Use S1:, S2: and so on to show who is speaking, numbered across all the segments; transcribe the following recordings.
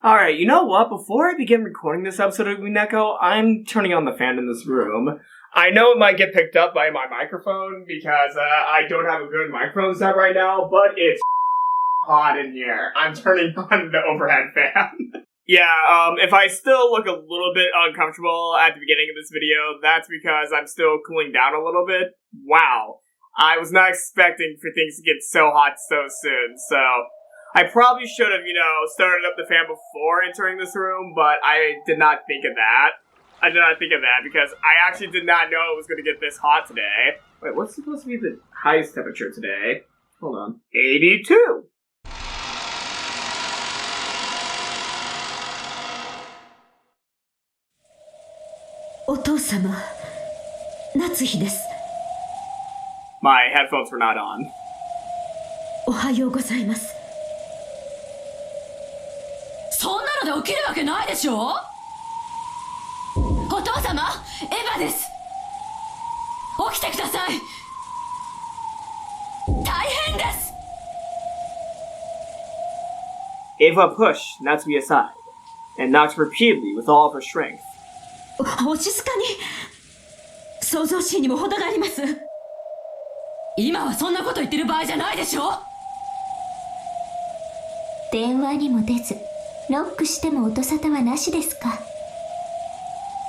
S1: Alright, you know what? Before I begin recording this episode of Umineko, I'm turning on the fan in this room. I know it might get picked up by my microphone because I don't have a good microphone set right now, but it's hot in here. I'm turning on the overhead fan. Yeah, if I still look a little bit uncomfortable at the beginning of this video, that's because I'm still cooling down a little bit. Wow. I was not expecting for things to get so hot so soon, so I probably should have, started up the fan before entering this room, but I did not think of that. I did not think of that because I actually did not know it was going to get this hot today. Wait, what's supposed to be the highest temperature today? Hold on. 82!
S2: Oto-sama, Natsuhi desu.
S1: My headphones were not on.
S2: Ohayou gozaimasu.
S3: そんなので起きるわけないでしょ。お父様、エヴァです。起きてください。大変です。
S1: Eva pushed Natsuhi aside and knocked repeatedly with all of her strength.
S2: お静かに。想像しいにも程があります。
S3: 今はそんなこと言ってる場合じゃないでしょ。
S4: 電話にも出ず、ロックしても音沙汰はなしですか。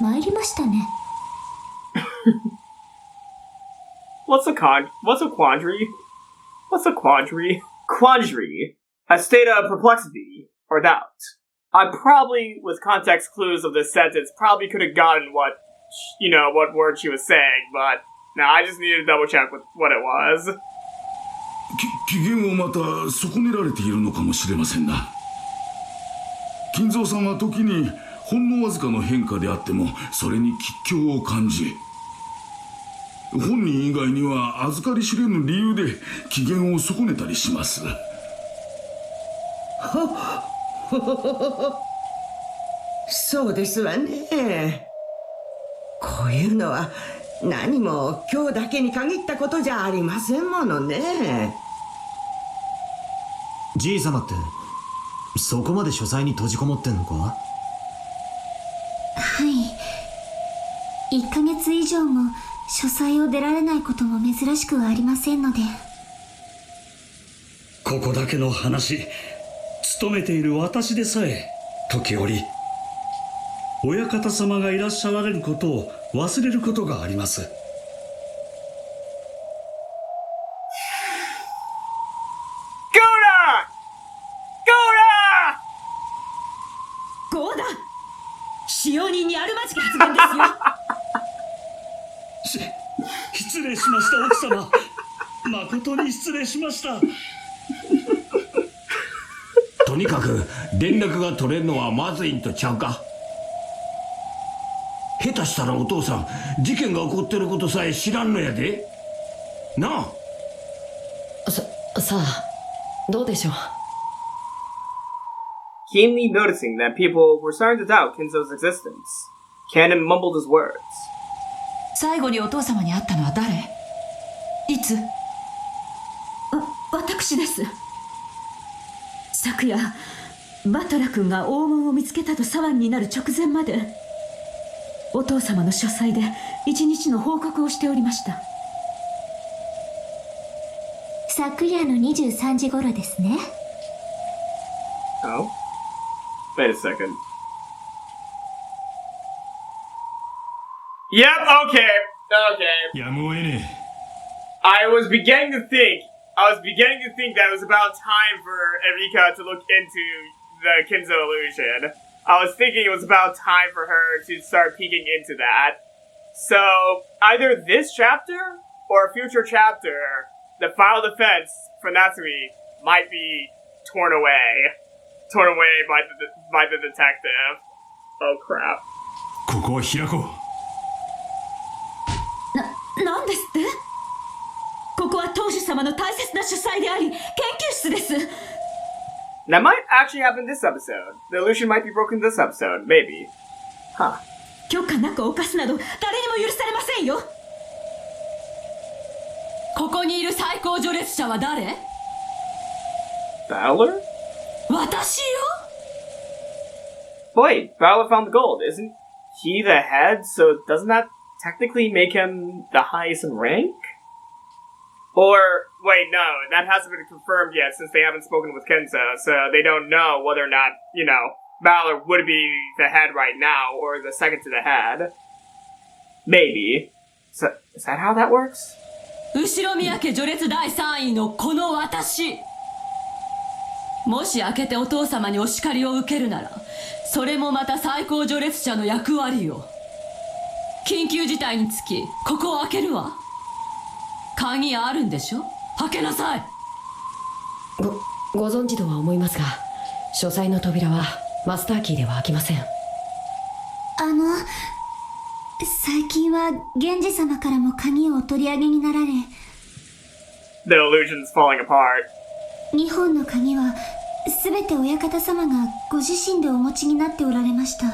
S4: 参りましたね。
S1: What's a quandary? What's a quandary? Quandary. A state of perplexity or doubt. I probably, with context clues of this sentence, probably could have gotten what word she was saying, but no, I just needed to double check with what it was.
S5: 機嫌をまた損ねられているのかもしれませんな。金蔵さんは時にほんのわずかの変化であってもそれに吉凶を感じ、本人以外には預かり知れぬ理由で機嫌を損ねたりします。
S6: そうですわね。こういうのは何も今日だけに限ったことじゃありませんものね。
S7: じいさまってそこまで書斎に閉じこもってんのか。は
S4: い、1ヶ月以上も書斎を出られないことも珍しくはありませんので。
S8: ここだけの話、勤めている私でさえ時折親方様がいらっしゃられることを忘れることがあります。
S2: ゴーダ、使用人にあるまじき発言ですよ。
S8: 失礼しました奥様。誠に失礼しました。
S9: とにかく連絡が取れるのはまずいんとちゃうか。下手したらお父さん事件が起こってることさえ知らんのやでな
S3: あ。さあどうでしょう。
S1: Keenly noticing that people were starting to doubt Kinzo's existence, Cannon mumbled his words.
S3: 最後にお父様に会ったのは誰？いつ？
S2: 私です。昨夜バトラ君が黄門を見つけたと騒ぎになる直前までお父様の書斎で一日の報告をしておりました。
S4: 昨夜の23時頃ですね。
S1: Oh? Wait a second. Yep, okay.
S5: やむを得ねえ。
S1: I was beginning to think that it was about time for Erika to look into the Kinzo illusion. I was thinking it was about time for her to start peeking into that. So, either this chapter or a future chapter, the final defense for Natsuhi might be torn away by the detective. Oh crap.
S5: ここを開こう。
S2: なんですって？ここは当主様の大切な書斎であり研究室です。
S1: That might actually happen this episode. The illusion might be broken this episode, maybe. Huh.
S2: 許可なく犯すなど誰にも許されませんよ。
S3: ここにいる最高序列者は誰？
S1: Valor?
S3: 私よ。
S1: Wait, Valor found the gold. Isn't he the head? So doesn't that technically make him the highest in rank? Or, wait, no, that hasn't been confirmed yet since they haven't spoken with Kinzo, so they don't know whether or not, Valor would be the head right now, or the second to the head. Maybe. So, is that how that works?
S2: 後ろ宮家序列第3位のこの私。もし開けてお父様にお叱りを受けるなら、それもまた最高序列者の役割よ。緊急事態につき、ここを開けるわ。鍵あるんでしょ？開けなさい。
S10: ご存知とは思いますが、書斎の扉はマスターキーでは開きません。
S4: 最近は源氏様からも鍵をお取り上げになられ、
S1: The illusion's falling apart.
S4: 2本の鍵はすべて親方様がご自身でお持ちになっておられました。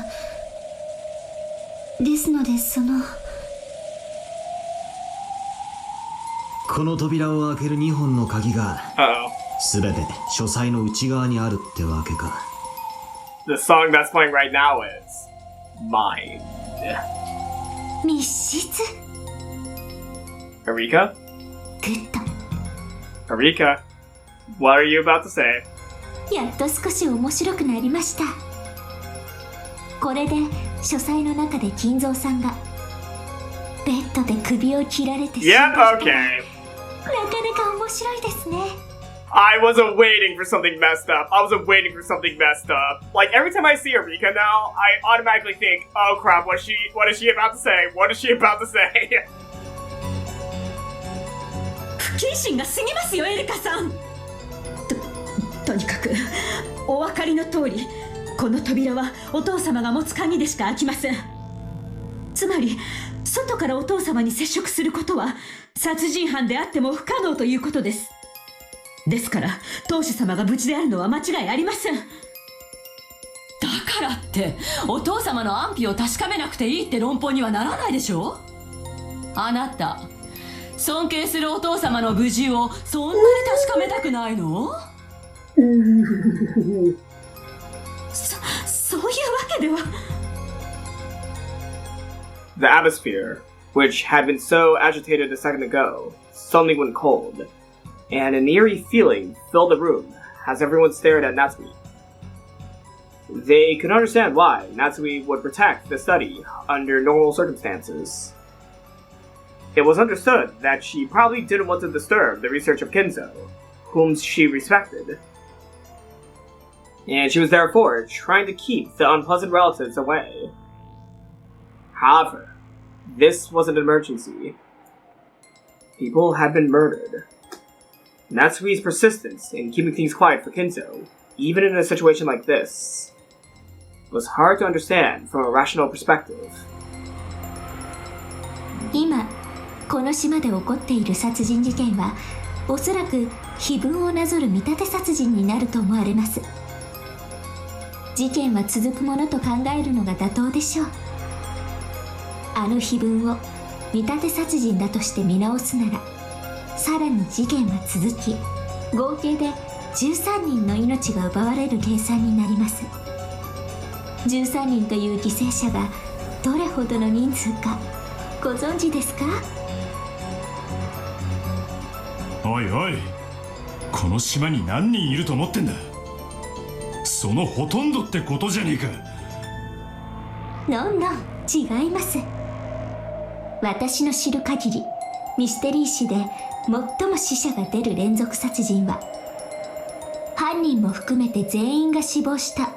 S4: ですので
S7: この扉を開ける2本の鍵がすべて書斎の内側にあるってわけか。
S1: The song that's playing right now is Mind.
S4: 密室。
S1: Erika?
S4: グッと。
S1: Erika, what are you about to say?
S4: やっと少し面白くなりました。これで書斎の中で金蔵さんがベッドで首を切られてしまった。
S1: Yep, okay.
S4: なかなか面白いですね。
S1: I wasn't waiting for something messed up. Like, every time I see Erika now, I automatically think, oh crap, what is she about to say? What is she about to say?
S2: 不謹慎が過ぎますよ、エリカさん。とにかくお分かりの通り、この扉はお父様が持つ鍵でしか開きません。つまり外からお父様に接触することは殺人犯であっても不可能ということです。ですから当主様が無事であるのは間違いありません。だからってお父様の安否を確かめなくていいって論法にはならないでしょ。あなた尊敬するお父様の無事をそんなに確かめたくないの？そういうわけでは。
S1: The atmosphere, which had been so agitated a second ago, suddenly went cold, and an eerie feeling filled the room as everyone stared at Natsuhi. They could understand why Natsuhi would protect the study under normal circumstances. It was understood that she probably didn't want to disturb the research of Kinzo, whom she respected. And she was therefore trying to keep the unpleasant relatives away. However, this was an emergency. People had been murdered. Natsuhi's persistence in keeping things quiet for Kinzo, even in a situation like this, was hard to understand from a rational perspective.
S4: 今この島で起こっている殺人事件はおそらく碑文をなぞる見立て殺人になると思われます。事件は続くものと考えるのが妥当でしょう。あの碑文を見立て殺人だとして見直すなら、さらに事件は続き、合計で13人の命が奪われる計算になります。13人という犠牲者がどれほどの人数かご存知ですか？
S11: おいおい、この島に何人いると思ってんだ。そのほとんどってことじゃねえか。
S4: ノンノン、違います。私の知る限りミステリー誌で最も死者が出る連続殺人は、犯人も含めて全員が死亡した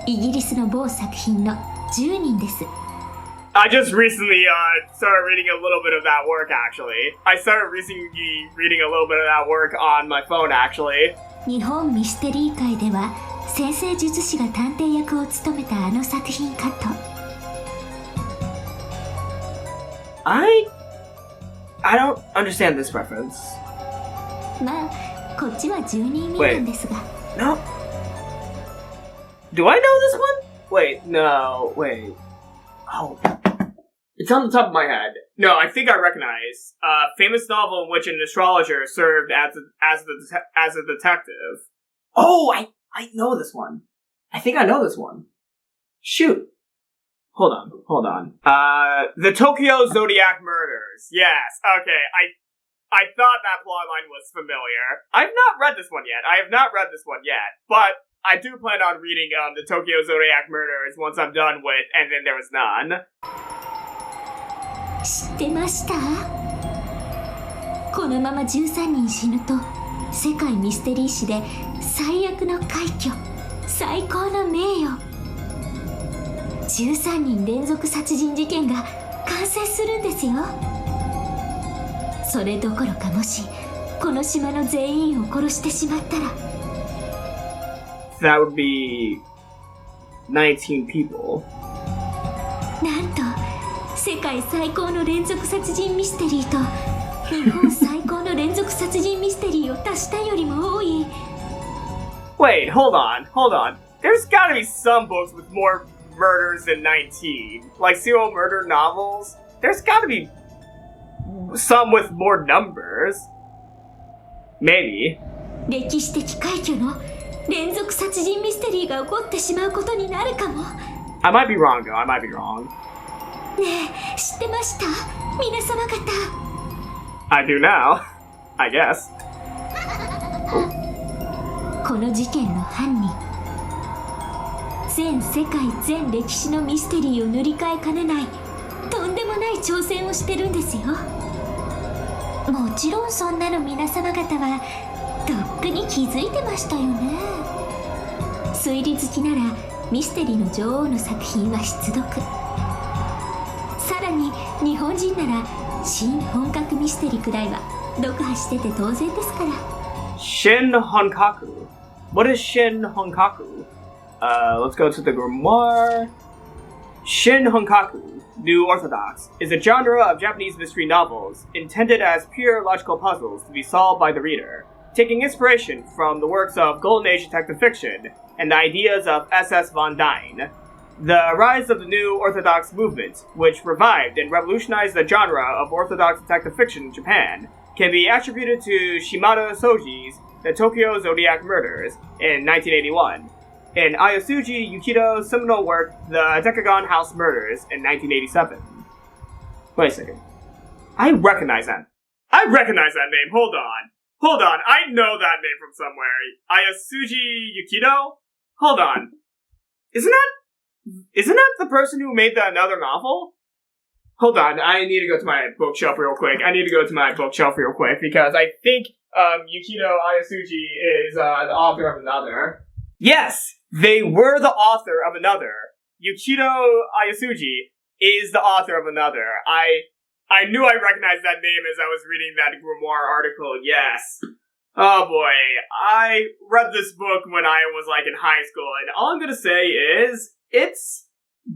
S4: イギリスの某作品の10人です。
S1: I just recently started reading a little bit of that work, actually. I started recently reading a little bit of that work on my phone, actually.
S4: 日本ミステリー界では先生術師が探偵役を務めたあの作品かと。
S1: I don't understand this reference.
S4: まあ、こっちは10人未満ですが。
S1: No. Do I know this one? Wait, no, wait. Oh. It's on the top of my head. No, I think I recognize. Famous novel in which an astrologer served as a detective. Oh, I know this one. I think I know this one. Shoot. Hold on. The Tokyo Zodiac Murders. Yes, okay, I thought that plotline was familiar. I've not read this one yet. But I do plan on reading the Tokyo Zodiac Murders once I'm done with And Then There Was None.
S4: 知ってました？このまま13人死ぬと世界ミステリー史で最悪の快挙、最高の名誉、13人連続殺人事件が完成するんですよ。それどころかもしこの島の全員を殺してしまったら
S1: That would be 19 people.
S4: なんと世界最高の連続殺人ミステリーと日本最高の連続殺人ミステリーを足したよりも多い。
S1: Wait, hold on. There's gotta be some books with more murders than 19. Like serial murder novels. There's gotta be some with more numbers. Maybe.
S4: 歴史的快挙の連続殺人ミステリーが起こってしまうことになるかも。
S1: I might be wrong though.
S4: ねえ、知ってました？皆様方。
S1: I do now. I guess.
S4: この事件の犯人。全世界全歴史のミステリーを塗り替えかねないとんでもない挑戦をしてるんですよ。もちろんそんなの皆様方はとっくに気づいてましたよね。推理好きならミステリーの女王の作品は必読。さらに日本人なら新本格ミステリーくらいは読破してて当然ですから。
S1: Shin Honkaku. What is Shin Honkaku? Let's go to the grimoire. Shin Honkaku, New Orthodox, is a genre of Japanese mystery novels intended as pure logical puzzles to be solved by the reader, taking inspiration from the works of Golden Age detective fiction and the ideas of S.S. von Dine. The rise of the New Orthodox movement, which revived and revolutionized the genre of Orthodox detective fiction in Japan, can be attributed to Shimada Soji's The Tokyo Zodiac Murders in 1981, and Ayasuji Yukido's seminal work The Decagon House Murders in 1987. Wait a second. I recognize that name. Hold on. I know that name from somewhere. Ayasuji Yukido? Hold on. Isn't that the person who made the Another novel? Hold on, I need to go to my bookshelf real quick. Because I think Yukido Ayasuji is the author of Another. Yes, they were the author of Another. Yukido Ayasuji is the author of Another. I knew I recognized that name as I was reading that grimoire article, yes. Oh boy, I read this book when I was in high school, and all I'm gonna say is, it's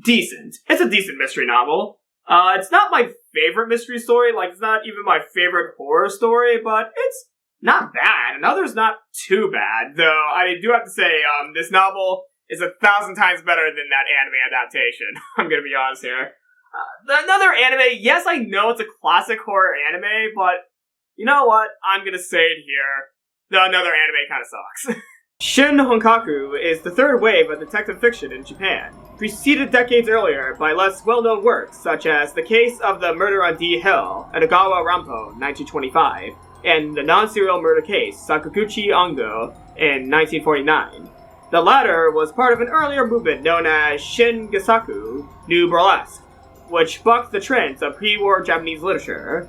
S1: decent. It's a decent mystery novel. It's not my favorite mystery story, it's not even my favorite horror story, but it's not bad. Another's not too bad, though I do have to say, this novel is 1,000 times better than that anime adaptation. I'm gonna be honest here. Another anime, yes, I know it's a classic horror anime, but you know what? I'm gonna say it here. The Another anime kinda sucks. Shin Honkaku is the third wave of detective fiction in Japan, preceded decades earlier by less well-known works such as The Case of the Murder on D Hill, Edagawa Rampo, 1925, and the non-serial murder case Sakaguchi Ongo in 1949. The latter was part of an earlier movement known as Shin Gasaku, New Burlesque, which bucked the trends of pre-war Japanese literature.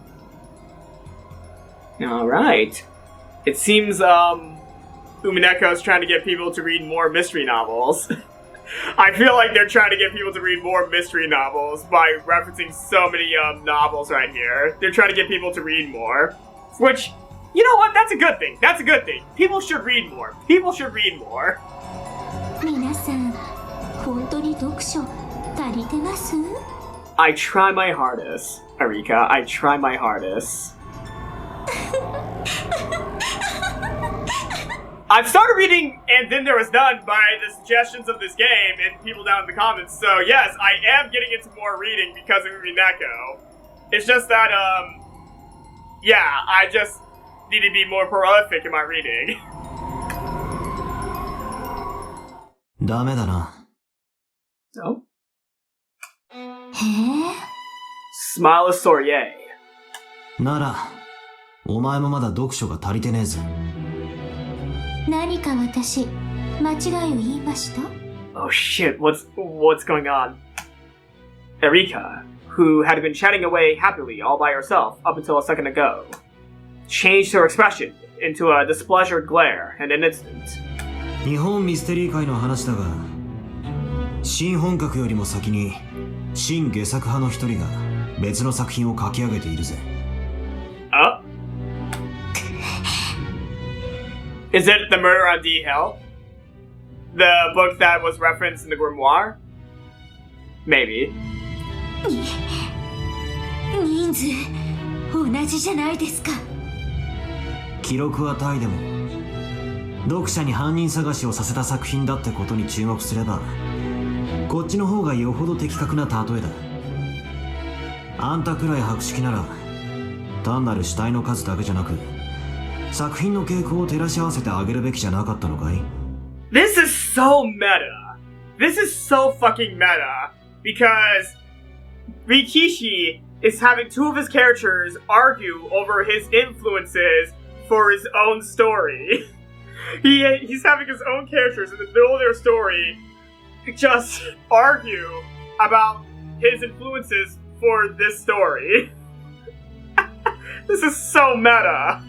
S1: Alright. It seems, Umineko's trying to get people to read more mystery novels. I feel like they're trying to get people to read more mystery novels by referencing so many, novels right here. They're trying to get people to read more. Which, you know what? That's a good thing. People should read more.
S4: 皆さん、本当に読書足りてます？
S1: I try my hardest, Erika. I try my hardest. I've started reading And Then There Was None by the suggestions of this game and people down in the comments, so yes, I am getting into more reading because of Umineko. It's just that, yeah, I just need to be more prolific in my reading.
S7: ダメだな。
S1: So?
S4: へえ。
S1: Smile Sourier.
S7: なら、お前もまだ読書が足りてねえぜ。
S4: 何か私、間違いを言いました？
S1: Oh shit, what's going on? Erika, who had been chatting away happily all by herself up until a second ago, changed her expression into a displeasured glare in an instant.
S7: 日本ミステリー界の話だが、新本格よりも先に新下作派の一人が別の作品を書き上げているぜ。
S1: Oh? Is it The Murder on D Hill? The book that was referenced in the grimoire? Maybe.
S4: 人数同じじゃないですか。
S7: 記録はタイでも読者に犯人探しをさせた作品だってことに注目すれば、こっちの方がよほど的確な例えだ。あんたくらい博識なら単なる死体の数だけじゃなく作品の傾向を照らし合わせてあげるべきじゃなかったのかい？
S1: This is so meta. This is so fucking meta because Rikishi is having two of his characters argue over his influences for his own story. He's having his own characters in the middle of their story just argue about his influences for this story. This is so meta.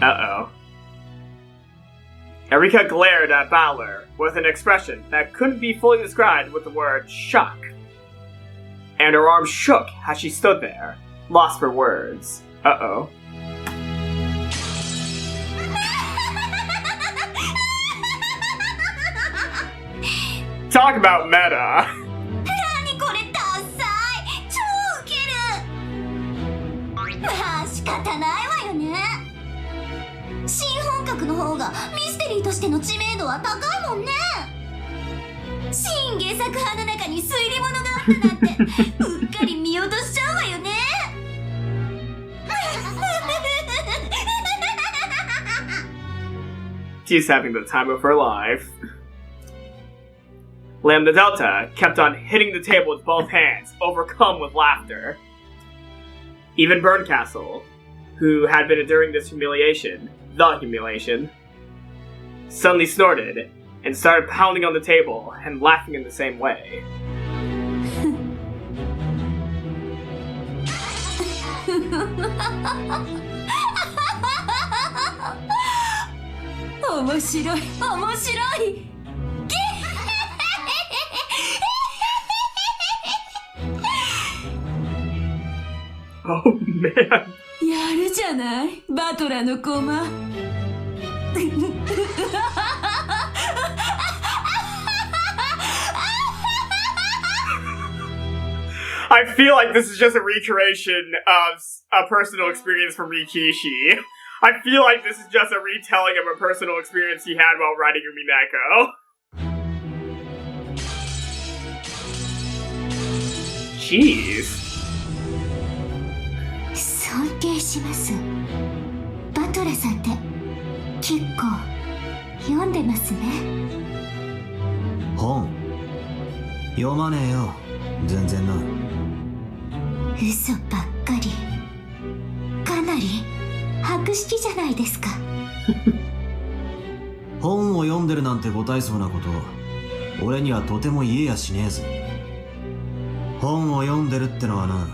S1: Uh-oh. Erika glared at Balor with an expression that couldn't be fully described with the word shock. And her arms shook as she stood there, lost for words. Uh-oh. Talk about meta.
S4: 何これダッサい。超ウケる。まあ仕方ないわよね。新本格の方がミステリーとしての知名度は高いもんね。新下作派の中に推理物があったなんてうっかり見落としちゃうわよね。
S1: She's having the time of her life. Lambda Delta kept on hitting the table with both hands, overcome with laughter. Even Burncastle, who had been enduring this humiliation, suddenly snorted and started pounding on the table and laughing in the same way.
S4: 面白い面白い。
S1: Oh man.
S2: やるじゃない、バトラのコマ。
S1: I feel like this is just a recreation of a personal experience from Rikishi. I feel like this is just a retelling of a personal experience he had while writing Umineko. Jeez.
S4: 尊敬します。バトラさんって結構読んでますね。
S7: 本読まねえよ、全然な。
S4: 嘘ばっかり。かなり博識じゃないですか。
S7: 本を読んでるなんてご大層なこと俺にはとても言えやしねえぜ。本を読んでるってのはな、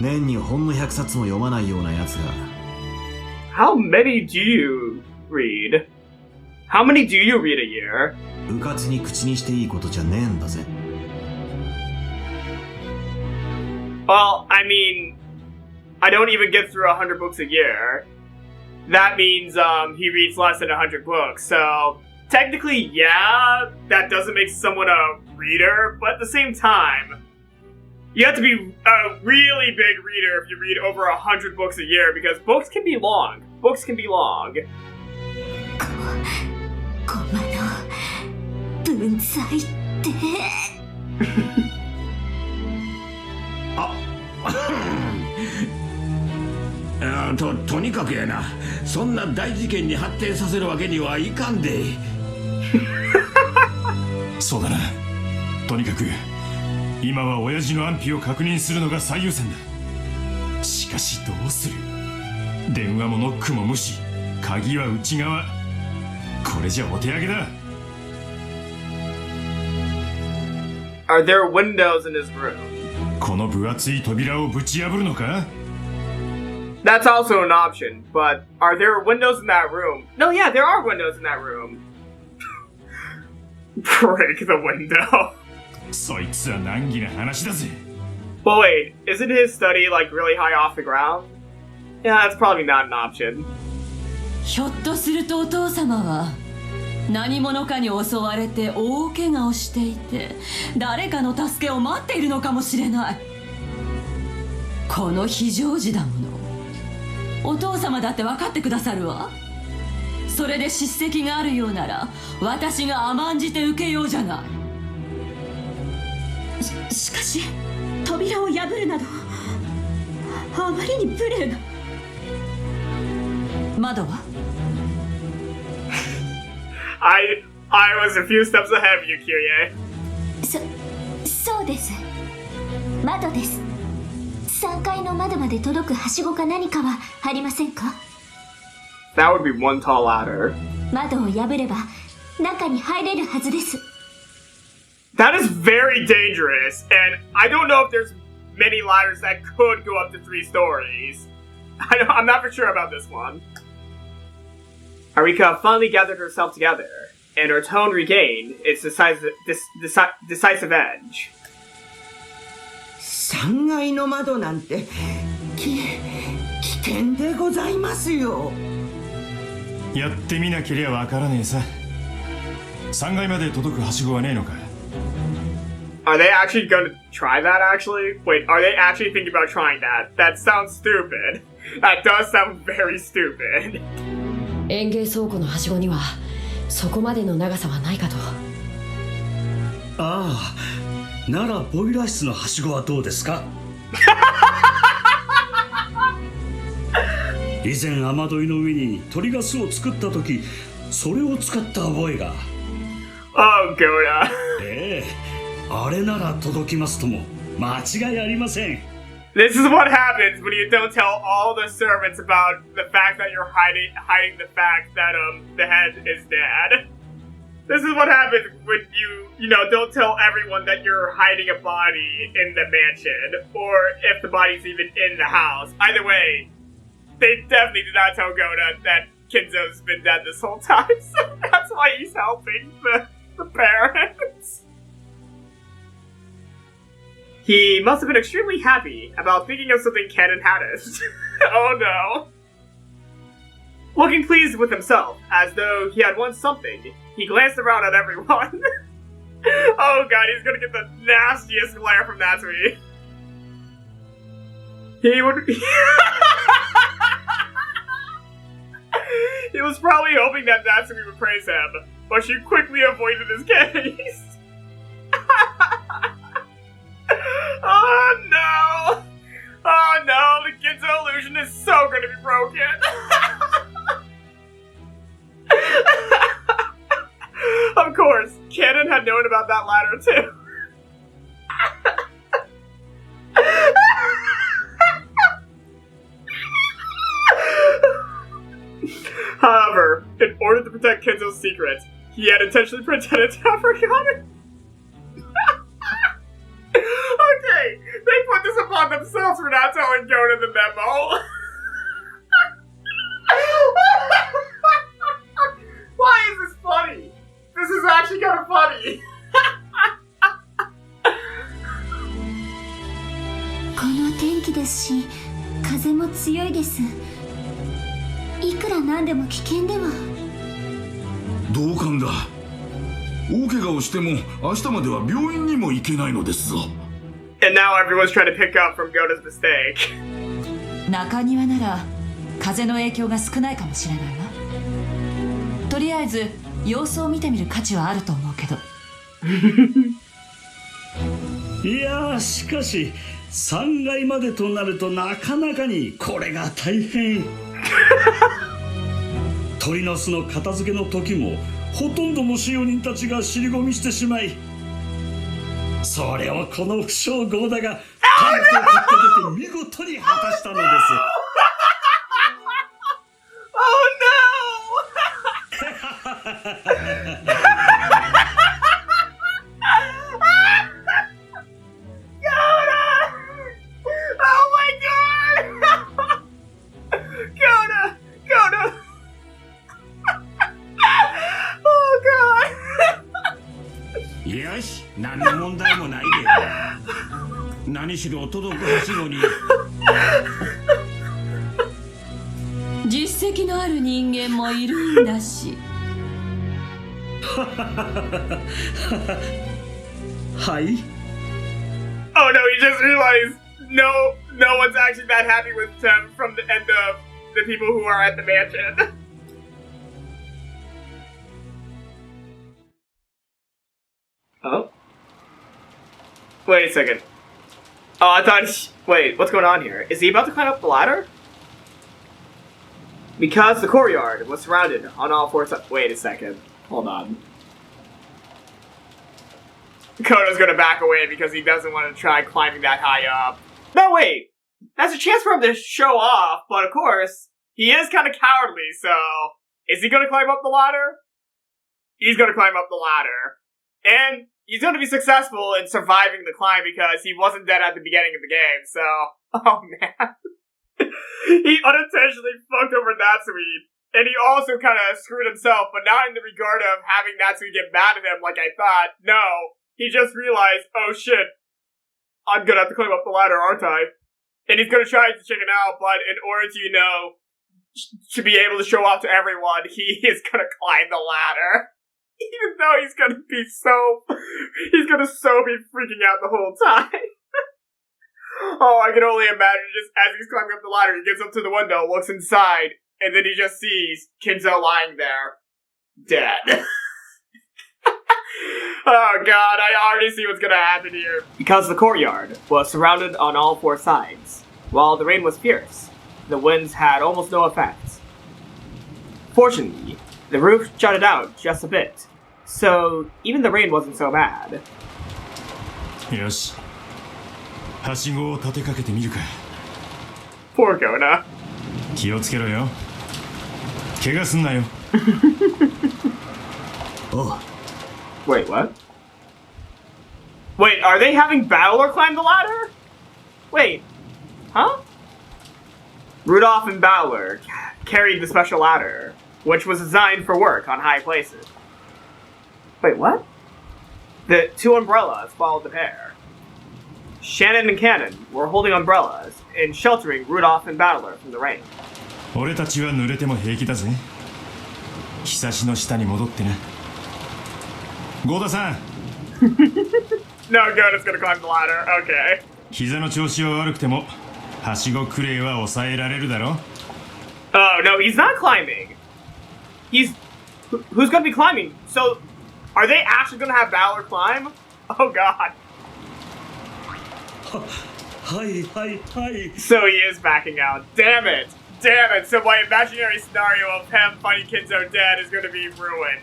S7: 年にほんの100冊も読まないようなやつが。
S1: How many do you read? How many do you read a year?
S7: うかつに口にしていいことじゃねえんだぜ。
S1: Well, I mean, I don't even get through 100 books a year. That means he reads less than 100 books. So technically, yeah, that doesn't make someone a reader, but at the same time, you have to be a really big reader if you read over 100 books a year, because books can be long. Books can be long.
S4: コマの文才って。
S9: とにかくやな、そんな大事件に発展させるわけにはいかんで。
S11: そうだな。とにかく今は親父の安否を確認するのが最優先だ。しかしどうする。電話もノックも無視、鍵は内側。これじゃお手上げだ。
S1: Are there windows in his room?
S11: この分厚い扉をぶち破るのか？
S1: That's also an option, but are there windows in that room? No, yeah, there are windows in that room. Break the window.
S11: そいつは難儀な話だぜ。
S1: But wait, isn't his study like really high off the ground? Yeah, that's probably not an option.
S3: ひょっとするとお父様は何者かに襲われて大怪我をしていて、誰かの助けを待っているのかもしれない。この非常時だもの。お父様だって分かってくださるわ。それで叱責があるようなら私が甘んじて受けようじゃない。
S2: しかし扉を破るなどあまりに無礼な。
S3: 窓は
S1: I was a few steps ahead of you, Kyrie.
S4: そうです。窓です。3階の窓まで届くはしごか何かはありませんか？
S1: That would be one tall ladder.
S4: 窓を破れば中に入れるはずです。
S1: That is very dangerous, and I don't know if there's many ladders that could go up to 3 stories. I'm not for sure about this one. Erika finally gathered herself together, and her tone regained its decisive edge.
S6: 3階の窓なんて危険でございますよ。
S11: やってみなけりゃわからねえさ。3階まで届くはしごはねえのか。
S1: Are they actually going to try that, actually? Wait, are they actually thinking about trying that? That sounds stupid. That does sound very stupid.
S10: 園芸倉庫のはしごにはそこまでの長さはないかと。
S8: ああ、ならボイラー室のはしごはどうですか？以前雨どいの上に鳥が巣を作った時、それを使った覚えが。
S1: Oh, Goda.
S8: ええ、あれなら届きますとも間違いありません。
S1: This is what happens when you don't tell all the servants about the fact that you're hiding the fact that the head is dead. This is what happens when you don't tell everyone that you're hiding a body in the mansion, or if the body's even in the house. Either way, they definitely did not tell Goda that Kinzo's been dead this whole time, so that's why he's helping the parents. He must have been extremely happy about thinking of something Canon hadn't. Oh no. Looking pleased with himself, as though he had won something, he glanced around at everyone. Oh god, he's gonna get the nastiest glare from Natsuhi. He would... He was probably hoping that Natsuhi would praise him, but she quickly avoided his gaze. Oh no! Oh no, the Kinzo illusion is so gonna be broken! Of course, Canon had known about that ladder too. However, in order to protect Kinzo's secret, he had intentionally pretended to have forgotten. Okay, they put this upon themselves for not telling Goda the memo. Why is this funny? This is actually kind of funny.
S4: この天気ですし、風も強いです。いくらなんでも危険では。
S5: 同感だ。大怪我をしても明日までは病院にも行けないのですぞ。
S1: And now everyone's trying to pick up from Goda's mistake.
S3: 中庭なら風の影響が少ないかもしれないわ。とりあえず様子を見てみる価値はあると思うけど。
S8: いやー、しかし3階までとなるとなかなかにこれが大変。鳥の巣の片付けの時もほとんどの使用人たちが尻込みしてしまい、それをこの不祥ゴーダがタンクを買って出て見事に果たしたのです。よし、何の問題もないで。何しろ届くはしごに。
S3: 実績のある人間もいるんだし。
S8: はい。
S1: Oh no, he just realized no one's actually that happy with him from the end of the people who are at the mansion. Oh? Wait a second. Oh, I thought... Wait, what's going on here? Is he about to climb up the ladder? Because the courtyard was surrounded on all four sides... Wait a second. Hold on. Kono's gonna back away because he doesn't want to try climbing that high up. No, wait! That's a chance for him to show off, but of course, he is kind of cowardly, so... Is he gonna climb up the ladder? He's gonna climb up the ladder. And he's going to be successful in surviving the climb because he wasn't dead at the beginning of the game, so... Oh, man. He unintentionally fucked over Natsuhi, and he also kind of screwed himself, but not in the regard of having Natsuhi get mad at him like I thought. No, he just realized, oh shit, I'm gonna have to climb up the ladder, aren't I? And he's gonna try to chicken out, but in order to, to be able to show off to everyone, he is gonna climb the ladder. Even though he's gonna be be freaking out the whole time. Oh, I can only imagine just as he's climbing up the ladder, he gets up to the window, looks inside, and then he just sees Kinzo lying there, dead. Oh god, I already see what's gonna happen here. Because the courtyard was surrounded on all four sides. While the rain was fierce, the winds had almost no effect. Fortunately, the roof jutted out just a bit, so even the rain wasn't so bad.
S11: よし、はしごを立てかけてみるか。
S1: Poor Kona.
S11: 気をつけろよ。怪我すんなよ。
S7: おう。
S1: Wait, what? Wait, are they having Battler climb the ladder? Wait, huh? Rudolph and Battler carried the special ladder, which was designed for work on high places. Wait, what? The two umbrellas followed the pair. Shannon and Cannon were holding umbrellas and sheltering Rudolph and Battler from the rain.
S11: 俺たちは濡れても平気だぜ。ひさしの下に戻ってな。ゴーダさん。
S1: No good, it's gonna climb the ladder. Okay.
S11: 膝の調子は悪くても、はしごクレイは抑えられるだろ。
S1: Oh no, he's not climbing. Who's gonna be climbing? So, are they actually gonna have Battler climb? Oh god. So he is backing out. Damn it. Damn it. So my imaginary scenario of him finding Kinzo dead is gonna be ruined.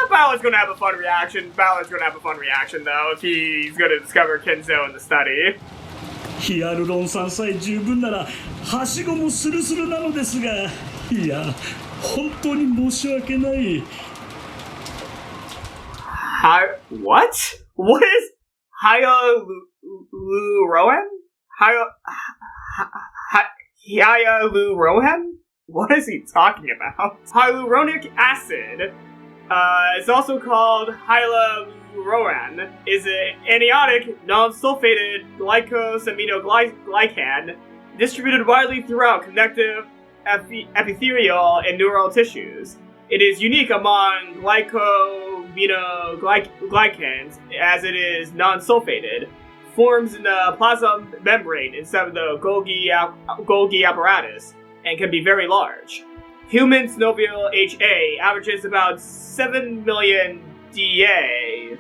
S1: Balor's gonna have a fun reaction. Balor's gonna have a fun reaction though if he's gonna discover Kinzo in the study.
S8: ヒアルロン酸さえ十分ならはしごもスルスルなのですが、いや本当に申し訳ない。
S1: What? What is hyaluronan? Hyaluronan? What is he talking about? Hyaluronic acid, it's also called hyaluronan, is an anionic, non-sulfated glycosaminoglycan distributed widely throughout connective, epithelial, and neural tissues. It is unique among glycans as it is non-sulfated, forms in the plasma membrane instead of the Golgi apparatus, and can be very large. Human synovial HA averages about 7 million DA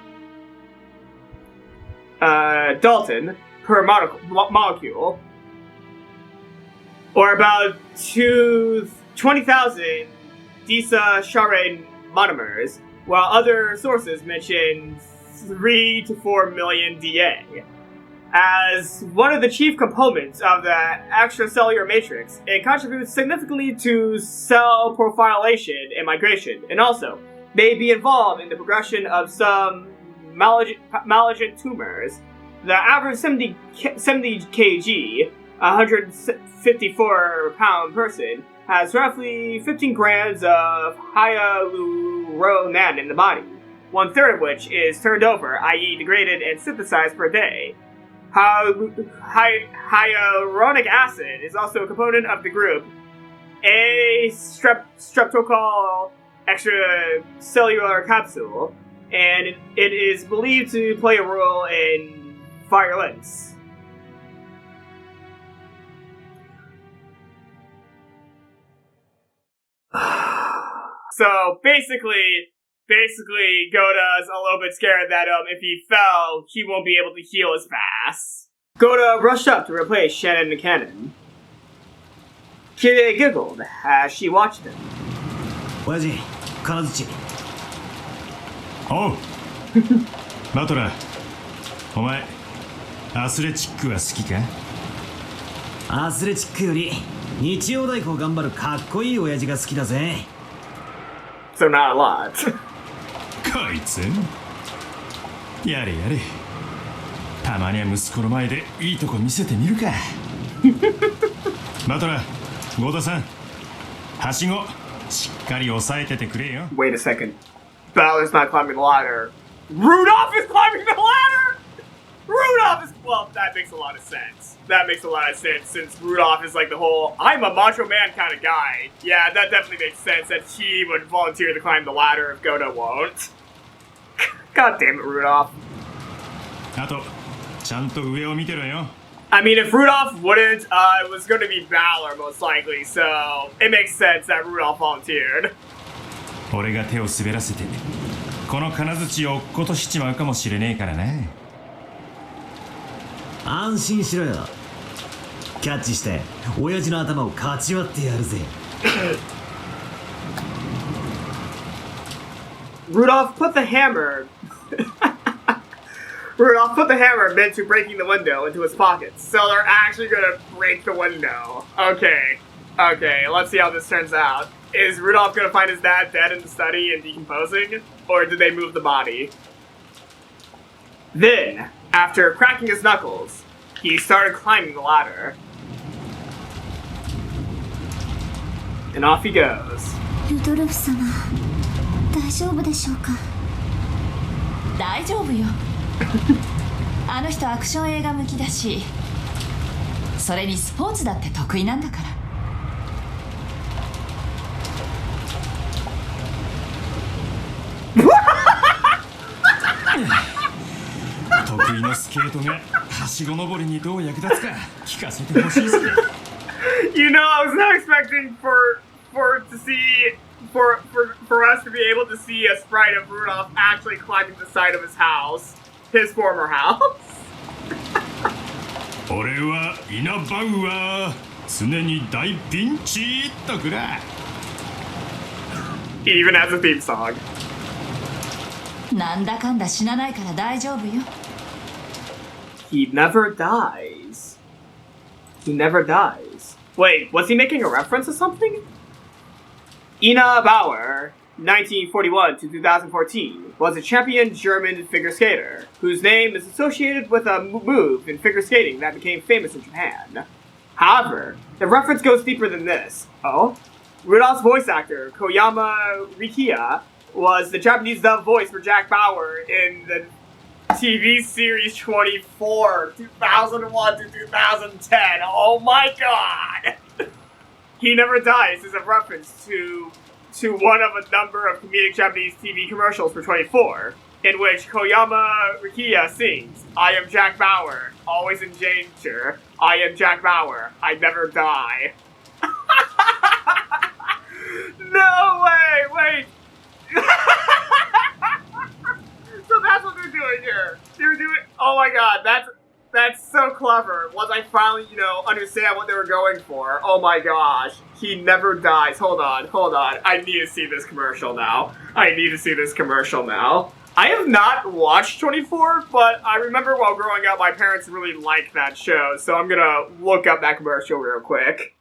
S1: Dalton per molecule, or about 20,000 disaccharide monomers, while other sources mention 3 to 4 million Da. As one of the chief components of the extracellular matrix, it contributes significantly to cell profilation and migration, and also may be involved in the progression of some malignant tumors. The average 70 kg, 154-pound person has roughly 15 grams of hyaluronan in the body, 1/3 of which is turned over, i.e. degraded and synthesized per day. Hyaluronic acid is also a component of the group A streptocol extracellular capsule, and it is believed to play a role in virulence. So basically, Goda's a little bit scared that if he fell, he won't be able to heal as fast. Goda rushed up to replace Shannon and Cannon. Kirie giggled as she watched him.
S7: 親父、金槌。
S11: おうバトラー、お前アスレチックは好きか？
S7: アスレチックより日曜大工頑張るかっこいい親父が好きだぜ。
S1: So not a lot.
S11: こいつやれやれ、たまには息子の前でいいとこ見せてみるか。バトラー、ゴーダさん、はしごしっかり押さえててくれよ。
S1: Wait a second. Balor's not climbing the ladder. Rudolph is climbing the ladder! Rudolph is... Well, that makes a lot of sense. That makes a lot of sense since Rudolph is like the whole I'm a macho man kind of guy. Yeah, that definitely makes sense that he would volunteer to climb the ladder if Goda won't. God damn it, Rudolph.
S11: あと、ちゃんと上を見てろよ。
S1: I mean, if Rudolph wouldn't, it was going to be Balor most likely, so it makes sense that Rudolph volunteered.
S11: 俺が手を滑らせてこの金槌を落っことしちまうかもしれねえからな。
S7: 安心しろよ。キャッチして親父の頭をかち割ってやるぜ。
S1: Rudolph put the hammer meant to breaking the window into his pockets. So they're actually gonna break the window. Okay, let's see how this turns out. Is Rudolph gonna find his dad dead in the study and decomposing? Or did they move the body? Then, after cracking his knuckles, he started climbing the ladder. And off he goes.
S4: ルドルフ様、大丈夫でしょうか？
S3: 大丈夫よ。あの人アクション映画向きだし、それにスポーツだって得意なんだから。
S11: 得意のスケートがはしご登りにどう役立つか聞かせてほしいぜ。
S1: You know, I was not expecting for us to be able to see a sprite of Rudolph actually climbing the side of his house, his former house.
S11: 俺はイナバウアー、常に大ピンチとくら。
S1: He even has a theme song.
S3: なんだかんだ死なないから大丈夫よ。
S1: He never dies. He never dies. Wait, was he making a reference to something? Ina Bauer, 1941 to 2014, was a champion German figure skater, whose name is associated with a move in figure skating that became famous in Japan. However, the reference goes deeper than this. Oh? Rudolph's voice actor, Koyama Rikiya, was the Japanese dub voice for Jack Bauer in the TV series 24, 2001 to 2010. Oh my god! He Never Dies is a reference to one of a number of comedic Japanese TV commercials for 24, in which Koyama Rikiya sings, I am Jack Bauer, always in danger. I am Jack Bauer, I never die. No way! Wait! So that's what they're doing here. They're doing... Oh my god, that's so close. clever. Once I finally, understand what they were going for. Oh my gosh. He never dies. Hold on. I need to see this commercial now. I have not watched 24, but I remember while growing up, my parents really liked that show, so I'm gonna look up that commercial real quick.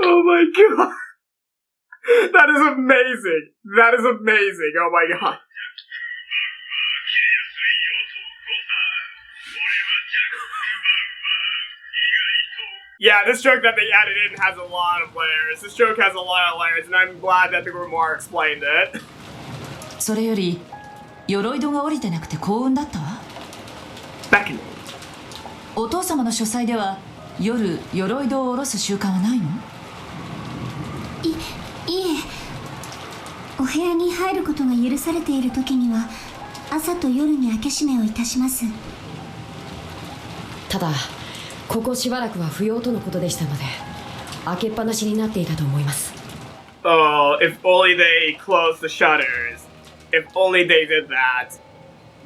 S1: Oh my god. That is amazing. Oh my god. Yeah, this joke that they added in has a lot of layers. This joke has a lot of layers, and I'm glad that the grimoire explained it.
S3: それより鎧戸が降りてなくて幸運だったわ。
S1: Beckoning.
S3: お父様の書斎では夜鎧戸を下ろす習慣はないの？
S4: いえ、お部屋に入ることが許されている時には朝と夜に開け閉めをいたします。
S10: ただここしばらくは不要とのことでしたので開けっぱなしになっていたと思います。
S1: Oh, if only they closed the shutters. If only they did that.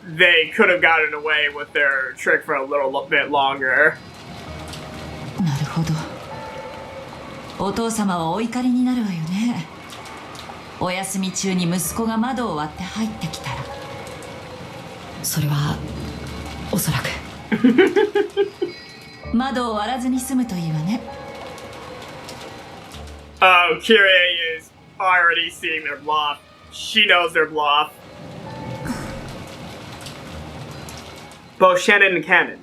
S1: They could have gotten away with their trick for a little bit longer.
S3: なるほど。お父様はお怒りになるわよね。お休み中に息子が窓を割って入ってきたら。
S10: それはおそらく。
S3: 窓を割らずに済むといいわね。
S1: Oh, Kyrie is already seeing their bluff. She knows their bluff. Both Shannon and Cannon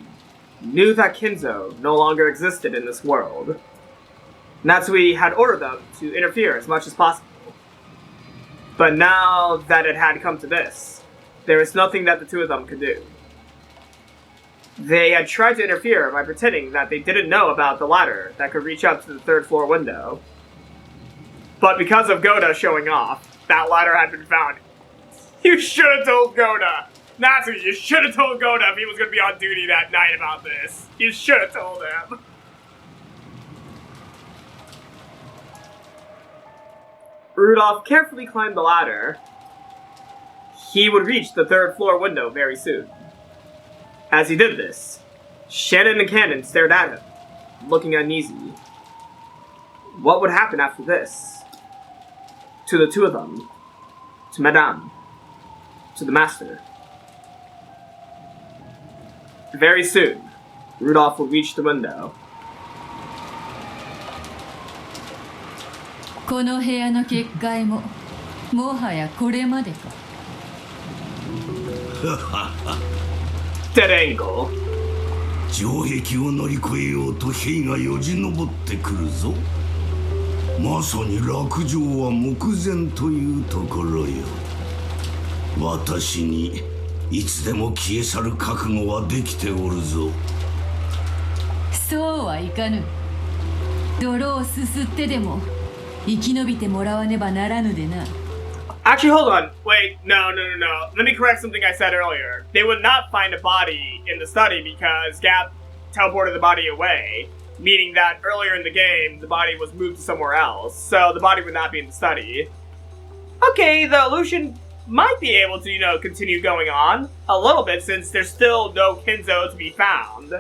S1: knew that Kinzo no longer existed in this world. Natsuhi had ordered them to interfere as much as possible. But now that it had come to this, there was nothing that the two of them could do. They had tried to interfere by pretending that they didn't know about the ladder that could reach up to the third floor window. But because of Goda showing off, that ladder had been found. You should have told Goda! Natsuhi, you should have told Goda if he was going to be on duty that night about this. You should have told him. Rudolph carefully climbed the ladder. He would reach the third floor window very soon. As he did this, Shannon and Cannon stared at him, looking uneasy. What would happen after this? To the two of them, to Madame, to the Master. Very soon, Rudolph would reach the window.
S3: この部屋の結界ももはやこれまでか。
S1: Dead angle.
S5: 城壁を乗り越えようと兵がよじ登ってくるぞ。まさに落城は目前というところよ。私にいつでも消え去る覚悟はできておるぞ。
S3: そうはいかぬ。泥をすすってでも生き延びてもらわねばならぬでな。
S1: Actually, hold on. Wait, no. Let me correct something I said earlier. They would not find a body in the study because Gap teleported the body away, meaning that earlier in the game, the body was moved to somewhere else, so the body would not be in the study. Okay, the illusion might be able to, continue going on a little bit since there's still no Kinzo to be found.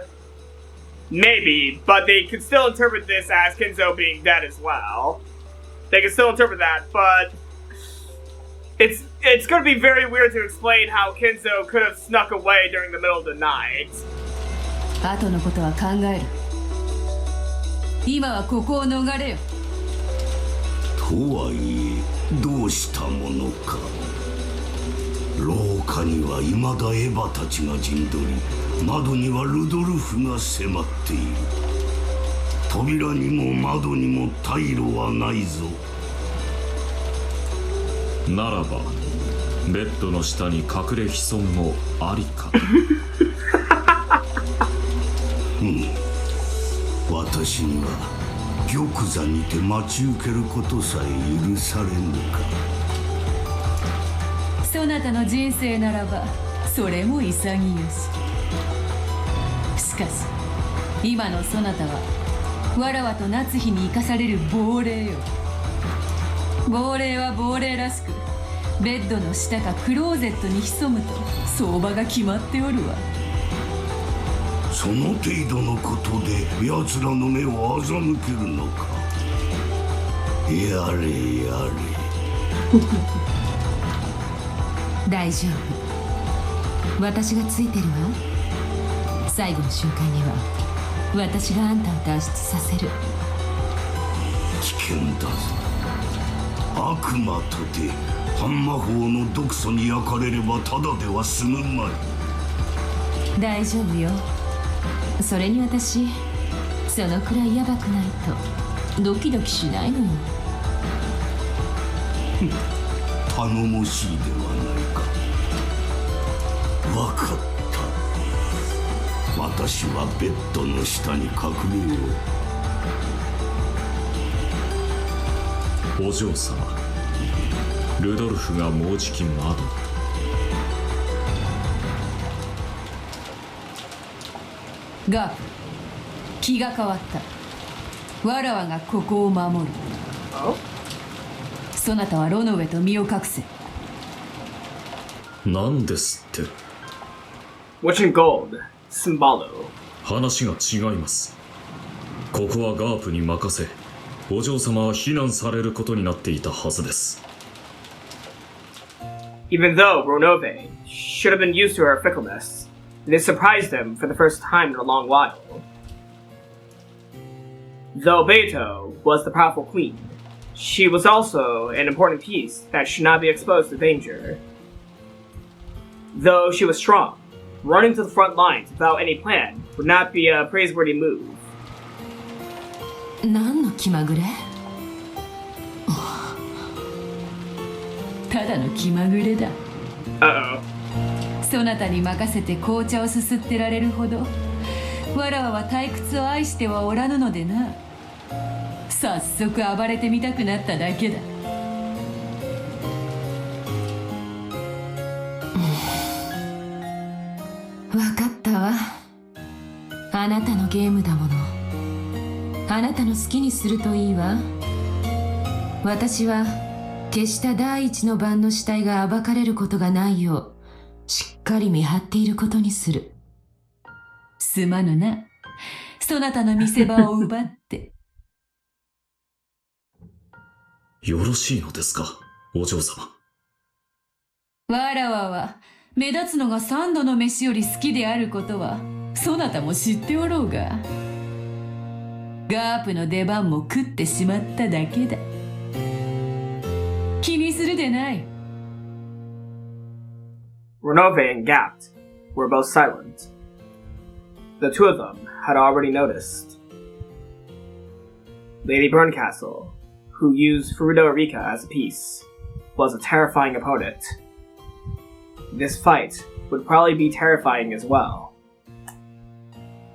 S1: Maybe, but they could still interpret this as Kinzo being dead as well. They can still interpret that, but it's going to be very weird to explain how Kinzo could have snuck away during the middle of the night.
S3: 後のことは考える。今はここを逃れよ。
S5: とはいえ、どうしたものか。廊下には未だエヴァたちが陣取り、窓にはルドルフが迫っている。扉にも窓にも退路はないぞ。
S11: ならばベッドの下に隠れ潜むもありか。
S5: 私には玉座にて待ち受けることさえ許されぬか。
S3: そなたの人生ならばそれも潔し。しかし今のそなたはわらわと夏日に生かされる亡霊よ。亡霊は亡霊らしく、ベッドの下かクローゼットに潜むと相場が決まっておるわ。
S9: その程度のことで奴らの目を欺けるのか。やれやれ。
S3: 大丈夫、私がついてるわ。最後の瞬間には私があんたを脱出させる。
S9: 危険だぞ。悪魔とて半魔法の毒素に焼かれればただでは済むまい。
S3: 大丈夫よ。それに私そのくらいヤバくないとドキドキしないのよ。
S9: 頼もしいではないか。わかった。私はベッドの下に隠れよ
S11: う。お嬢様、ルドルフがもうじき窓。
S3: ガープ、気が変わった。わらわがここを守る。そなたはロノウェと身を隠せ。
S11: なんですって。
S1: Which in gold, Symbolo.
S11: 話が違います。ここはガープに任せ、お嬢様は非難されることになっていたはずです。
S1: Even though Ronove should have been used to her fickleness, it surprised him for the first time in a long while. Though Beito was the powerful queen, she was also an important piece that should not be exposed to danger. Though she was strong, running to the front lines without any plan would not be a praiseworthy move.
S3: 何の気まぐれ？ただの気まぐれだ。そなたに任せて紅茶をすすってられるほどわらわは退屈を愛してはおらぬのでな。早速暴れてみたくなっただけだ。分かったわ。あなたのゲームだもの。あなたの好きにするといいわ。私は消した第一の番の死体が暴かれることがないようしっかり見張っていることにする。すまぬな、そなたの見せ場を奪って。
S11: よろしいのですか、お嬢様。
S3: わらわは目立つのが三度の飯より好きであることはそなたも知っておろうが、ガープの出番も食ってしまっただけだ。気にするでない。
S1: Ronove and Gapt were both silent. The two of them had already noticed. Lady Burncastle, who used Furudo Erika as a piece, was a terrifying opponent. This fight would probably be terrifying as well.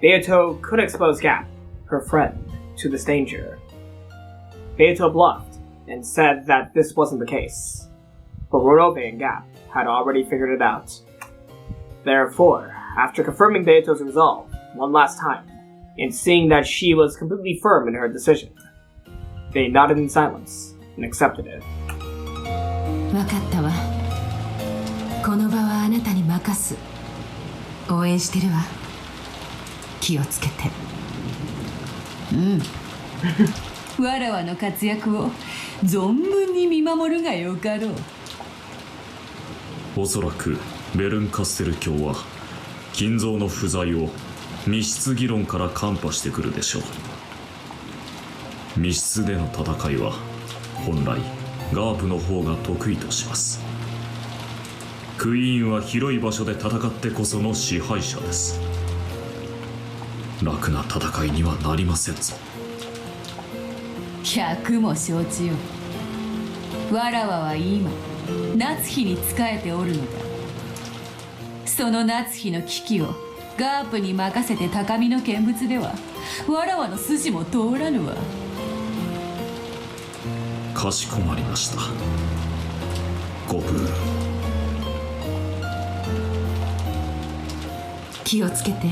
S1: Beato could expose Gap, her friend, to this danger. Beato bluffed and said that this wasn't the case, but Ronove and Gap had already figured it out. Therefore, after confirming Beato's resolve one last time, and seeing that she was completely firm in her decision, they nodded in silence and accepted it.
S3: わかったわ。この場はあなたに任す。応援してるわ。気をつけて。わらわの活躍を存分に見守るがよかろう。
S11: おそらくベルンカステル卿は金蔵の不在を密室議論からカンパしてくるでしょう。密室での戦いは本来ガープの方が得意とします。クイーンは広い場所で戦ってこその支配者です。楽な戦いにはなりませんぞ。
S3: 百も承知よ。わらわは今夏日に仕えておるのだ。その夏日の危機をガープに任せて高みの見物ではわらわの筋も通らぬわ。
S11: かしこまりました。ごブー。
S3: 気をつけて。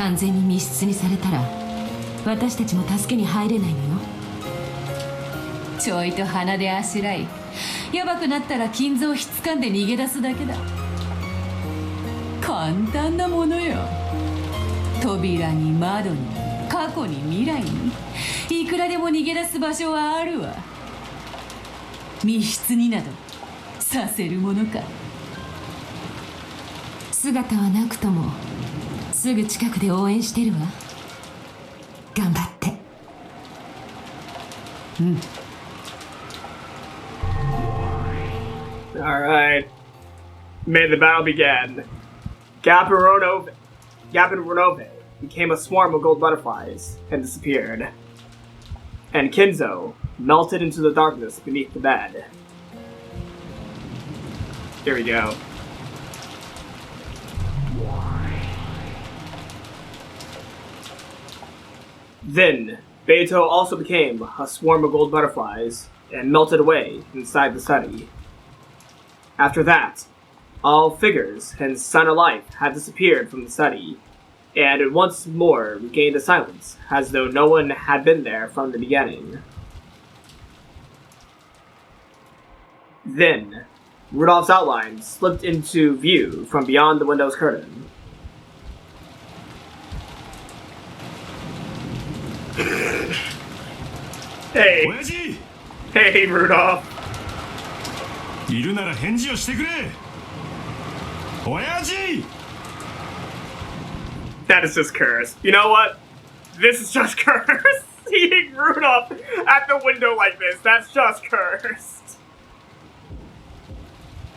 S3: 完全に密室にされたら私たちも助けに入れないのよ。ちょいと鼻であしらい、やばくなったら金蔵をひっつかんで逃げ出すだけだ。簡単なものよ。扉に窓に過去に未来にいくらでも逃げ出す場所はあるわ。密室になどさせるものか。姿はなくともすぐ近くで応援してるわ。頑張って。うん。
S1: Alright. May the battle begin. Gabironove became a swarm of gold butterflies and disappeared. And Kinzo melted into the darkness beneath the bed. Here we go. Then, Beito also became a swarm of gold butterflies and melted away inside the study. After that, all figures and Sign of Life had disappeared from the study, and it once more regained the silence, as though no one had been there from the beginning. Then, Rudolph's outline slipped into view from beyond the window's curtain. Hey. Hey, Rudolph.
S11: いるなら返事をしてくれ。親父!
S1: That is just cursed. You know what? This is just cursed. Seeing Rudolph at the window like this, that's just cursed.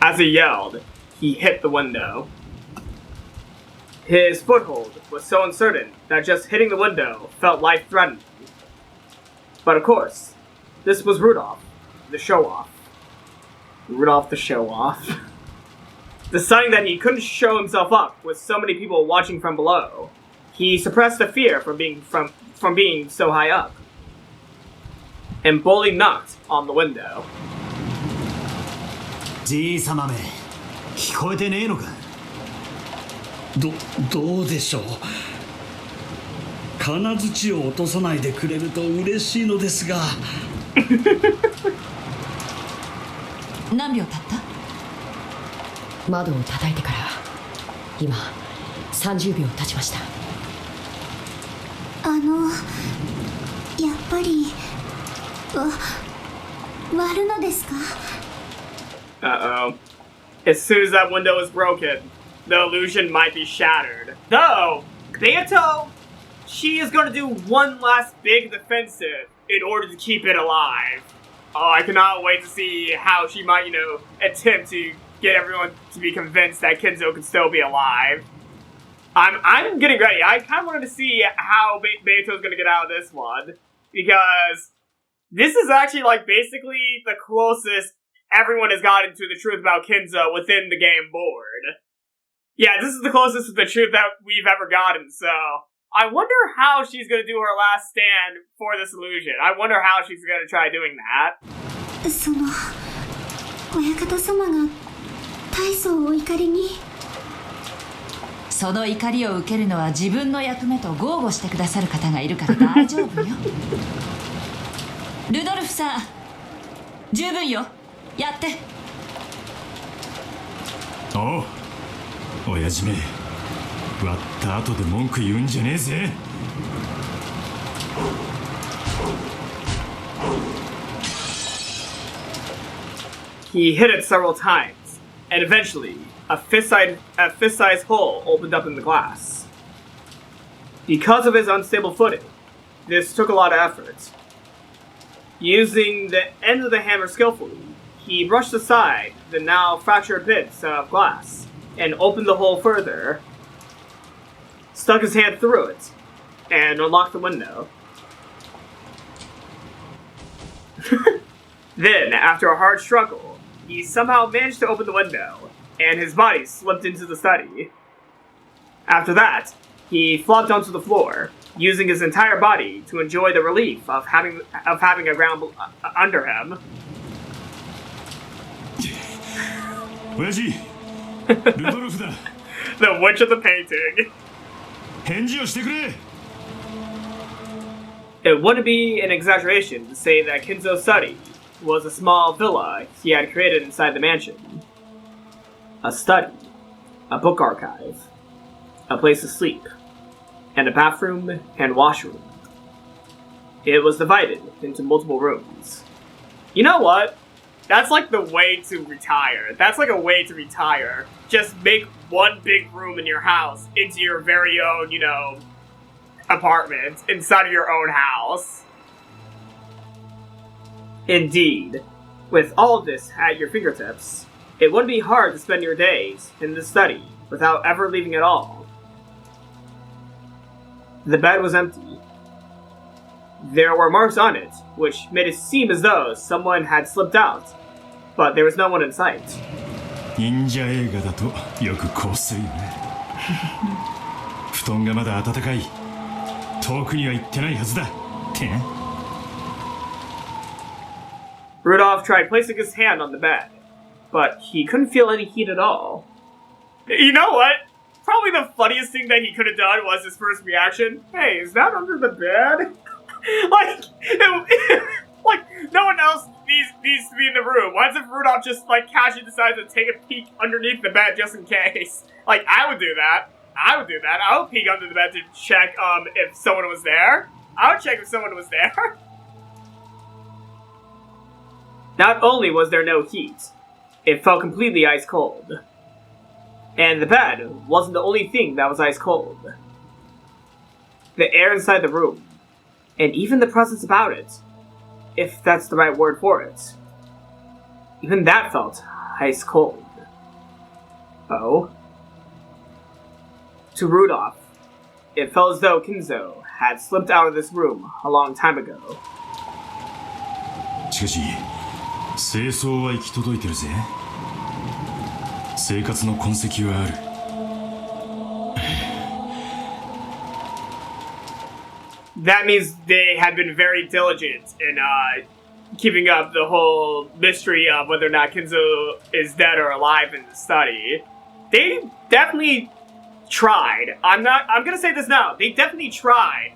S1: As he yelled, he hit the window. His foothold was so uncertain that just hitting the window felt life-threatening. But of course, this was Rudolph, the show-off. Rudolph the show-off. Deciding that he couldn't show himself up with so many people watching from below, he suppressed the fear from being so high up, and boldly knocked on the window.
S7: じいさまめ、聞こえてねえのか。
S8: どうでしょう。金槌を落とさないでくれると嬉しいのですが。
S3: 何秒経った？
S10: 窓を叩いてから今30秒経ちました。
S4: やっぱり割るのですか？
S1: Uh-oh. As soon as that window is broken, the illusion might be shattered. Though, Beato, she is going to do one last big defensive in order to keep it alive. Oh, I cannot wait to see how she might, attempt to get everyone to be convinced that Kinzo can still be alive. I'm getting ready. I kind of wanted to see how Beito's going to get out of this one, because this is actually, basically the closest everyone has gotten to the truth about Kinzo within the game board. Yeah, this is the closest to the truth that we've ever gotten, so I wonder how she's going to do her last stand for this illusion. I wonder how she's going to try doing that.
S4: 親方様が大層お怒りに。
S3: その怒りを受けるのは自分の役目と豪語してくださる方がいるから大丈夫よ。ルドルフさん、十分よ。やって。
S11: おう、親父め、割った後で文句言うんじゃねえぜ。
S1: He hit it several times, and eventually, a fist-sized hole opened up in the glass. Because of his unstable footing, this took a lot of effort. Using the end of the hammer skillfully, he brushed aside the now fractured bits of glass and opened the hole further, stuck his hand through it, and unlocked the window. Then, after a hard struggle, he somehow managed to open the window, and his body slipped into the study. After that, he flopped onto the floor, using his entire body to enjoy the relief of having a ground under him.
S11: 親父、ルドルフだ。
S1: The Witch of the Painting.
S11: 返事をしてくれ。
S1: It wouldn't be an exaggeration to say that Kinzo's study was a small villa he had created inside the mansion. A study, a book archive, a place to sleep, and a bathroom and washroom. It was divided into multiple rooms. You know what? That's like the way to retire. That's like a way to retire. Just make one big room in your house into your very own, you know, apartment inside of your own house. Indeed, with all of this at your fingertips, it wouldn't be hard to spend your days in the study without ever leaving it all. The bed was empty. There were marks on it, which made it seem as though someone had slipped out, but there was no one in sight.
S11: 忍者映画だとよくこうするよね。布団がまだ暖かい。遠くには行ってないはずだ。ってね。
S1: Rudolph tried placing his hand on the bed, but he couldn't feel any heat at all. You know what? Probably the funniest thing that he could have done was his first reaction. Hey, is that under the bed? like no one else needs to be in the room. Why does Rudolph just like casually decide to take a peek underneath the bed just in case? Like I would do that. I would peek under the bed to check if someone was there. I would check if someone was there. Not only was there no heat, it felt completely ice cold. And the bed wasn't the only thing that was ice cold. The air inside the room, and even the presence about it, if that's the right word for it, even that felt ice cold. Oh? To Rudolph, it felt as though Kinzo had slipped out of this room a long time ago.
S11: しかし、清掃は行き届いてるぜ。生活の痕跡はある。
S1: That means they had been very diligent in keeping up the whole mystery of whether or not Kinzo is dead or alive in the study. They definitely tried. I'm gonna say this now. They definitely tried.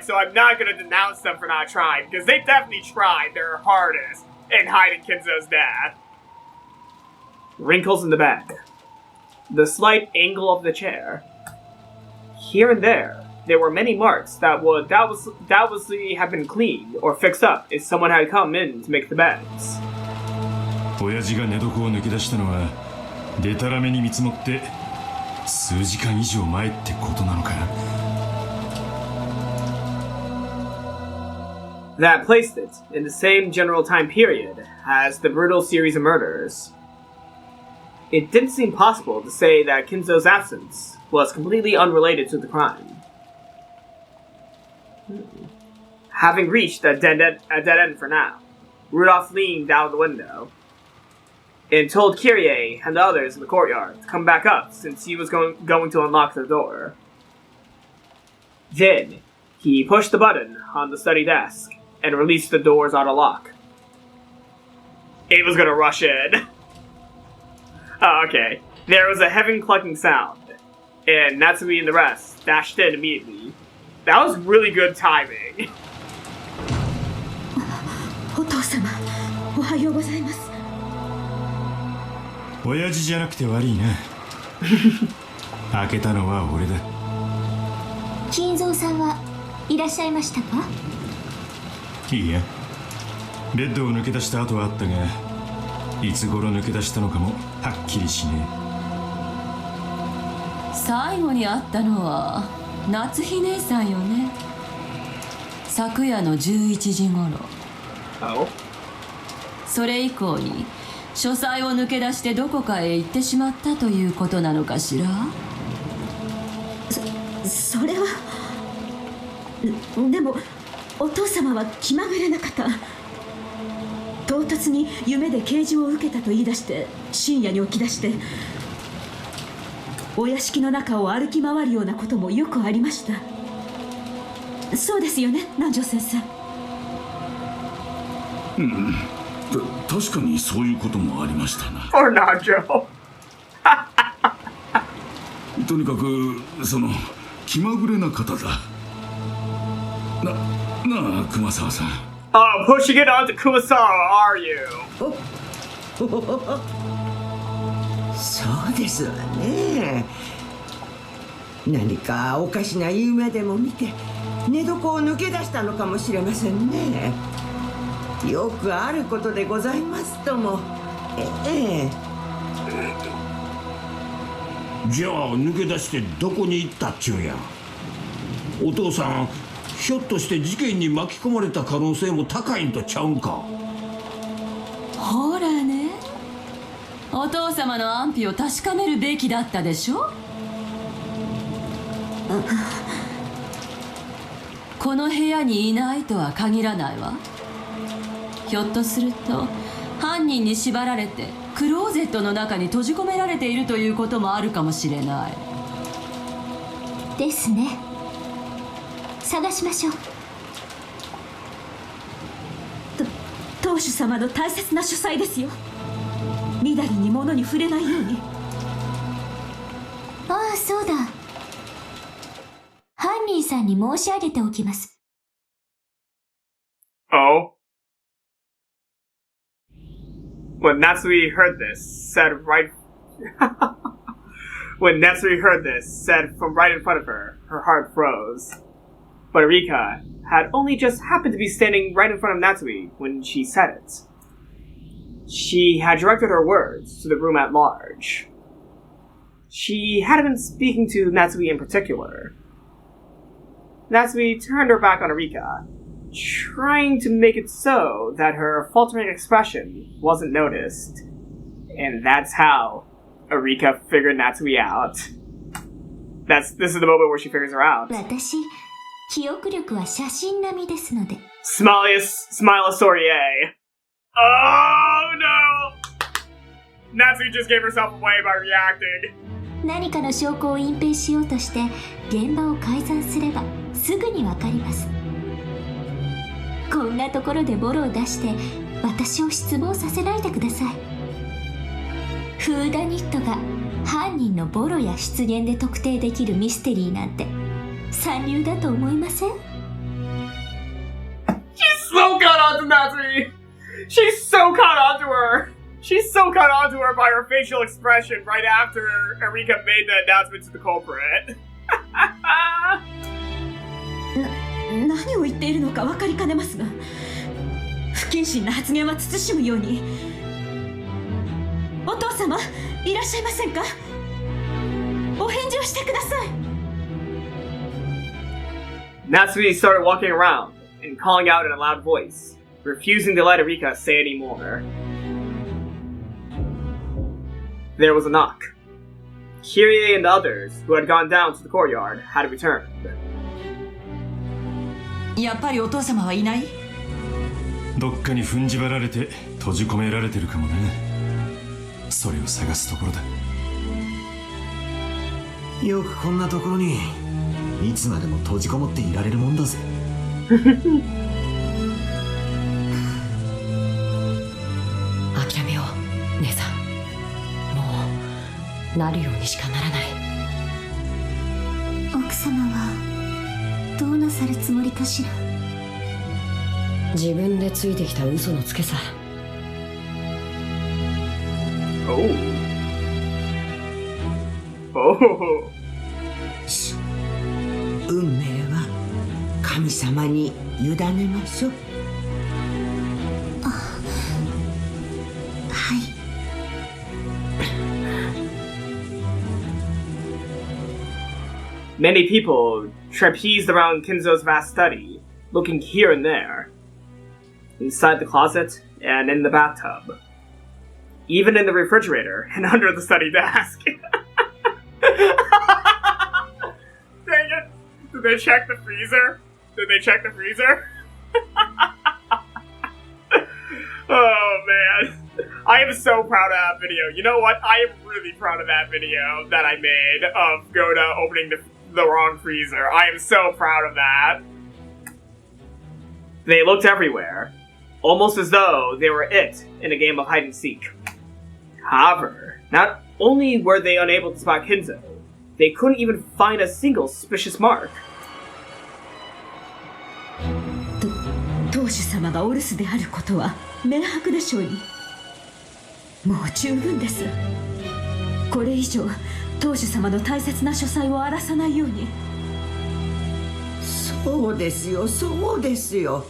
S1: So I'm not gonna denounce them for not trying, because they definitely tried their hardest in hiding Kinzo's death. Wrinkles in the back. The slight angle of the chair. Here and there were many marks that would doubtlessly have been cleaned or fixed up if someone had come in to make the beds.
S11: 親父が寝床を抜け出したのはデタラメに見積もって数時間以上前ってことなのか。
S1: That placed it in the same general time period as the brutal series of murders. It didn't seem possible to say that Kinzo's absence was completely unrelated to the crime. Having reached a dead end for now, Rudolph leaned out the window and told Kyrie and the others in the courtyard to come back up since he was going to unlock the door. Then, he pushed the button on the study desk and released the doors out of lock. It was gonna rush in. Oh, okay. There was a heavy clucking sound, and Natsuhi and the rest dashed in immediately. That was really good timing.
S2: お父様、おはようございます。
S11: 親父じゃなくて悪いな。開けたのは俺だ。
S4: 金蔵さんはいらっしゃいましたか？
S11: いいや。ベッドを抜け出した後はあったが、いつ頃抜け出したのかもはっきりしねえ。
S3: 最後に会ったのは夏日姉さんよね。昨夜の11時頃。それ以降に書斎を抜け出してどこかへ行ってしまったということなのかしら。
S2: それはでもお父様は気まぐれな方。唐突に夢で啓示を受けたと言い出して深夜に起き出してお屋敷の中を歩き回るようなこともよくありました。そうですよね、南條先生。
S5: 確かにそういうこともありましたな。
S1: Or not, Joe.
S5: とにかく気まぐれな方だ。なあ、熊沢さん。
S1: Oh, pushing it on to Kumasawa, are you?
S6: そうですわね。何かおかしな夢でも見て寝床を抜け出したのかもしれませんね。よくあることでございますとも。
S9: じゃあ抜け出してどこに行ったっちゅうんや。お父さん、ひょっとして事件に巻き込まれた可能性も高いんとちゃうんか。
S3: ほらね、お父様の安否を確かめるべきだったでしょ。この部屋にいないとは限らないわ。ひょっとすると犯人に縛られてクローゼットの中に閉じ込められているということもあるかもしれない
S4: ですね。探しましょう。
S2: 当主様の大切な書斎ですよ。みだりに物に触れないように。
S4: ああ、そうだ。犯人さんに申し上げておきます。
S1: Oh? When Natsuhi heard this, said from right in front of her, her heart froze. But Erika had only just happened to be standing right in front of Natsuhi when she said it. She had directed her words to the room at large. She hadn't been speaking to Natsuhi in particular. Natsuhi turned her back on Erika, trying to make it so that her faltering expression wasn't noticed. And that's how Erika figured Natsuhi out. This is the moment where she figures her out.
S4: 私、記憶力は写真並みですので。
S1: Smile Sourier. Oh no! Natsuhi just gave herself away by reacting.
S4: 何かの証拠を隠蔽しようとして現場を改ざんすればすぐにわかります。こんなところでボロを出して私を失望させないでください。フーダニットが犯人のボロや失言で特定できるミステリーなんて三流だと思いません？
S1: She's so caught onto Natsuhi! She's so caught onto her! She's so caught onto her by her facial expression right after Erika made the announcement to the culprit.
S2: 何を言っているのか分かりかねますが、不謹慎な発言は慎むように。お父様、いらっしゃいませんか？お返事をしてください。
S1: Natsuhi started walking around and calling out in a loud voice, refusing to let Erika say any more. There was a knock. Kyrie and the others, who had gone down to the courtyard, had returned.
S3: やっぱりお父様はいない？
S11: どっかに踏んじばられて閉じ込められてるかもね。それを探すところだ。
S7: よくこんなところにいつまでも閉じこもっていられるもんだぜ。
S10: 諦めよう、姉さん。もうなるようにしかならない。
S4: 奥様はどうなさるつもりかしら。
S10: 自分でついてきた嘘のつけさ。
S6: 運命は神様に委ねましょう。
S4: はい。
S1: Many people trapezed around Kinzo's vast study, looking here and there. Inside the closet and in the bathtub. Even in the refrigerator and under the study desk. Dang it! Did they check the freezer? Oh man. I am so proud of that video. You know what? I am really proud of that video that I made of Goda opening the wrong freezer. I am so proud of that. They looked everywhere, almost as though they were it in a game of hide and seek. However, not only were they unable to spot Kinzo, they couldn't even find a single suspicious mark.
S2: 当主様がお留守であることは明白でしょうに。もう十分です。これ以上当主様の大切な書斎を荒らさないように。
S6: そうですよ、そうですよ。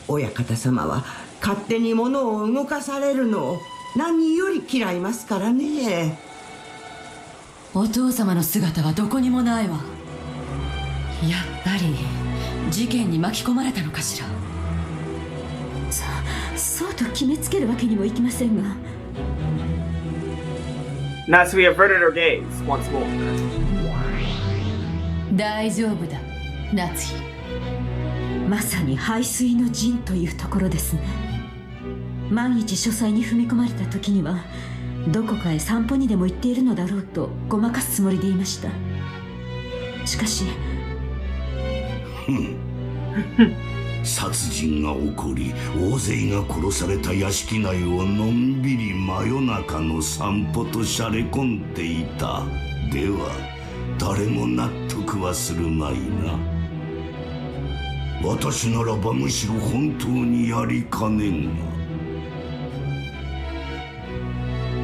S6: 親方様は勝手に物を動かされるのを何より嫌いますからね。
S3: お父様の姿はどこにもないわ。やっぱり事件に巻き込まれたのかしら。
S2: そうと決めつけるわけにもいきませんが。
S1: Natsuhi averted her gaze once more.
S3: 大丈夫だ、夏日。
S2: まさに背水の陣というところですね。万一書斎に踏み込まれた時にはどこかへ散歩にでも行っているのだろうとごまかすつもりでいました。しかし
S9: 殺人が起こり大勢が殺された屋敷内をのんびり真夜中の散歩としゃれ込んでいた。では誰も納得はするまいな。私ならばむしろ本当にやりかねんが。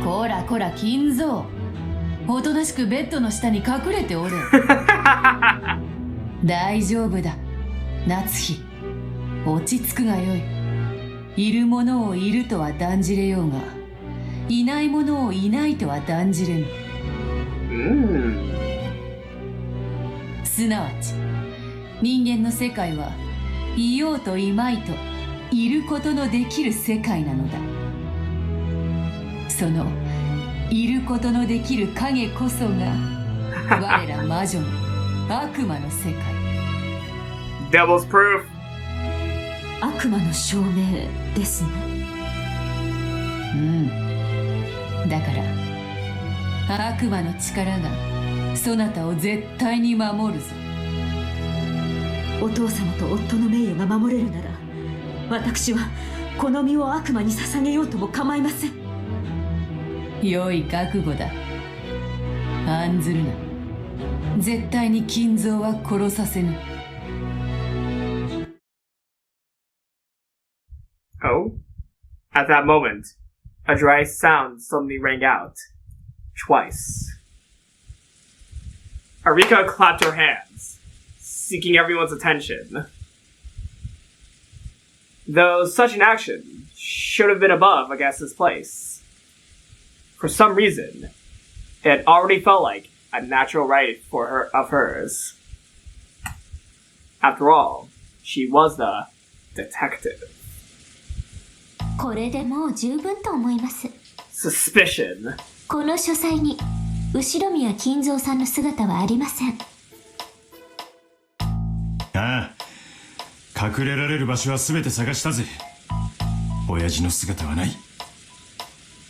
S3: こらこら金蔵、おとなしくベッドの下に隠れておれ。大丈夫だ夏日、落ち着くがよい。いるものをいるとは断じれようが、いないものをいないとは断じれぬ。すなわち人間の世界はいようといまいといることのできる世界なのだ。そのいることのできる影こそが我ら魔女の悪魔の世界。
S1: Devil's proof.
S2: 悪魔の証明ですね。
S3: だから悪魔の力がそなたを絶対に守るぞ。
S2: お父様と夫の名誉が守れるなら、私はこの身を悪魔に捧げようとも構いません。
S3: 良い覚悟だ。案ずるな。絶対に金蔵は殺させぬ。
S1: Oh? At that moment, a dry sound suddenly rang out. Twice. Erika clapped her hands, seeking everyone's attention. Though such an action should have been above a guest's place. For some reason, it already felt like a natural right for her of hers. After all, she was the detective.
S4: これでもう十分と思います。
S1: Suspicion.
S4: この書斎に後宮金蔵さんの姿はありません。
S11: ああ、隠れられる場所は全て探したぜ。親父の姿はない。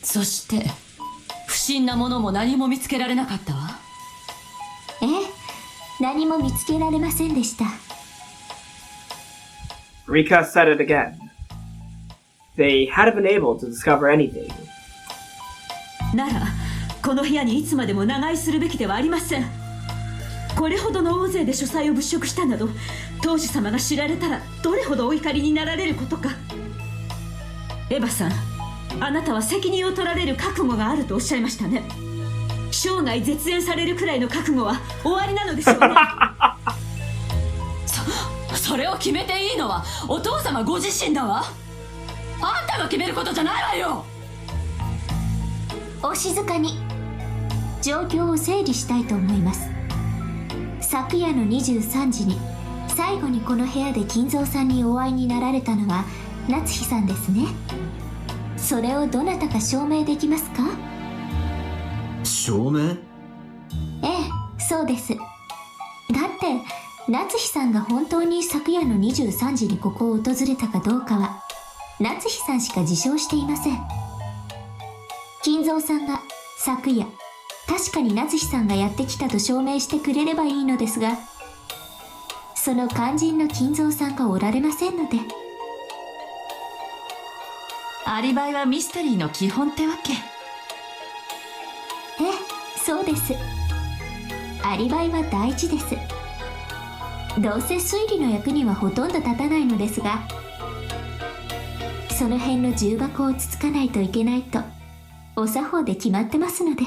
S3: そして不審なものも何も見つけられなかったわ。
S4: ええ、何も見つけられませんでした。
S1: Rika said it again. They hadn't been able to discover anything.
S2: ならこの部屋にいつまでも長居するべきではありません。これほどの大勢で書斎を物色したなど、当主様が知られたらどれほどお怒りになられることか。エヴァさん、あなたは責任を取られる覚悟があるとおっしゃいましたね。生涯絶縁されるくらいの覚悟は終わりなのでしょうね。
S3: それを決めていいのはお父様ご自身だわ。あんたが決めることじゃないわよ。
S4: お静かに。状況を整理したいと思います。昨夜の23時に最後にこの部屋で金蔵さんにお会いになられたのは夏日さんですね。それをどなたか証明できますか？
S7: 証明？
S4: ええ、そうです。だって夏日さんが本当に昨夜の23時にここを訪れたかどうかは夏日さんしか自称していません。金蔵さんが昨夜確かに夏日さんがやってきたと証明してくれればいいのですが、その肝心の金蔵さんがおられませんので。
S3: アリバイはミステリーの基本ってわけ。
S4: ええ、そうです。アリバイは大事です。どうせ推理の役にはほとんど立たないのですが、その辺の重箱をつつかないといけないとお作法で決まってますので。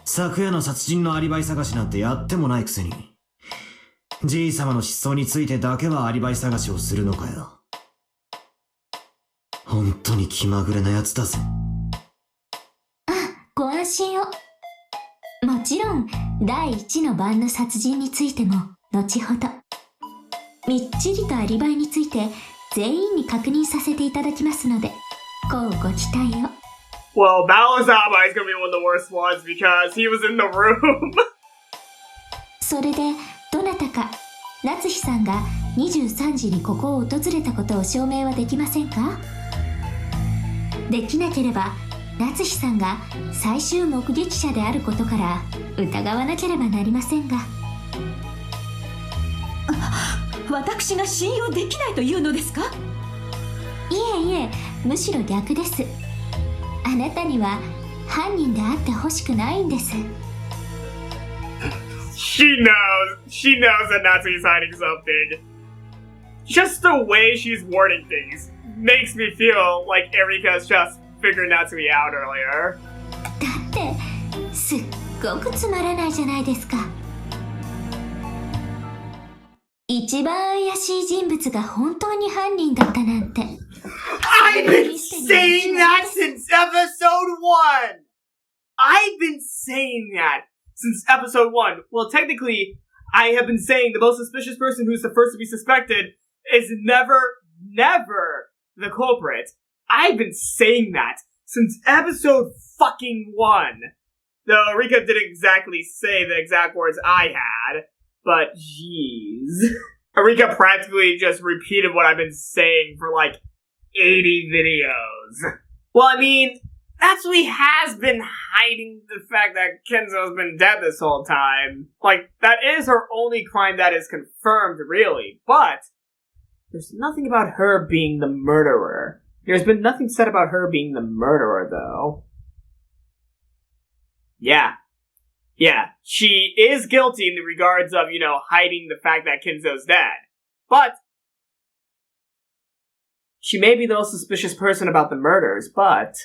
S7: 昨夜の殺人のアリバイ探しなんてやってもないくせに、じい様の失踪についてだけはアリバイ探しをするのかよ。本当に気まぐれなやつだぜ。
S4: ご安心を。もちろん第一の晩の殺人についても後ほどみっちりとアリバイについて全員に確認させていただきますので、こうご期待を。
S1: Well, Balor's alibi is gonna be one of the worst ones because he was in the room.
S4: それでどなたか夏日さんが23時にここを訪れたことを証明はできませんか？できなければ夏日さんが最終目撃者であることから疑わなければなりませんが。
S2: 私が信用できないというのですか？
S4: いえいえ、むしろ逆です。あなたには犯人であってほしくないんです。
S1: She knows that Natsuhi's hiding something. Just the way she's wording things makes me feel like Erika's just figured Natsuhi out earlier.
S4: だってすっごくつまらないじゃないですか。一番怪しい人物が本当に犯人だったなんて。
S1: I've been saying that since episode 1! I've been saying that since episode 1. Well, technically, I have been saying the most suspicious person who's the first to be suspected is never the culprit. I've been saying that since episode fucking 1. Though Erika didn't exactly say the exact words I had, but jeez. Erika practically just repeated what I've been saying for like 80 videos. Well, I mean, Natsuhi has been hiding the fact that Kinzo's been dead this whole time. Like, that is her only crime that is confirmed, really. But there's nothing about her being the murderer. There's been nothing said about her being the murderer, though. Yeah, she is guilty in the regards of, hiding the fact that Kinzo's dead. But she may be the most suspicious person about the murders, but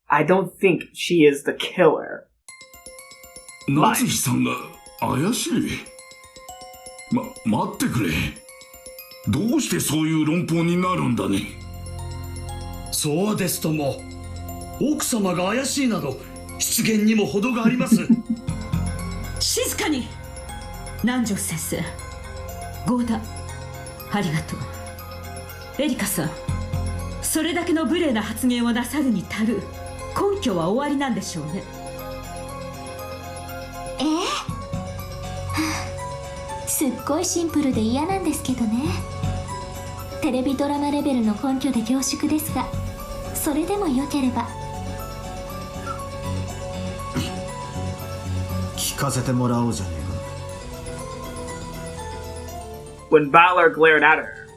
S1: I don't think she is the killer.
S5: 夏日さんが怪しい？待ってくれ。どうしてそういう論法になるんだね。
S8: そうですとも。奥様が怪しいなど失言にも程があります。
S2: 静かに。南條先生、ゴーダ、ありがとう。エリカさん、それだけの無礼な発言をなさるに足る根拠は終わりなんでしょうね。
S4: すっごいシンプルで嫌なんですけどね。テレビドラマレベルの根拠で恐縮ですが、それでもよければ。
S7: 聞かせてもらおうじゃねえか。
S1: When Balor glared at her,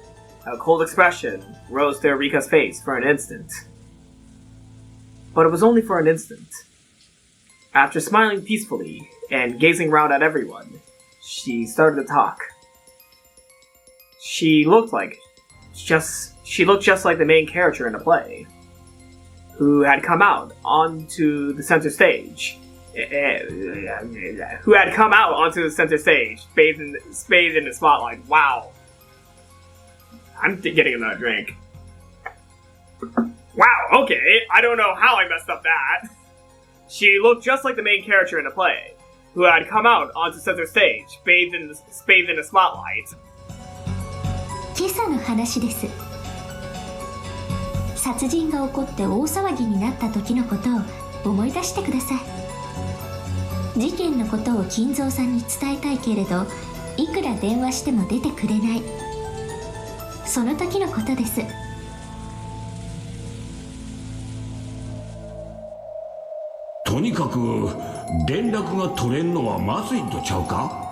S1: a cold expression rose to Erika's face for an instant. But it was only for an instant. After smiling peacefully and gazing round at everyone, she started to talk. She looked just like the main character in a play, who had come out onto the center stage. Bathed in the spotlight. Wow. I'm getting another drink. Wow, okay. I don't know how I messed up that. She looked just like the main character in the play, who had come out onto center stage, bathed in the spotlight.
S4: 今朝の話です。殺人が起こって大騒ぎになった時のことを思い出してください。事件のことを金蔵さんに伝えたいけれど、いくら電話しても出てくれない。その時のことです。
S9: とにかく連絡が取れんのはまずいんとちゃうか。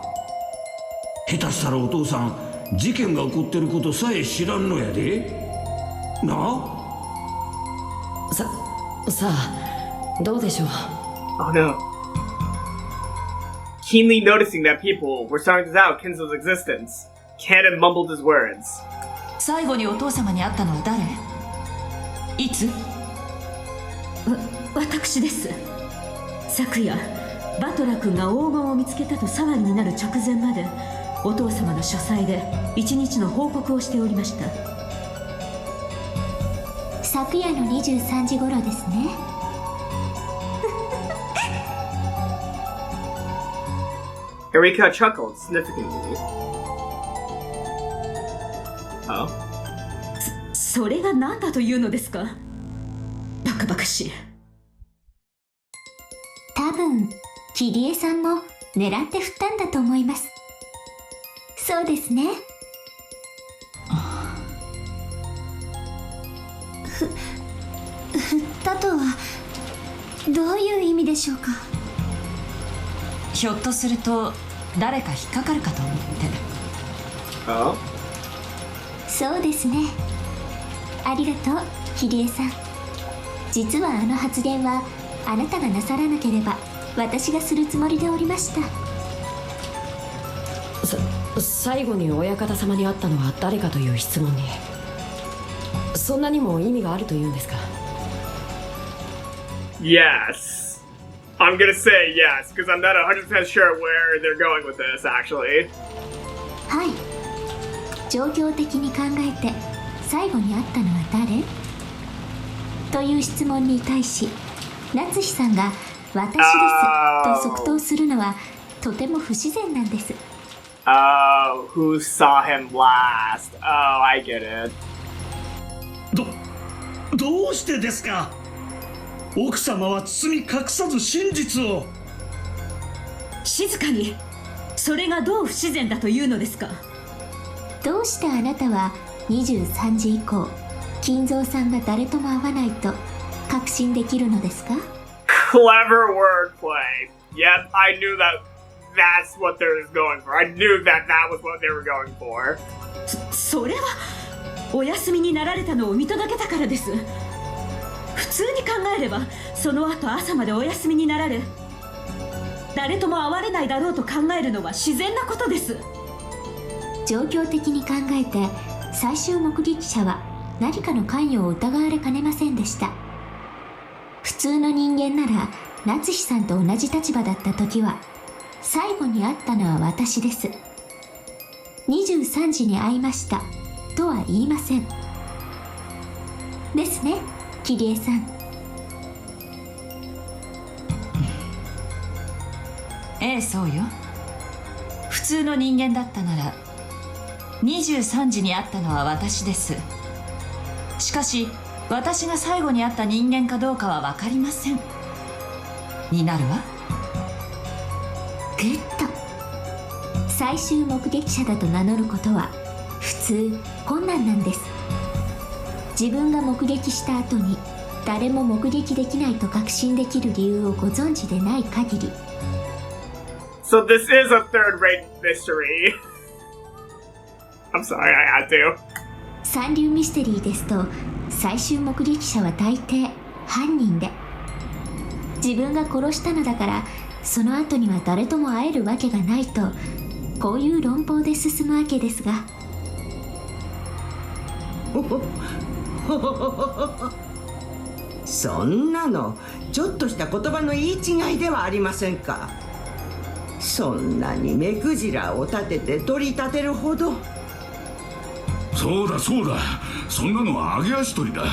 S9: 下手したらお父さん事件が起こってることさえ知らんのやでな。
S10: さあどうでしょう。
S1: Oh no. Keenly noticing that people were starting to doubt Kinzo's existence, Cannon mumbled his words.
S3: 最後にお父様に会ったのは誰？いつ？
S2: 私です。昨夜バトラ君が黄金を見つけたと騒ぎになる直前までお父様の書斎で一日の報告をしておりました。
S4: 昨夜の23時頃ですね。
S1: Erika chuckled significantly. Oh?
S2: それが何だというのですか？バカバカしい。
S4: 多分キリエさんも狙って振ったんだと思います。そうですね。振ったとはどういう意味でしょうか？
S3: ひょっとすると誰か引っかかるかと思って。
S1: Oh?
S4: そうですね。ありがとうキリエさん。実はあの発言はあなたがなさらなければ私がするつもりでおりました。
S10: 最後に親方様に会ったのは誰かという質問にそんなにも意味があるというんですか？
S1: Yes. I'm gonna say yes, because I'm not 100% sure where they're going with this, actually.
S4: はい。状況的に考えて最後に会ったのは誰？という質問に対し夏日さんが私ですと即答するのはとても不自然なんです。
S1: Oh, who saw him last? Oh, I get it.
S8: どうしてですか？奥様は包み隠さず真実を。
S2: 静かに。それがどう不自然だというのですか？
S4: どうしてあなたは23時以降金蔵さんが誰とも会わないと確信できるのですか？
S1: Clever wordplay. Yep, I knew that's what they were going for. I knew that was what they were going for.
S2: それはお休みになられたのを見届けたからです。普通に考えればその後朝までお休みになられ誰とも会われないだろうと考えるのは自然なことです。
S4: 状況的に考えて最終目撃者は何かの関与を疑われかねませんでした。普通の人間なら夏日さんと同じ立場だった時は最後に会ったのは私です。23時に会いましたとは言いません。ですね、キリエさん。
S3: ええ、そうよ。普通の人間だったなら23時に会ったのは私です。しかし私が最後に会った人間かどうかは分かりません。になるわ。
S4: グッド。最終目撃者だと名乗ることは普通困難なんです。自分が目撃した後に誰も目撃できないと確信できる理由をご存知でない限り。
S1: So this is a third-rate mystery. I'm sorry, I had to.
S4: 三流ミステリーですと最終目撃者は大抵犯人で自分が殺したのだからその後には誰とも会えるわけがないとこういう論法で進むわけですが。
S6: そんなのちょっとした言葉の言い違いではありませんか。そんなに目くじらを立てて取り立てるほど。
S5: そうだそうだ、そんなのは揚げ足取りだ。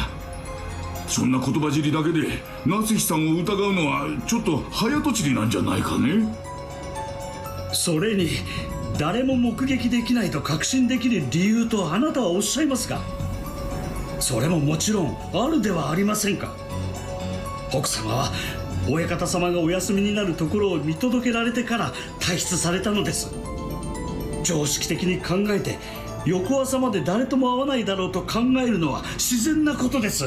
S5: そんな言葉尻だけで夏日さんを疑うのはちょっと早とちりなんじゃないかね。
S8: それに誰も目撃できないと確信できる理由とあなたはおっしゃいますが、それももちろんあるではありませんか。奥様は親方様がお休みになるところを見届けられてから退出されたのです。常識的に考えて翌朝まで誰とも会わないだろうと考えるのは自然なことです。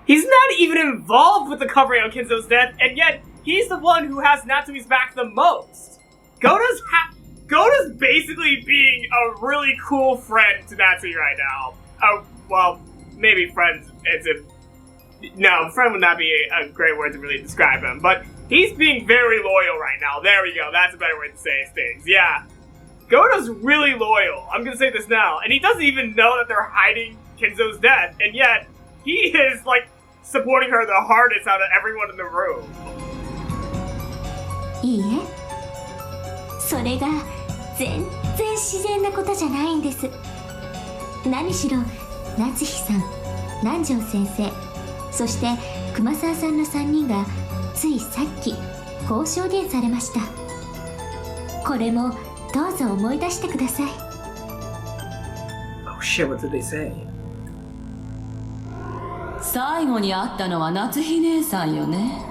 S1: He's not even involved with the covering of Kinzo's death, and yet he's the one who has Natsumi's back the most. Goda's basically being a really cool friend to Natsui right now. Oh, well, maybe friends isn't no, friend would not be a great word to really describe him, but he's being very loyal right now. There we go. That's a better way to say things. Yeah. Goto's really loyal. I'm gonna say this now. And he doesn't even know that they're hiding Kinzo's death, and yet he is, like, supporting her the hardest out of everyone in the room.
S4: いいえ、それが全然自然なことじゃないんです。何しろ夏日さん、南條先生、そして熊沢さんの3人がついさっきこう証言されました。これもどうぞ思い出してください。
S1: Oh shit, what did they say?
S3: 最後に会ったのは夏日姉さんよね。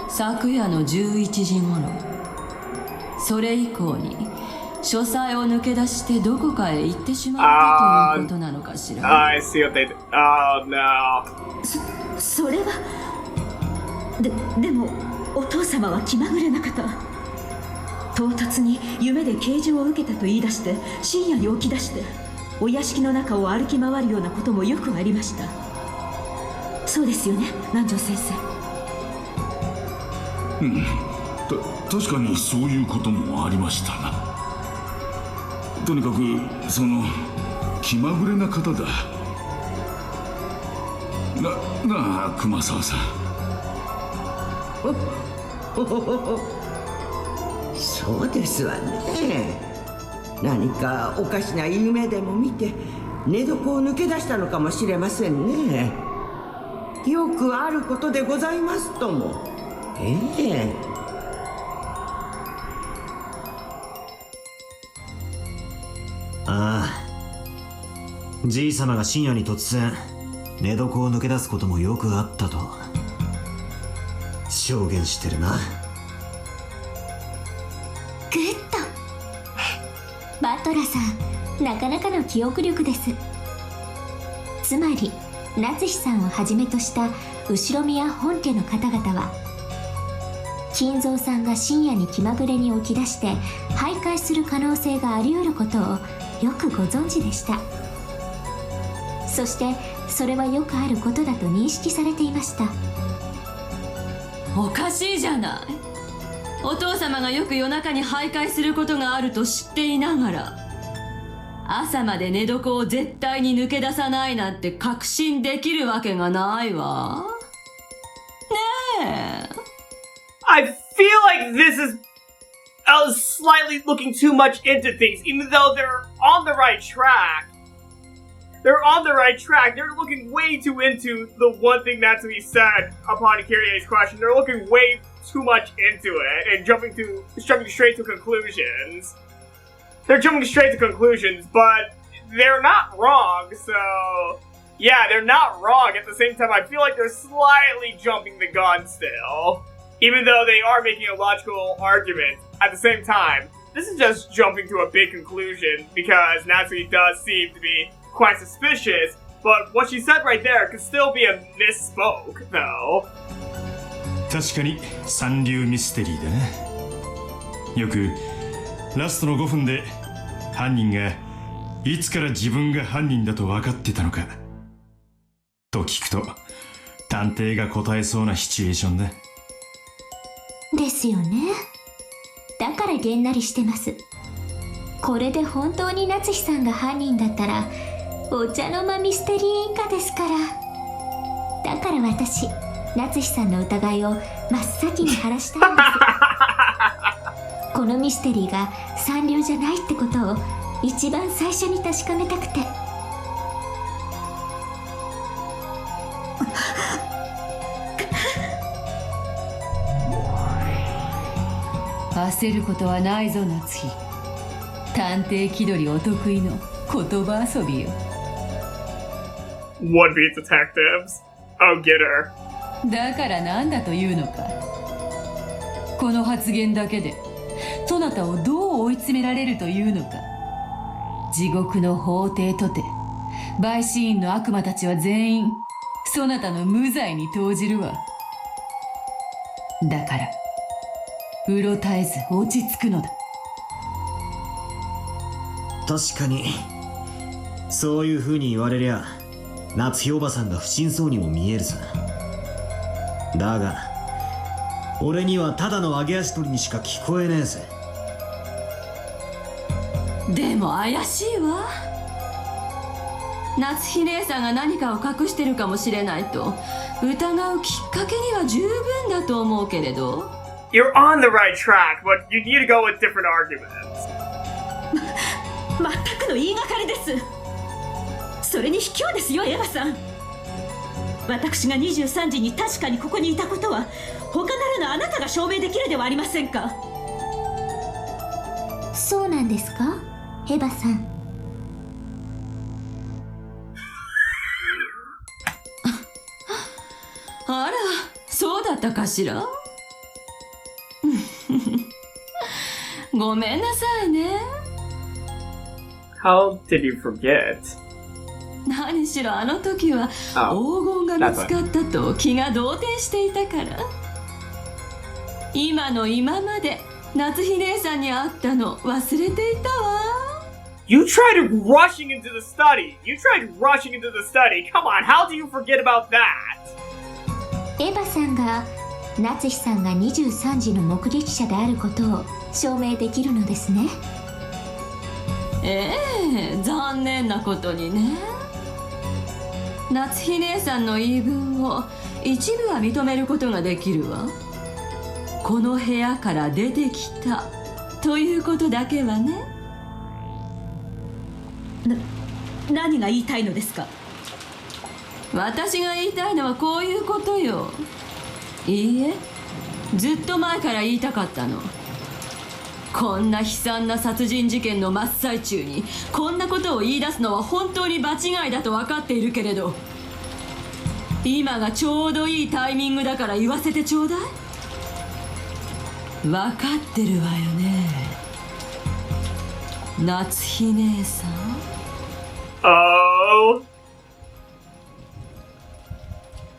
S3: 昨夜の11時頃。それ以降に書斎を抜け出してどこかへ行ってしまったということなのかしら。
S1: I see what they did. Oh no.
S2: それはでもお父様は気まぐれな方。唐突に夢で啓示を受けたと言い出して深夜に起き出してお屋敷の中を歩き回るようなこともよくありました。そうですよね、南條先生。
S5: うん、確かにそういうこともありましたな。とにかくその気まぐれな方だ。なあ熊沢さん。
S6: そうですわね。何かおかしな夢でも見て寝床を抜け出したのかもしれませんね。よくあることでございますとも。
S7: ああ、じい様が深夜に突然寝床を抜け出すこともよくあったと証言してるな。
S4: グッド。バトラさん、なかなかの記憶力です。つまり夏日さんをはじめとした後宮本家の方々は金蔵さんが深夜に気まぐれに起き出して徘徊する可能性があり得ることをよくご存知でした。そしてそれはよくあることだと認識されていました。
S3: おかしいじゃない。お父様がよく夜中に徘徊することがあると知っていながら朝まで寝床を絶対に抜け出さないなんて確信できるわけがないわ。ねえ。
S1: I feel like this is slightly looking too much into things, even though they're on the right track. They're on the right track. They're looking way too into the one thing Natsuhi said upon Kirie's question. They're looking way too much into it and jumping straight to conclusions. They're jumping straight to conclusions, but they're not wrong, so... Yeah, they're not wrong. At the same time, I feel like they're slightly jumping the gun still. Even though they are making a logical argument. At the same time, this is just jumping to a big conclusion because Natsuhi does seem to be quite suspicious, but what she said right there could still be a misspoke, though.
S11: 確かに三流ミステリーだな。よくラストの5分で犯人がいつから自分が犯人だと分かってたのかと聞くと探偵が答えそうなシチュエーションだ。
S4: ですよね。だからげんなりしてます。これで本当に夏日さんが犯人だったらお茶の間ミステリー一家ですから。だから私夏日さんの疑いを真っ先に晴らしたいんです。このミステリーが三流じゃないってことを一番最初に確かめたくて。
S3: 焦ることはないぞ夏日。探偵気取りお得意の言葉遊びよ。
S1: One beat detectives. Oh, get her.
S3: だからなんだというのか。この発言だけでそなたをどう追い詰められるというのか。地獄の法廷とて陪審員の悪魔たちは全員そなたの無罪に投じるわ。だからうろたえず落ち着くのだ。
S7: 確かにそういう風に言われりゃ夏日おばさんが不審そうにも見えるさ。だが俺にはただの揚げ足取りにしか聞こえねえぜ。
S3: でも怪しいわ。夏日姉さんが何かを隠してるかもしれないと疑うきっかけには十分だと思うけれど。
S1: You're on the right track, but you need to go with different arguments.
S2: 全くの言いがかりです。それに卑怯ですよ、エヴァさん。私が23時に確かにここにいたことは他ならぬあなたが証明できるではありませんか。
S4: そうなんですか、エヴァさん。
S3: あら、そうだったかしら。ごめんなさいね。
S1: How did you forget?
S3: 何しろあの時は黄金が見つかったと気が動転していたから。今の今まで夏日姉さんに会ったの忘れていたわ。
S1: You tried rushing into the study. Come on, how do you forget about that?
S4: エヴァさんが夏日さんが23時の目撃者であることを証明できるのですね。
S3: ええ、残念なことにね。夏日姉さんの言い分を一部は認めることができるわ。この部屋から出てきたということだけはね。
S2: 何が言いたいのですか。
S3: 私が言いたいのはこういうことよ。いいえ、ずっと前から言いたかったの。こんな悲惨な殺人事件の真っ最中にこんなことを言い出すのは本当に場違いだと分かっているけれど、今がちょうどいいタイミングだから言わせてちょうだい。分かってるわよね、夏日姉さん。
S1: Oh.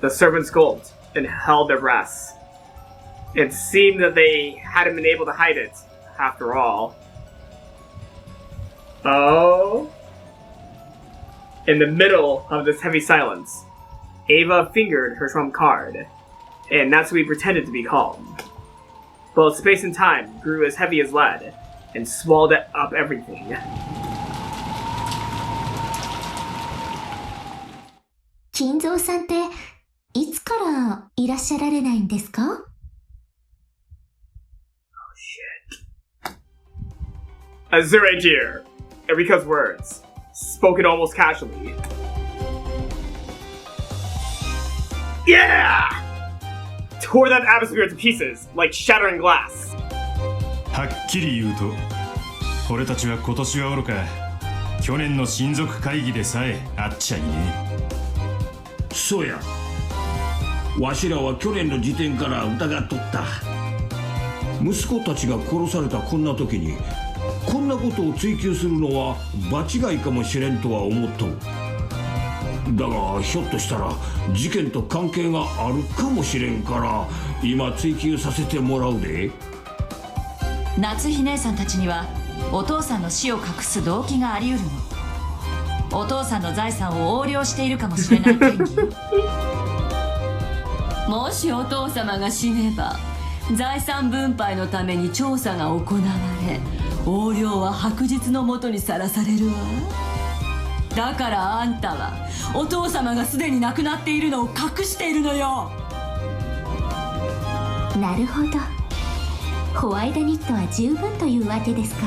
S1: The servants gulped and held their breaths. It seemed that they hadn't been able to hide it, after all. Oh. In the middle of this heavy silence, Ava fingered her trump card, and Natsuhi pretended to be calm. Both space and time grew as heavy as lead, and swallowed up everything.
S4: 金蔵さんっていつからいらっしゃられないんですか？
S1: Azure dear, Erika's words, spoken almost casually. Yeah! Tore that atmosphere to pieces, like shattering glass.
S11: はっきり言うと、俺たちは今年はおろか、去年の親族会議でさえ会っちゃいね
S5: え。そうや。わしらは去年の時点から疑っとった。息子たちが殺されたこんな時にこんなことを追求するのは場違いかもしれんとは思っとる。だがひょっとしたら事件と関係があるかもしれんから今追求させてもらうで。
S3: 夏日姉さんたちにはお父さんの死を隠す動機があり得るの。お父さんの財産を横領しているかもしれない嫌疑よ。もしお父様が死ねば財産分配のために調査が行われ、横領は白日のもとにさらされるわ。だからあんたはお父様がすでに亡くなっているのを隠しているのよ。
S4: なるほど、ホワイトニットは十分というわけですか。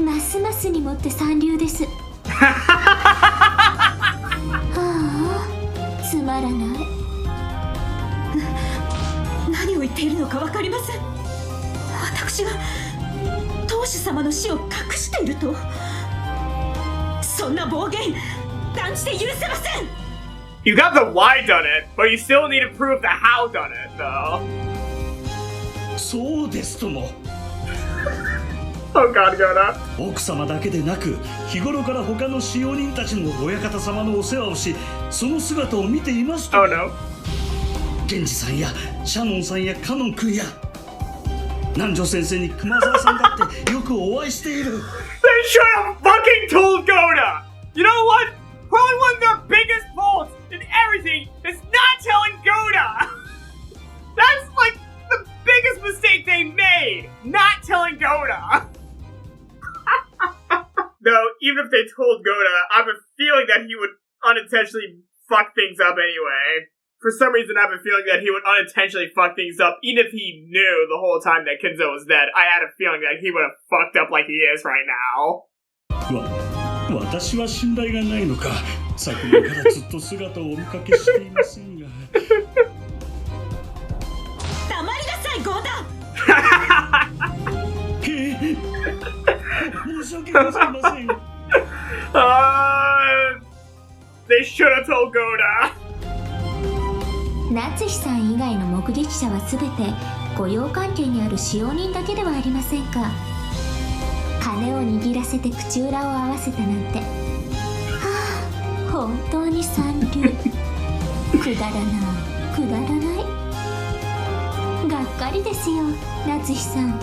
S4: ますますにもって三流です。はあ、つまらない。
S2: 何を言っているのか分かりません。私が当主様の死を隠していると、そんな暴言断じて許せません。
S1: You got the why done it, but you still need to prove the how done it, though.
S8: そうですとも。
S1: Oh God, God.
S8: 奥様だけでなく日頃から他の使用人たちの親方様のお世話をし、その姿を見ていますと、
S1: Oh no.
S8: 源氏さんやシャノンさんやカノン君や南條先生に熊沢さんだってよくお会いしている。
S1: They should have fucking told Goda! You know what? Probably one of their biggest everything is not telling Goda! That's like the biggest mistake they made! Not telling Goda! Though, even if they told Goda, I have a feeling that he would unintentionally fuck things up anyway. For some reason, I have a feeling that he would unintentionally fuck things up, even if he knew the whole time that Kinzo was dead. I had a feeling that he would have fucked up like he is right now.
S8: 私は信頼がないのか、昨年からずっと姿をお見かけしていませんが。
S2: 黙りなさい、ゴーダ。
S8: 申し訳ございません。
S1: They should have told Goda.
S4: 夏日さん以外の目撃者は全て御用関係にある使用人だけではありませんか。金を握らせて口裏を合わせたなんて、はあ、本当に三流。くだらないくだらない。がっかりですよ、夏日さん。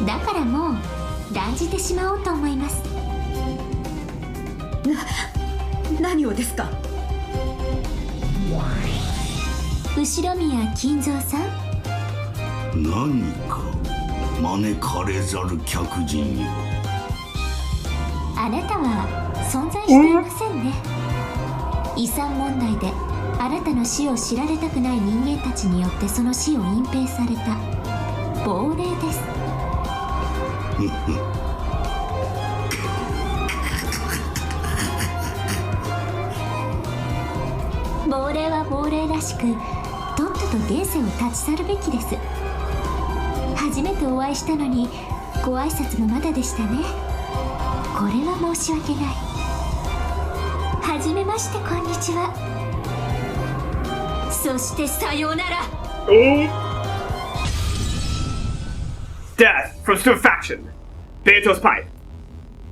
S4: だからもう断じてしまおうと思います。
S2: 何をですか。
S4: 後ろ宮金蔵さん、
S9: 何か招かれざる客人よ。
S4: あなたは存在していませんね。遺産問題であなたの死を知られたくない人間たちによってその死を隠蔽された亡霊です。亡霊は亡霊らしく、とっとと現世を立ち去るべきです。初めてお会いしたのにご挨拶もまだでしたね。これは申し訳ない。はじめまして、こんにちは。そしてさようなら。
S1: Death from stupefaction. Beto's pipe.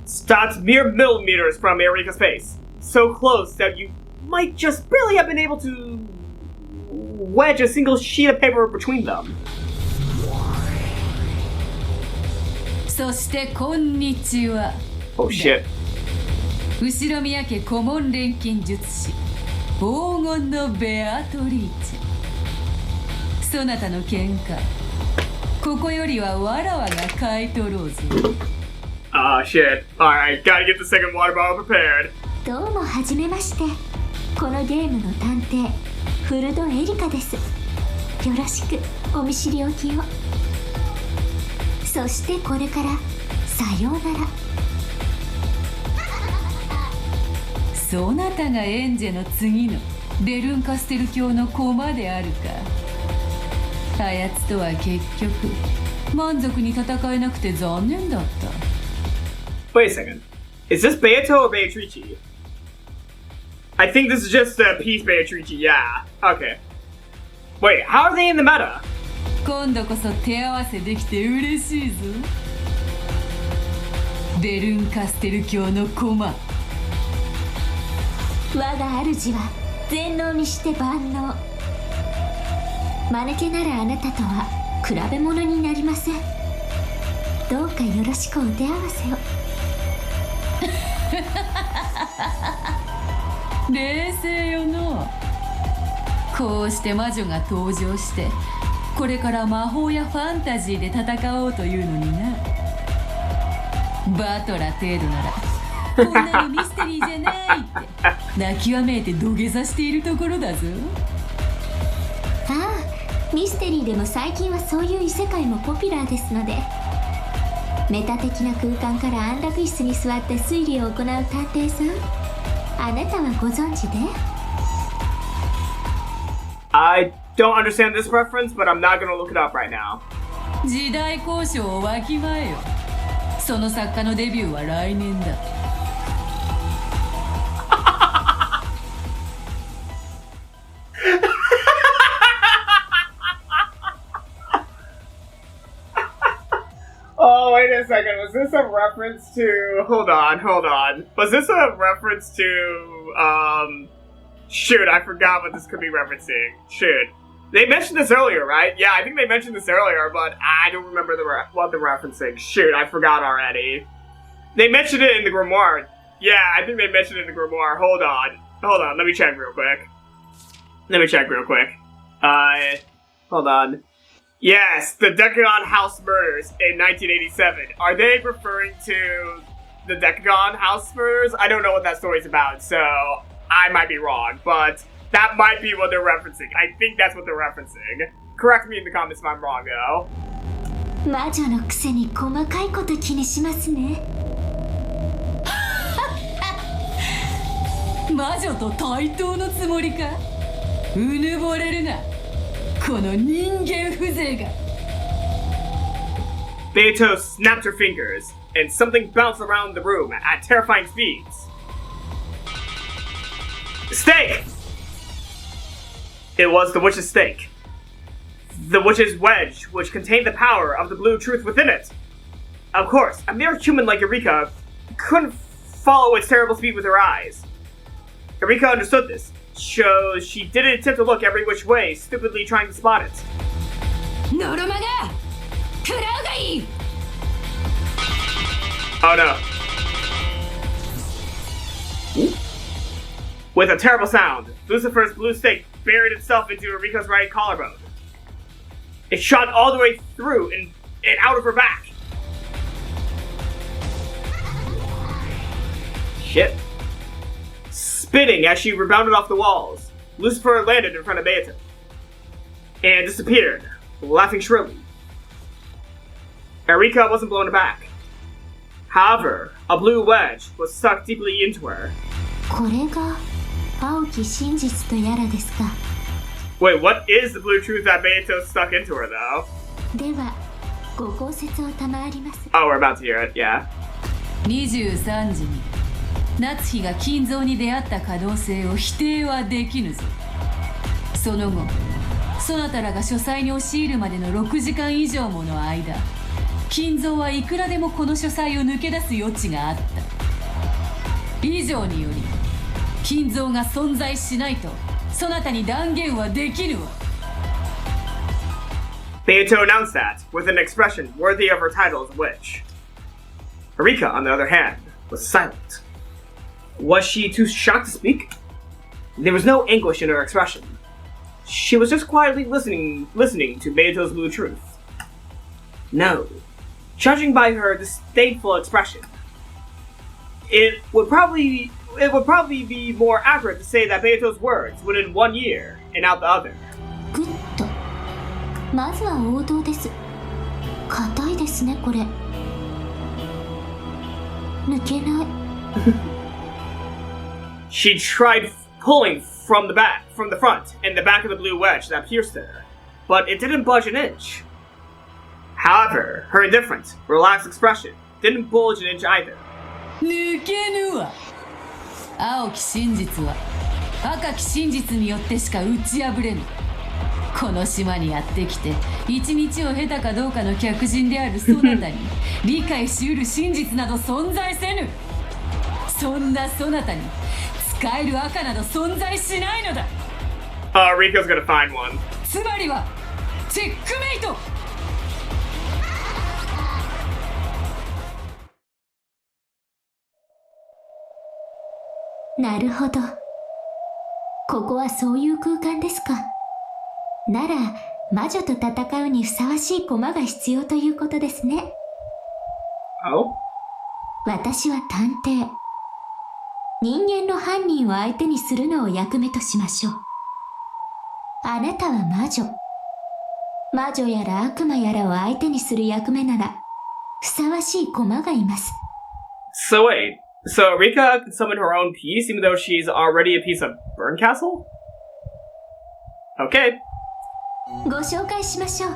S1: Stopped mere millimeters from Erika's face. So close that you might just barely have been able to wedge a single sheet of paper between them.
S3: そしてこんにちは。
S1: Oh shit.
S3: 後ろ宮家顧問錬金術師黄金のベアトリーチェ。そなたの見解、ここよりはわらわが買い取ろうぞ。
S1: Ah shit. Alright, gotta get the second water bottle prepared.
S4: どうもはじめまして。このゲームの探偵フルドエリカです。よろしくお見知りおきを。そしてこれからさようなら。
S3: そなたがエンジェの次のベルンカステル教の駒であるか。あやつとは結局満足に戦えなくて残念だった。
S1: Wait a second. Is this Beato or Beatrice? I think this is just Peace Beatrice, yeah. Okay. Wait, how are they in the meta?
S3: 今度こそ手合わせできて嬉しいぞ。ベルンカステル教の駒。
S4: 我が主は全能にして万能。間抜けならあなたとは比べ物になりません。どうかよろしくお手合わせを。
S3: 冷静よの。こうして魔女が登場してこれから魔法やファンタジーで戦おうというのにな。バトラ程度ならこんなのミステリーじゃないって泣きわめいて土下座しているところだぞ。
S4: ああ、ミステリーでも最近はそういう異世界もポピュラーですので。メタ的な空間から安楽椅子に座って推理を行う探偵さん、あなたはご存知で？
S1: I don't understand this reference, but I'm not gonna look it up right now.
S3: 時代交渉をわきまえよ。その作家のデビューは来年だ。
S1: Oh, wait a second. Was this a reference to... Hold on. Was this a reference to, Shoot, I forgot what this could be referencing. Shoot. They mentioned this earlier, right? Yeah, I think they mentioned this earlier, but I don't remember what they're referencing. Shoot, I forgot already. They mentioned it in the grimoire. Yeah, I think they mentioned it in the grimoire. Hold on. hold on. Let me check real quick. Hold on. Yes, the Decagon House murders in 1987. Are they referring to the Decagon House murders? I don't know what that story's about, so I might be wrong, but that might be what they're referencing. I think that's what they're referencing. Correct me in the comments if I'm wrong, though.
S4: 魔女のくせに細かいこと気にしますね。
S3: 魔女と対等のつもりか。うぬぼれるな、この人間風情が。
S1: Beato snapped her fingers, and something bounced around the room at terrifying speeds. Steak! It was the witch's steak. The witch's wedge, which contained the power of the blue truth within it. Of course, a mere human like Erika couldn't follow its terrible speed with her eyes. Erika understood this, so she didn't attempt to look every which way, stupidly trying to spot it. Oh no. With a terrible sound, Lucifer's blue stick buried itself into Erika's right collarbone. It shot all the way through and out of her back. Shit. Spinning as she rebounded off the walls, Lucifer landed in front of Beato and disappeared, laughing shrilly. Erika wasn't blown aback. However, a blue wedge was stuck deeply into her.
S4: これが青き真実とやらですか。
S1: Wait, what is the blue truth that Beato stuck into her, though?
S4: では、ご講説を賜ります。
S1: Oh, we're about to hear it, yeah.
S3: 23時に夏日が金蔵に出会った可能性を否定はできぬぞ。その後、そなたらが書斎に押し入るまでの6時間以上もの間、金蔵はいくらでもこの書斎を抜け出す余地があった。以上により、金蔵が存在しないとそなたに断言はできぬわ。
S1: Beato announced that, with an expression worthy of her title as a witch. Erika, on the other hand, was silent. Was she too shocked to speak? There was no anguish in her expression. She was just quietly listening to Beato's blue truth. No. Judging by her disdainful expression, it would probably be more accurate to say that Beato's words went in one ear and out the other.
S4: グッと。まずは王道です。硬いですね、これ。抜けない。
S1: She tried pulling from the front, and the back of the blue wedge that pierced her, but it didn't budge an inch. However, her indifferent, relaxed expression didn't bulge an inch either.
S3: 抜けぬわ。青き真実は赤き真実によってしか打ち破れぬ。この島にやってきて一日を経たかどうかの客人であるそなたに理解しうる真実など存在せぬ。そんなそなたに使える赤など存在しないのだ。
S1: Rika's gonna find one.
S3: つまりはチェックメイト。
S4: なるほど。ここはそういう空間ですか。なら、魔女と戦うにふさわしい駒が必要ということですね。
S1: Oh?
S4: 私は探偵。人間の犯人を相手にするのを役目としましょう。あなたは魔女。魔女やら悪魔やらを相手にする役目なら、ふさわしい駒がいます。
S1: So wait. So Erika can summon her own piece even though she's already a piece of Burn Castle? Okay.
S4: ご紹介しましょう。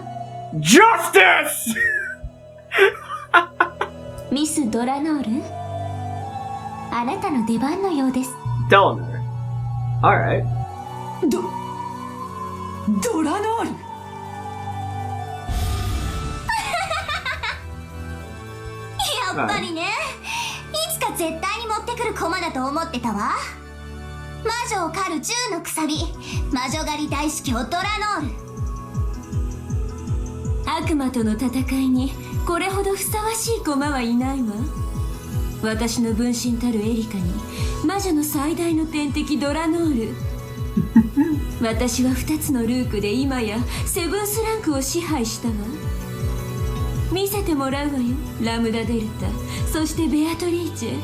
S1: Justice!
S4: ミス・ドラノール、あなたの出番のようです。
S1: Delanar. Alright.
S3: ドラノール。
S4: やっぱりね。いつか絶対に持ってくる駒だと思ってたわ。魔女を狩る銃のくさび、魔女狩り大司教ドラノール。
S3: 悪魔との戦いにこれほどふさわしい駒はいないわ。私の分身たるエリカに
S4: 魔女の最大の天敵ドラノール。私は2つのルークで今やセブンスランクを支配したわ。見せてもらうわよ、ラムダデルタ、そしてベアトリーチェ。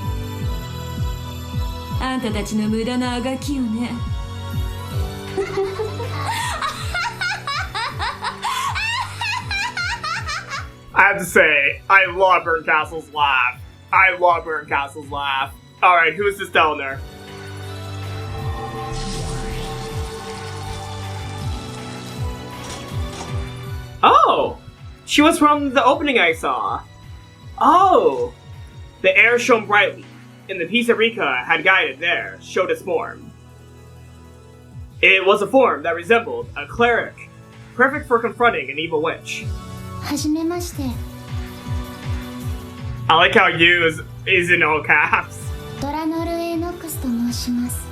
S4: あんたたちの無駄なあがきよね。
S1: I have to say, I love Berncastle's laugh. I love Berncastle's laugh. Alright, who is this Delner? Oh! She was from the opening I saw. Oh! The air shone brightly, and the piece Erika had guided there showed its form. It was a form that resembled a cleric, perfect for confronting an evil witch.
S4: はじめまして。
S1: I like how you is in all caps.
S4: ドラノル・エノックスと申します。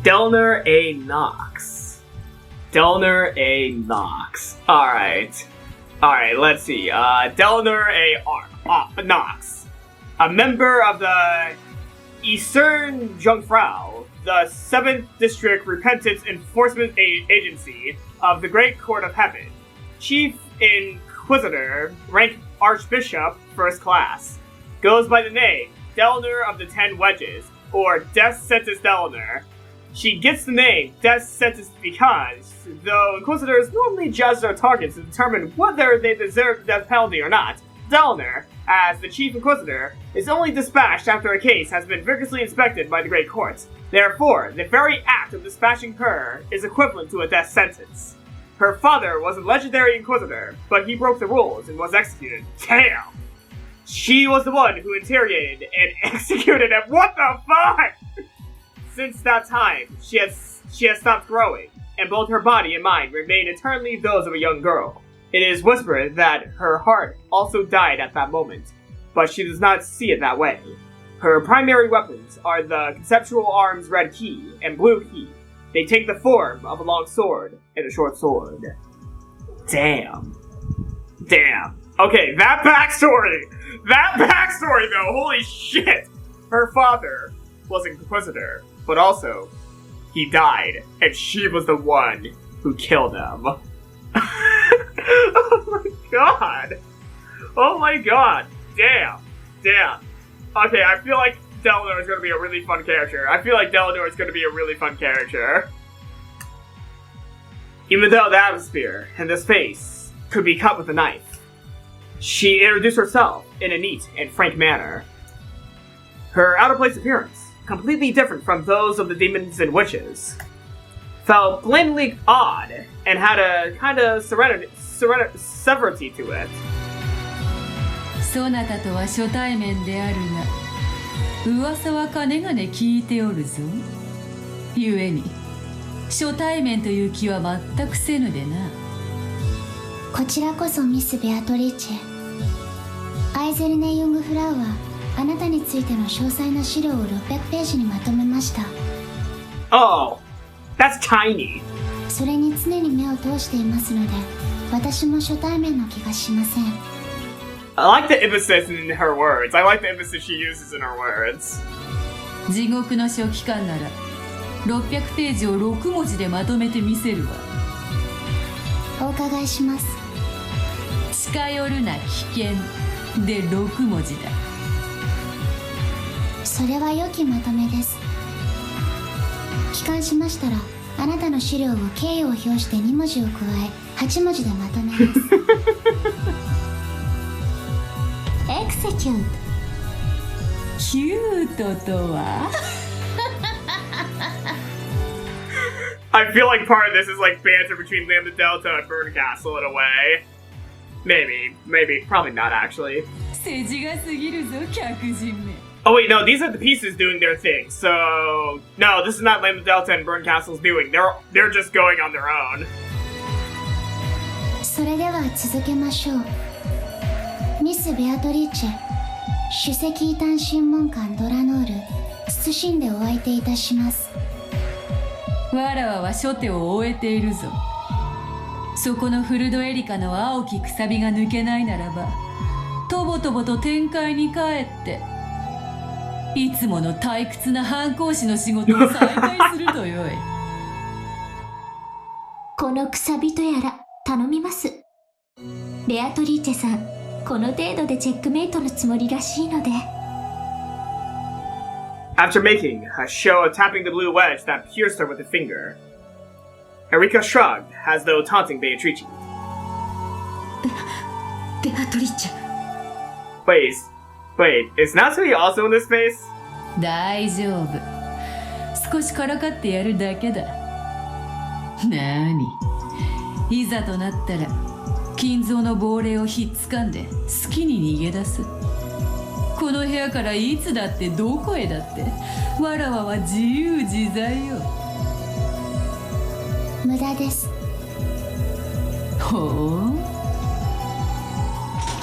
S1: Delner A. Knox. Delner A. Knox. Alright. Alright, let's see. Delner A. Knox. A member of the Eastern Jungfrau, the 7th District Repentance Enforcement Agency of the Great Court of Heaven. Chief Inquisitor, rank Archbishop, first class. Goes by the name Delner of the 10 Wedges, or Death Sentence Delner. She gets the name Death Sentence because, though Inquisitors normally judge their targets to determine whether they deserve the death penalty or not, Delner, as the Chief Inquisitor, is only dispatched after a case has been vigorously inspected by the Great Court. Therefore, the very act of dispatching her is equivalent to a death sentence. Her father was a legendary Inquisitor, but he broke the rules and was executed. Damn! She was the one who interrogated and executed him. What the fuck? Since that time, she has stopped growing, and both her body and mind remain eternally those of a young girl. It is whispered that her heart also died at that moment, but she does not see it that way. Her primary weapons are the conceptual arms red key and blue key. They take the form of a long sword and a short sword. Damn. Damn. Okay, that backstory! That backstory though, holy shit! Her father was an Inquisitor, but also, he died, and she was the one who killed him. Oh my god! Oh my god! Damn! Damn! Okay, I feel like Delnor is gonna be a really fun character. Even though the atmosphere and the space could be cut with a knife, she introduced herself in a neat and frank manner. Her out-of-place appearance, completely different from those of the demons and witches, felt blatantly odd and had a kind of severity to it.
S3: そなたとは初対面であるが、噂はかねがね聞いておるぞ。ゆえに、初対面という気は全くせぬでな。
S4: こちらこそミス・ベアトリーチェ。アイゼルネ・ユングフラウはあなたについての詳細な資料を600ページにまとめました。
S1: Oh, that's tiny.
S4: それに常に目を通していますので、私も初対面の気がしません。
S1: I like the emphasis in her words. I like the emphasis she uses in her words.
S3: 地獄の書記官なら600ページを6文字でまとめてみせるわ。
S4: お伺いします。
S3: 近寄るな危険で6文字だ。
S4: それは良きまとめです。帰還しましたら、あなたの資料を敬意を表して2文字を加え、8文字でまとめます。エクセキュート。
S3: キュートとは
S1: I feel like part of this is like banter between Lambda Delta and Berncastle in a way. Maybe, probably not actually.
S3: 世辞が過ぎるぞ、客人め。
S1: Oh wait, no, these are the pieces doing their thing. So no, this is not Lambda Delta and Berncastle's doing. They're just going on their own.
S4: それでは続けましょう。ミス・ベアトリーチェ、首席異端審問官ドラノール、謹んでお相手いたします。
S3: わらわは初手を終えているぞ。そこのフルドエリカの青きくさびが抜けないならば、とぼとぼと天界に帰っていつもの退屈な反抗師の仕事を再開するとよい。
S4: このくさびとやら頼みます。ベアトリーチェさん、この程度でチェックメイトのつもりらしいので。
S1: After making a show of tapping the blue wedge that pierced her with a finger, Erika shrugged as though taunting Beatrice.
S2: ベアトリッチェ。
S1: Wait, is Natsuhi also in this space?
S3: 大丈夫。少しからかってやるだけだ。なに、いざとなったら金蔵の亡霊をひっつかんで好きに逃げ出す。この部屋からいつだってどこへだってわらわは自由自在よ。
S4: 無駄です。
S3: ほう。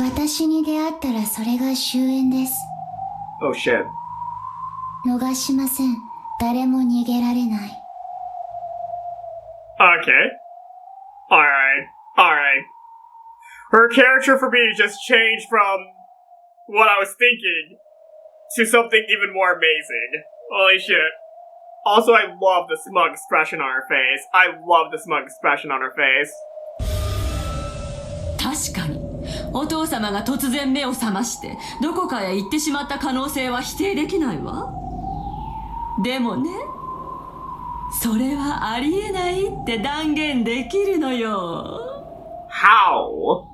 S4: 私に出会ったらそれが終焉です。
S1: Oh shit.
S4: 逃しません。誰も逃げられない。
S1: Okay. Alright. Her character for me just changed from what I was thinking to something even more amazing. Holy shit. Also, I love the smug expression on her face.
S3: 確かにお父様が突然目を覚ましてどこかへ行ってしまった可能性は否定できないわ。でもね、それはありえないって断言できるのよ。
S1: How?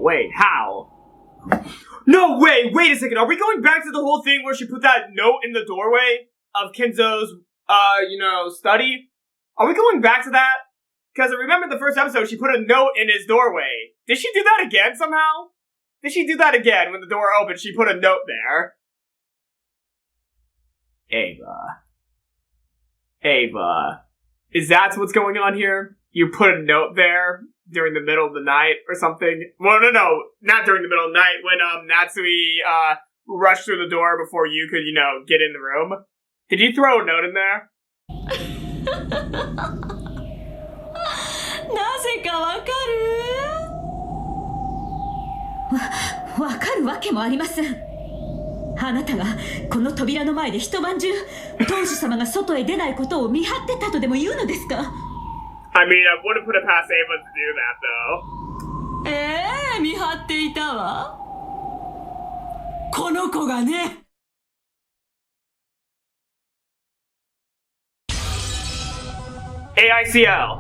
S1: Wait, how? No, wait a second. Are we going back to the whole thing where she put that note in the doorway of Kinzo's, study? Are we going back to that? Because I remember the first episode, she put a note in his doorway. Did she do that again somehow? Did she do that again when the door opened? She put a note there. Ava. Is that what's going on here? You put a note there during the middle of the night or something? Well, no, not during the middle of the night when, Natsuhi, rushed through the door before you could, get in the room. Did you throw a note in there?
S3: なぜかわかる？
S2: わかるわけもありません。あなたがこの扉の前で一晩中当主様が外へ出ないことを見張ってたとでも言うのですか？
S1: I mean, I wouldn't put it past Ava to do that, though.
S3: 見張っていたわ。この子がね。
S1: AICL.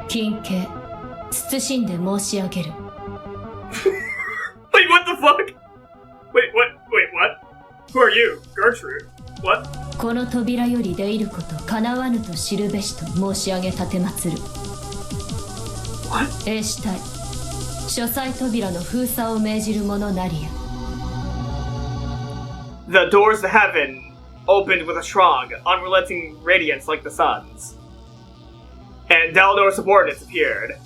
S10: 金家、謹んで申し上げる。
S1: Wait, what the fuck? Wait, what? Who are you? Gertrude? What?
S10: この扉より出入ること叶わぬと知るべしと申し上げ立てまつる。
S1: What?
S10: 英死体、書斎扉の封鎖を命じる者なりや。
S1: The doors to heaven opened with a strong, unrelenting radiance like the sun's. And Daldor's subordinates appeared.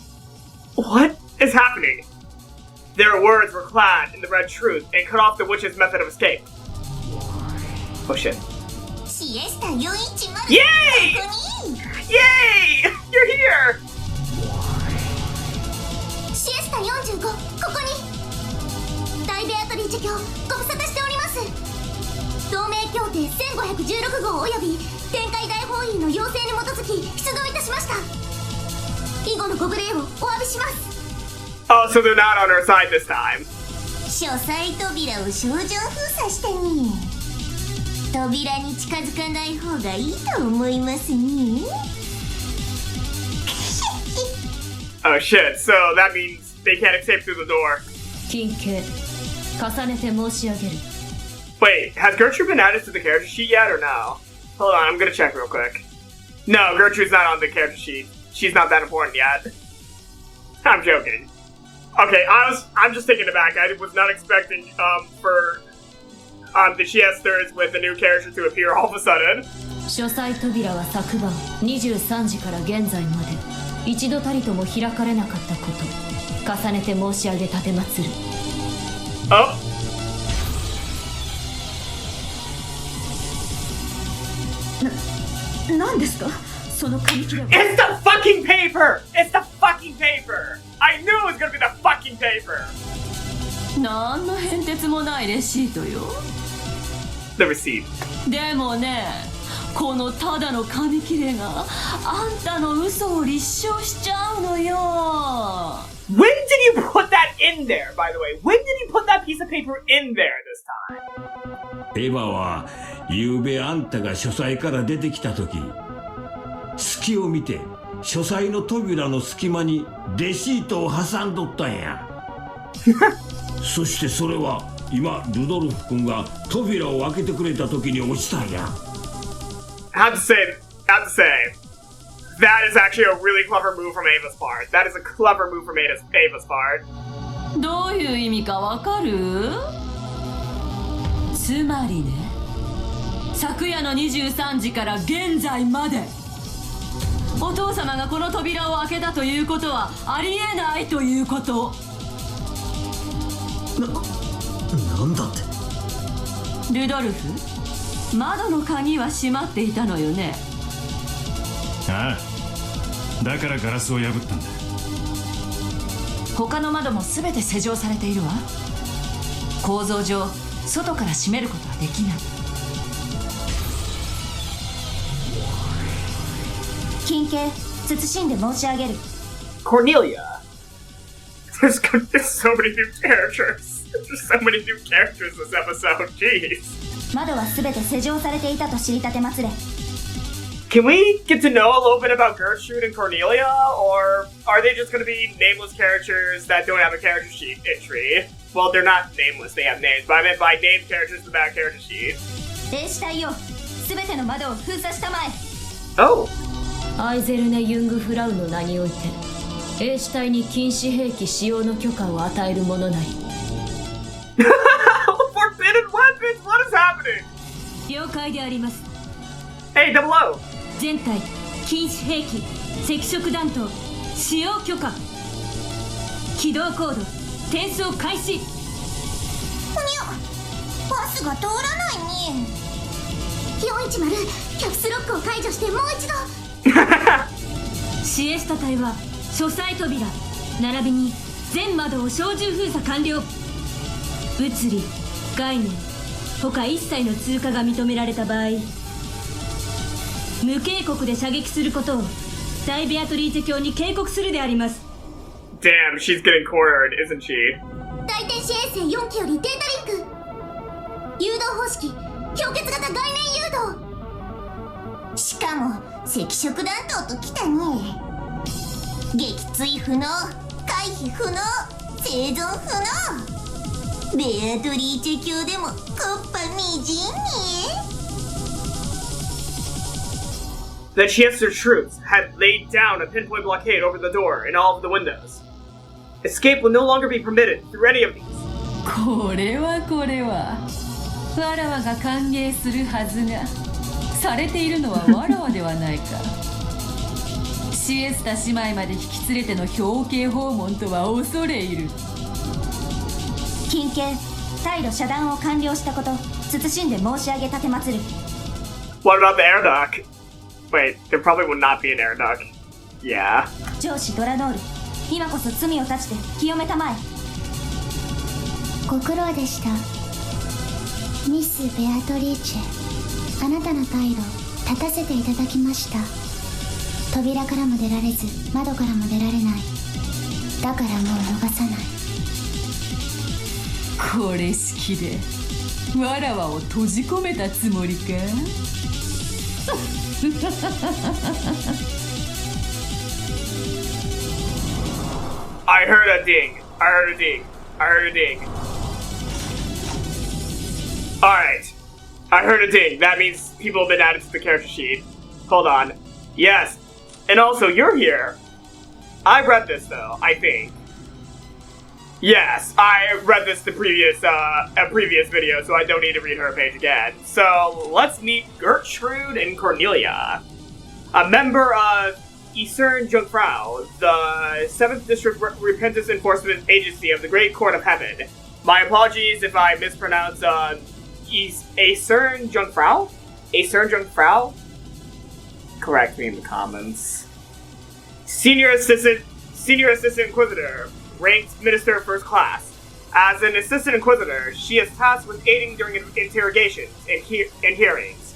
S1: What is happening? Their words were clad in the red truth and cut off the witch's method of escape. Oh shit. Yay! Yay! You're here!
S4: シエスタ45、ここに大ベアトリーチェ卿、ご無沙汰しております。同盟協定1516号および天界大法院の要請に基づき出動いたしました。以後のご無礼をお詫びします。
S1: Oh, so they're not on her side this time.
S4: 書斎扉を照準封鎖したね。扉に近づかない方がいいと思いますね。
S1: Oh shit, so that means they can't escape through the door.
S10: 金家、重ねて申し上げる。
S1: Wait, has Gertrude been added to the character sheet yet or no? Hold on, I'm gonna check real quick. No, Gertrude's not on the character sheet. She's not that important yet. I'm joking. Okay, I'm just taken aback. I was not expecting, for the Chiesters with the new character to appear all of a sudden.
S10: 書斎扉は昨晩23時から現在まで一度たりとも開かれなかったこと重ねて申し上げ立てまつる。
S1: Oh.
S2: 何ですかその紙切れは。
S1: It's the fucking paper! It's the fucking paper! I knew it was gonna be the fucking paper!
S3: 何の変哲もないレシートよ。
S1: The receipt.
S3: でもね、このただの紙切れがあんたの嘘を立証しちゃうのよ。
S1: When did you put that in there, by the way? When did you put that piece of paper in there this time?
S9: エヴァはゆうべあんたが書斎から出てきた時、隙を見て書斎の扉の隙間にレシートを挟んどったんや。そしてそれは今ルドルフ君が扉を開けてくれた時に落ちたんや。
S1: Have to say, that is actually a really clever move from Ava's part. That is a clever move from Ava's part.
S3: どういう意味かわかる？つまりね、昨夜の23時から現在までお父様がこの扉を開けたということはありえないということ。
S7: なんだって。
S3: ルドルフ、窓の鍵は閉まっていたのよね。
S11: ああ、だからガラスを破ったんだ。
S10: 他の窓も全て施錠されているわ。構造上外から閉めることはできない。
S4: 金家、謹んで申し上げる。
S1: Cornelia. There's so many new characters. There's so many new characters this episode. Jeez.
S4: 窓は全て施錠されていたと知りたてまつれ。
S1: Can we get to know a little bit about Gertrude and Cornelia, or are they just going to be nameless characters that don't have a character sheet entry? Well, they're not nameless, they have names, but I meant by named characters without a character sheet.
S4: 霊視隊よ、全ての窓を封鎖したまえ。
S1: Oh.
S10: アイゼルネ・ユングフラウの名において衛士隊に禁止兵器使用の許可を与えるものなり。
S1: Forbidden weapons? What is happening?
S10: 了解であります。
S1: Hey, Double O.
S10: 全隊禁止兵器赤色弾頭使用許可。起動コード転送開始。
S4: ふにゃ、バスが通らないね。410、キャプスロックを解除してもう一度。
S10: シエスタ隊は書斎扉並びに全窓を小銃封鎖完了。物理、概念他一切の通過が認められた場合、無警告で射撃することを大ベアトリーゼ卿に警告するであります。
S1: Damn, she's getting cornered, isn't she?
S4: 大天使衛星4機よりデータリンク。誘導方式、氷結型概念誘導。しかも赤色弾頭ときたね。撃墜不能、回避不能、生存不能。ベアトリーチェ卿でもコッパみじんね。
S1: The Chancellor troops had laid down a pinpoint blockade over the door and all of the windows. Escape will no longer be permitted through any of these.
S3: これはわらわが歓迎するはずがされているのはわらわではないか。シエスタ姉妹まで引き連れての表敬訪問とは恐れ入る。
S4: 金家、退路遮断を完了したこと謹んで申し上げたてまつる。
S1: What about the air duct? Wait, there probably would not be an air duct. Yeah.
S4: 上司ドラノール、今こそ罪を断ちて清めたまえ。ご苦労でした。ミス・ベアトリーチェ、あなたの退路立たせていただきました。扉からも出られず窓からも出られない。だからもう逃さない。
S3: これ式でわらわを閉じ込めたつもりか。
S1: I heard a ding. I heard a ding. I heard a ding. Alright. I heard a ding. That means people have been added to the character sheet. Hold on. Yes. And also, you're here. I read this, though, I think. Yes, I read this the previous video, so I don't need to read her page again. So, let's meet Gertrude and Cornelia. A member of Eastern Jungfrau, the 7th District Repentance Enforcement Agency of the Great Court of Heaven. My apologies if I mispronounce, Eastern Jungfrau? Eastern Jungfrau? Correct me in the comments. Senior Assistant Inquisitor, ranked Minister First Class. As an assistant inquisitor, she is tasked with aiding during interrogations and hearings.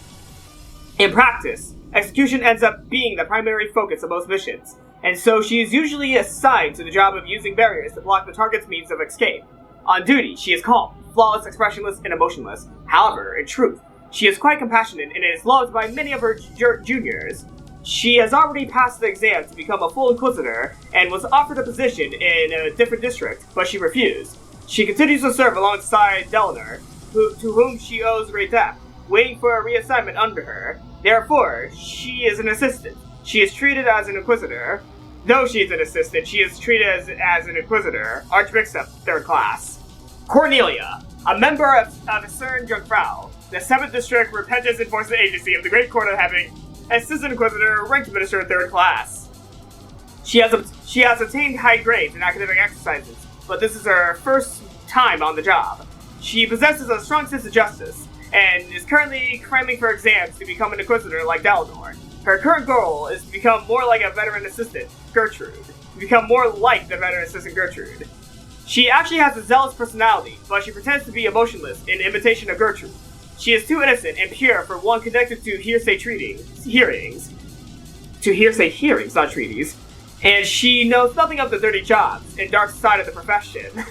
S1: In practice, execution ends up being the primary focus of most missions, and so she is usually assigned to the job of using barriers to block the target's means of escape. On duty, she is calm, flawless, expressionless, and emotionless. However, in truth, she is quite compassionate and is loved by many of her juniors. She has already passed the exam to become a full inquisitor and was offered a position in a different district, but she refused. She continues to serve alongside Delanar, to whom she owes great debt, waiting for a reassignment under her. Therefore, she is an assistant. She is treated as an inquisitor. Though she is an assistant, she is treated as an inquisitor, Archbishop, 3rd class. Cornelia, a member of Cern Jungfrau, the 7th District Repentance Enforcement Agency of the Great Court of Heaven, Assistant Inquisitor, ranked Minister 3rd class. She has attained high grades in academic exercises, but this is her first time on the job. She possesses a strong sense of justice, and is currently cramming for exams to become an Inquisitor like Dalador. Her current goal is to become more like a veteran assistant, Gertrude. She actually has a zealous personality, but she pretends to be emotionless in imitation of Gertrude. She is too innocent and pure for one connected to hearsay hearings, not treaties, and she knows nothing of the dirty jobs and dark side of the profession.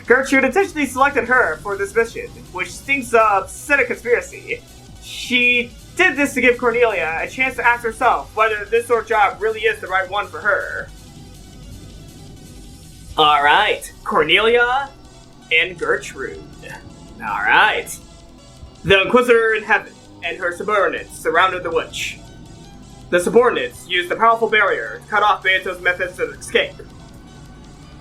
S1: Gertrude intentionally selected her for this mission, which stinks of Senate conspiracy. She did this to give Cornelia a chance to ask herself whether this sort of job really is the right one for her. Alright, Cornelia and Gertrude. Alright. The Inquisitor in Heaven and her subordinates surrounded the witch. The subordinates used the powerful barrier to cut off Beato's methods of escape.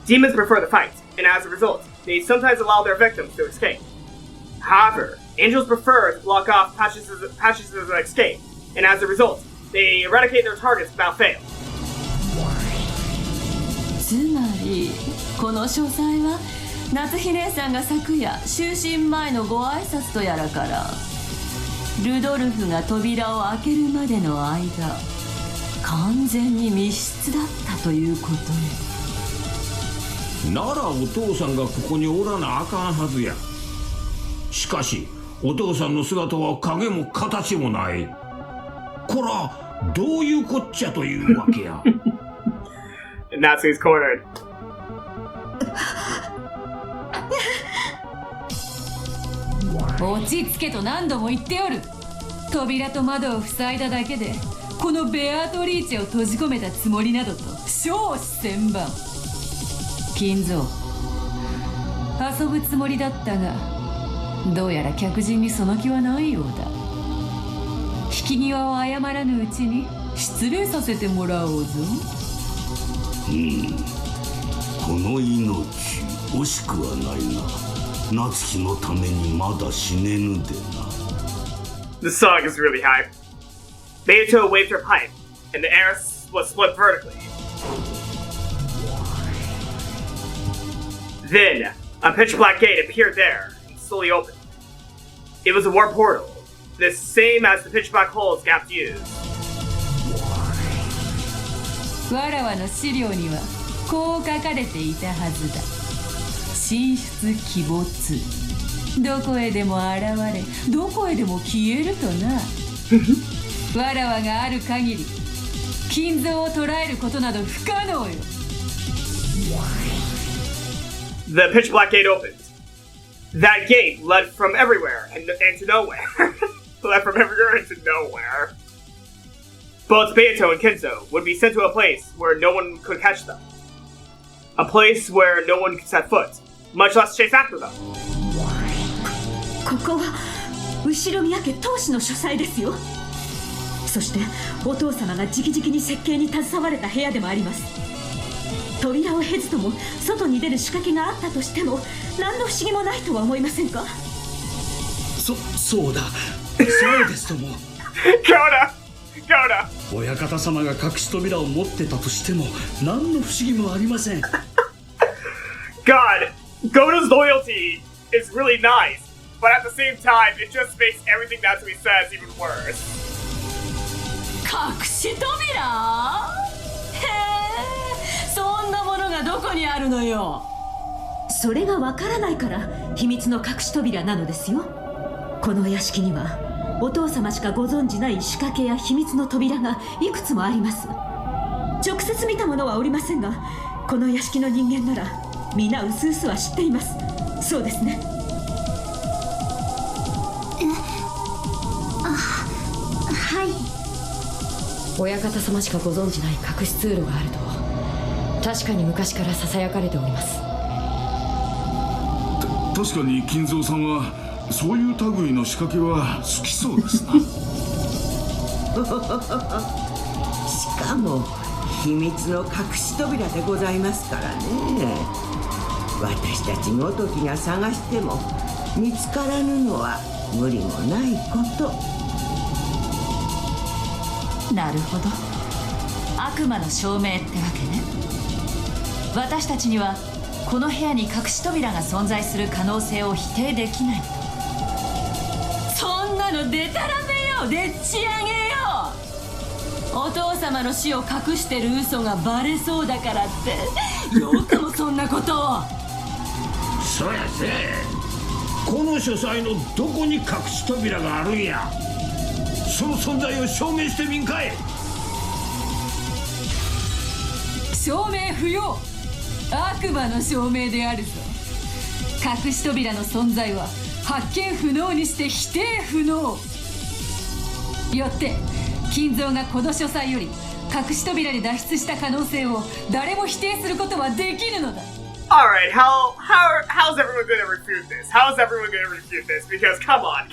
S1: Demons prefer the fight, and as a result, they sometimes allow their victims to escape. However, angels prefer to block off patches of escape, and as a result, they eradicate their targets without fail.
S3: つまりこの書斎は夏日姉さんが昨夜就寝前のご挨拶とやらからルドルフが扉を開けるまでの間完全に密室だったということよ。
S9: ならお父さんがここにおらなあかんはずや。しかしお父さんの姿は影も形もない。こらどういうこっちゃというわけや。
S1: Natsuhi's cornered.
S3: 落ち着けと何度も言っておる。扉と窓を塞いだだけでこのベアトリーチェを閉じ込めたつもりなどと少子千万。金蔵、遊ぶつもりだったがどうやら客人にその気はないようだ。引き際を誤らぬうちに失礼させてもらおうぞ。
S9: この命惜しくはないが夏希のためにまだ死ねぬでな。
S1: The song is really high. Beato waved her pipe, and the air was split vertically. Then, a pitch-black gate appeared there and slowly opened. It was a warp portal, the same as the pitch-black holes Gap used.
S3: わらわの資料にはこう書かれていたはずだ。神出鬼没、どこへでも現れどこへでも消えるとな。わらわがある限り金蔵を捕らえることなど不可能よ。
S1: The pitch-black gate opened. That gate led from everywhere and to nowhere. Led from everywhere into nowhere. Both Beato and Kinzo would be sent to a place where no one could catch them. A place where no one could set foot, much less chase after them.
S2: ここは後宮家当主の書斎ですよ。そしてお父様が直々に設計に携われた部屋でもあります。扉を経ずとも外に出る仕掛けがあったとしても何の不思議もないとは思いませんか。
S8: そうだそうですとも。親方様が隠し扉を持ってたとしても何の不思議もありません。
S1: God, Goda's loyalty is really nice, but at the same time, it just makes everything Natsuhi says even worse.
S3: 隠し扉？へえ、そんなものがどこにあるのよ。
S2: それがわからないから秘密の隠し扉なのですよ。このお屋敷にはお父様しかご存じない仕掛けや秘密の扉がいくつもあります。直接見た者はおりませんが、この屋敷の人間なら皆うすうすは知っています。そうですね。
S4: はい。
S12: 親方様しかご存じない隠し通路があると確かに昔からささやかれております。
S5: 確かに金蔵さんはそういう類の仕掛けは好きそうですな。
S6: しかも秘密の隠し扉でございますからね。私たちごときが探しても見つからぬのは無理もないこと。
S3: なるほど、悪魔の証明ってわけね。私たちにはこの部屋に隠し扉が存在する可能性を否定できない。そんなのデタラメよ、でっち上げよ。お父様の死を隠してる嘘がバレそうだからってよくもそんなことを。
S9: そうやせ、この書斎のどこに隠し扉があるんや。その存在を証明してみんかい。
S3: 証明不要、悪魔の証明であるぞ。隠し扉の存在は発見不能にして否定不能。よって金蔵がこの書斎より隠し扉で脱出した可能性を誰も否定することはできるのだ。
S1: Alright, how's everyone gonna refute this? How's everyone gonna refute this? Because come on,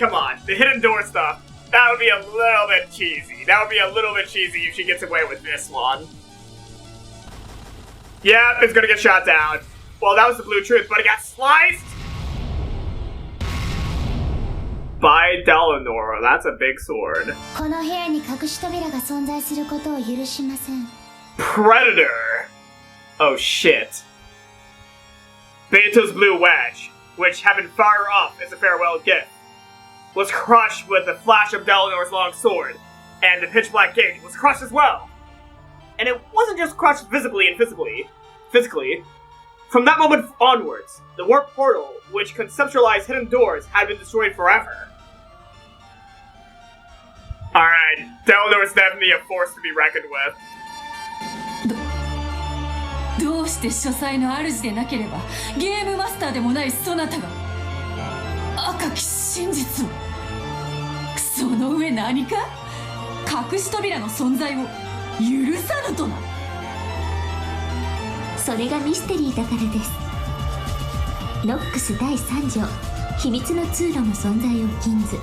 S1: the hidden door stuff, that would be a little bit cheesy. That would be a little bit cheesy if she gets away with this one. Yep, it's gonna get shot down. Well, that was the blue truth, but it got sliced by Dalinor. That's a big sword.
S4: この部屋に隠し扉が存在することを許しません。
S1: Predator! Oh shit. Beto's blue wedge, which had been fired off as a farewell gift, was crushed with the flash of Dalinor's long sword, and the pitch black gate was crushed as well. And it wasn't just crushed visibly and physically. From that moment onwards, the warp portal, which conceptualized hidden doors, had been destroyed forever. Alright, Dalinor is definitely a force to be reckoned with.
S3: どうして書斎の主でなければゲームマスターでもないそなたが赤き真実を、その上何か隠し扉の存在を許さぬとな。
S4: それがミステリーだからです。ロックス第3条、秘密の通路の存在を禁ず。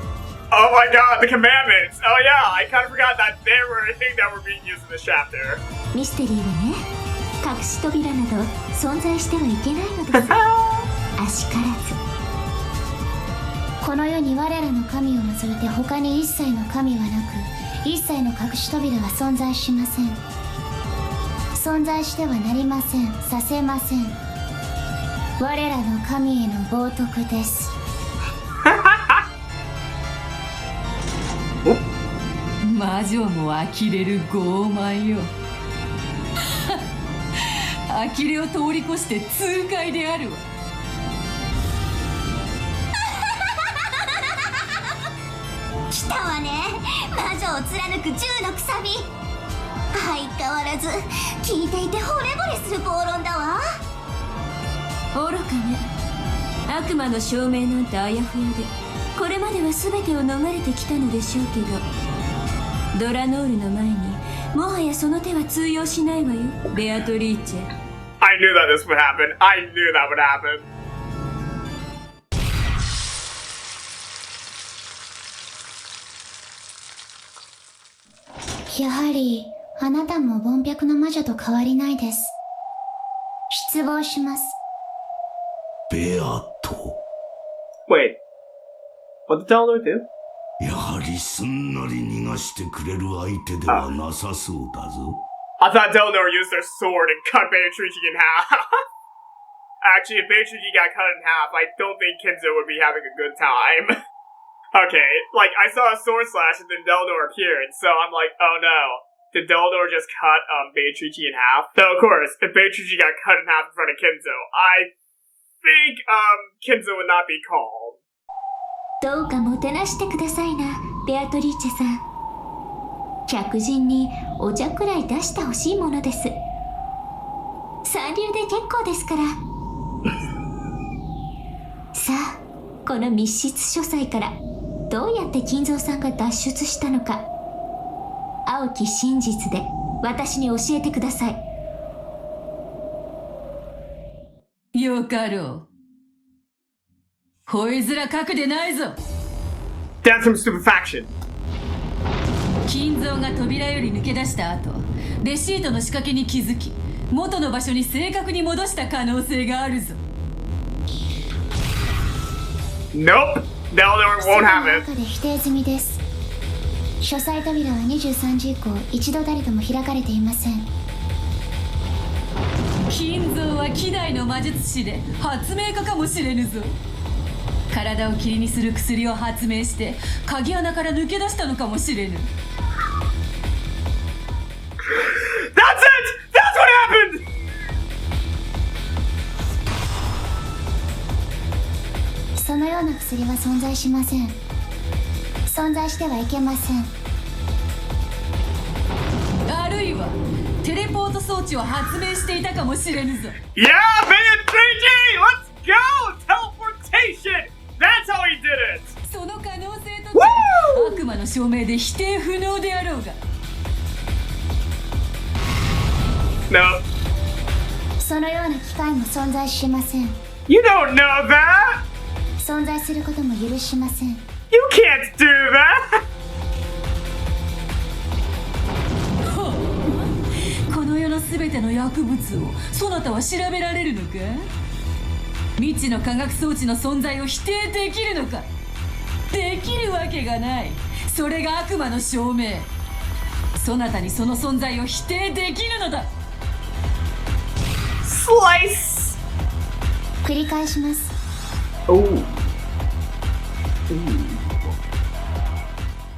S1: Oh my god, the commandments! Oh yeah, I kind of forgot that they were a thing that were being used in this chapter.
S4: ミステリーはね、隠し扉など存在してはいけないのです。あしからず。この世に我らの神を除いて他に一切の神はなく、一切の隠し扉は存在しません。存在してはなりません、させません。我らの神への冒涜です。
S3: 魔女も呆れる傲慢よ。呆れを通り越して痛快であるわ。
S4: 来たわね、魔女を貫く銃のくさび。相変わらず聞いていて惚れ惚れする暴論だわ。
S10: 愚かね。悪魔の証明なんてあやふやで、これまでは全てを逃れてきたのでしょうけど、ドラノールの前にもはやその手は通用しないわよ、ベアトリーチェ。
S1: I knew that this would happen. I knew that would happen.
S4: やはりあなたも凡白の魔女と変わりないです。失望します。
S9: ベアト。
S1: Wait, what did Dalinor do?
S9: やはりすんなり逃がしてくれる相手ではなさそうだぞ。
S1: I thought Dalinor used their sword and cut Beatrice in half. Actually, if Beatrice got cut in half, I don't think Kinzo would be having a good time. Okay, like, I saw a sword slash and then Dalinor appeared, so I'm like, oh no. Did Dalinor just cut Beatrice in half? So of course, if Beatrice got cut in half in front of Kinzo, I think Kinzo would not be called.
S4: どうかもてなしてくださいな、ベアトリーチェさん。客人にお茶くらい出してほしいものです。三流で結構ですから。さあ、この密室書斎からどうやって金蔵さんが脱出したのか、青き真実で私に教えてください。
S3: よかろう。ほいずら書くでないぞ。
S1: That's from stupefaction.
S3: 金蔵が扉より抜け出した後、レシートの仕掛けに気づき、元の場所に正確に戻した可能性があるぞ。
S1: Nope. Delnor won't have it.
S4: 中で否定済みです。書斎扉は23時以降一度誰とも開かれていません。
S3: 金蔵は希代の魔術師で発明家かもしれぬぞ。体を霧にする薬を発明して鍵穴から抜け出したのかもしれぬ。
S1: That's it! That's what happened!
S4: そのような薬は存在しません。存在してはいけません。
S3: あるいはテレポート装置を発明していたかもしれぬぞ。
S1: Yeah, Beatrice! Let's go! Teleportation! That's how he did it!
S3: その可能性とて悪魔の証明で否定不能であろうが。
S1: No.
S4: そのような機械も存在しません。
S1: You don't know that!
S4: 存在することも許しません。
S1: You can't do that!
S3: この世のすべての薬物をそなたは調べられるのか？未知の化学装置の存在を否定できるのか？できるわけがない。それが悪魔の証明。そなたにその存在を否定できるのだ。
S1: Slice!
S4: 繰り返します。
S1: Ooh.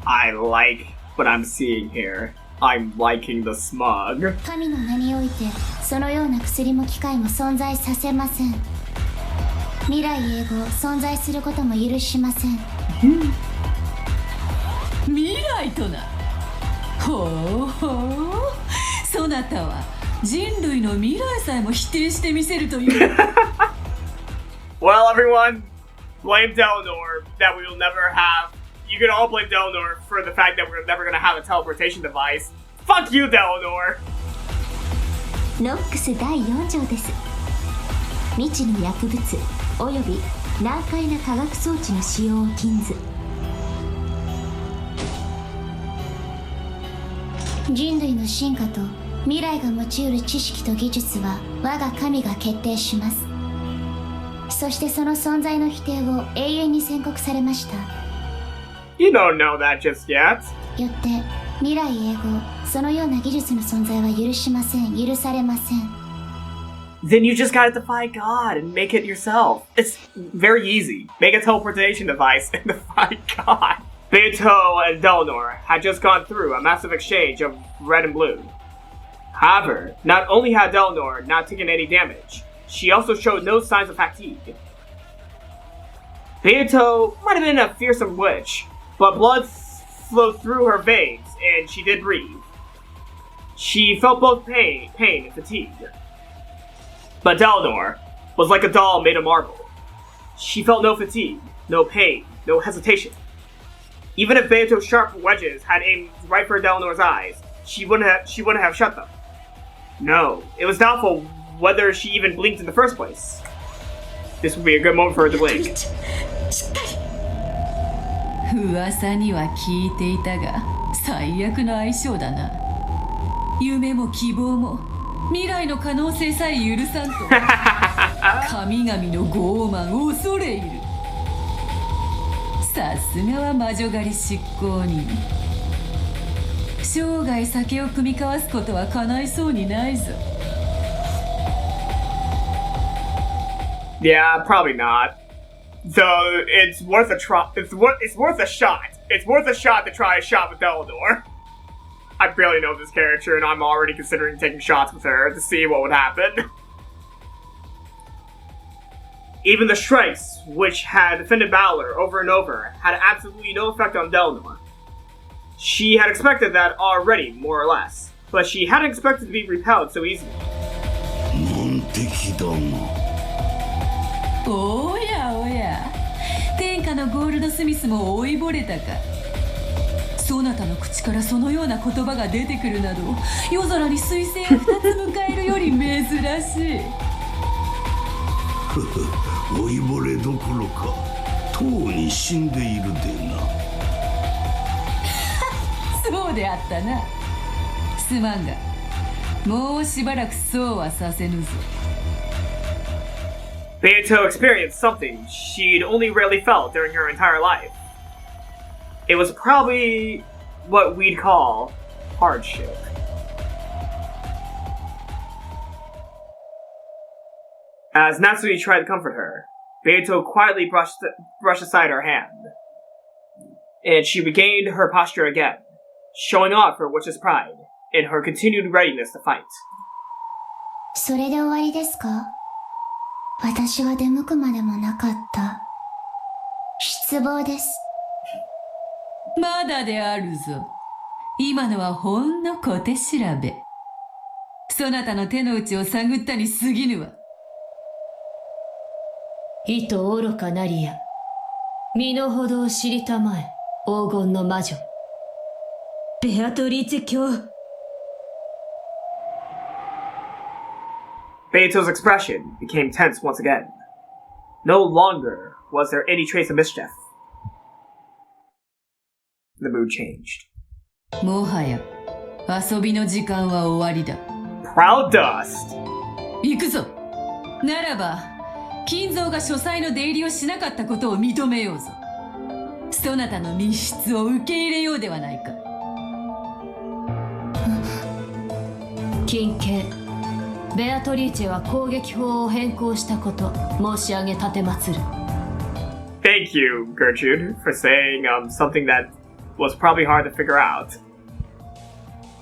S1: I like what I'm seeing here. I'm liking the smug.
S4: 神の名においてそのような薬も機械も存在させません。未来永劫存在することも許しません。
S3: 未来とな。ほうほう。そなたは人類の未来さえも否定してみせるという。
S1: Well, everyone, blame Delnor that we will never have. You can all blame Delnor for the fact that we're never going to have a teleportation device. Fuck you, Delnor!
S4: ノックス第4条です。未知の薬物および難解な化学装置の使用を禁ず。人類の進化と未来が持ち得る知識と技術は我が神が決定します。そしてその存在の否定を永遠に宣告されました。
S1: You don't know that just yet.
S4: よって未来永劫そのような技術の存在は許しません。許されません。
S1: Then you just gotta defy God and make it yourself. It's very easy. Make a teleportation device and defy God. Beto and Delnor had just gone through a massive exchange of red and blue. However, not only had Delnor not taken any damage, she also showed no signs of fatigue. Beato might have been a fearsome witch, but blood flowed through her veins and she did breathe. She felt both pain and fatigue. But Delnor was like a doll made of marble. She felt no fatigue, no pain, no hesitation. Even if Beato's sharp wedges had aimed right for Delnor's eyes, she wouldn't have shut them. No, it was doubtful whether she even blinked in the first place. This would be a good moment for her to blink.
S3: 噂には聞いていたが最悪の相性だな。夢も希望も未来の可能性さえ許さんと神々の傲慢恐れ入る。さすがは魔女狩り執行人。生涯酒を酌み交わすことは叶いそうにないぞ。
S1: Yeah, probably not. Though it's worth a try. It's worth a shot. It's worth a shot to try a shot with Delnor. I barely know this character, and I'm already considering taking shots with her to see what would happen. Even the strikes, which had defended Balor over and over, had absolutely no effect on Delnor. She had expected that already, more or less, but she hadn't expected to be repelled so easily.
S9: 難敵だが。
S3: おやおや、天下のゴールドスミスも老いぼれたか。そなたの口からそのような言葉が出てくるなど、夜空に彗星が2つ迎えるより珍しい。
S9: 老いぼれどころか、とうに死んでいるでな。
S3: そうであったな。すまんが、もうしばらくそうはさせぬぞ。
S1: Beato experienced something she'd only rarely felt during her entire life. It was probably what we'd call hardship. As Natsuhi tried to comfort her, Beato quietly brushed aside her hand, and she regained her posture again, showing off her witch's pride in her continued readiness to fight.
S4: それで終わりですか？私が出向くまでもなかった。失望です。
S3: まだであるぞ。今のはほんの小手調べ。そなたの手の内を探ったに過ぎぬわ。
S12: 意図愚かなりや。身の程を知りたまえ、黄金の魔女。ベアトリーチェ卿。
S1: Beato's expression became tense once again. No longer was there any trace of mischief. The mood changed.
S3: もはや遊びの時間は終わりだ。
S1: Proud dust!
S3: 行くぞ。ならば、金蔵が書斎の出入りをしなかったことを認めようぞ。そなたの密室を受け入れようではないか。
S12: 金慶、ベアトリーチェは攻撃法を変更したこと申し上げ立てまつる。
S1: Thank you, Gertrude, for saying something that was probably hard to figure out.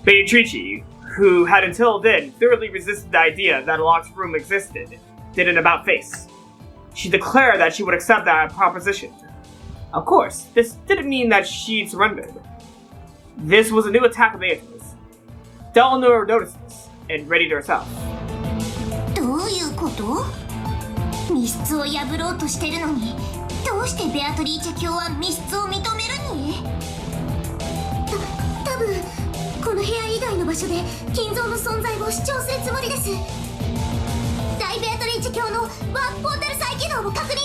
S1: Beatrice, who had until then thoroughly resisted the idea that a locked room existed, did an about-face. She declared that she would accept that proposition. Of course, this didn't mean that she'd surrendered. This was a new attack of Beatrice. Delnor noticed this and readied herself.
S4: どういうこと？密室を破ろうとしてるのに、どうしてベアトリーチェ卿は密室を認めるに？多分この部屋以外の場所で金蔵の存在を主張するつもりです。大ベアトリーチェ卿のワープポータル再起動を確認。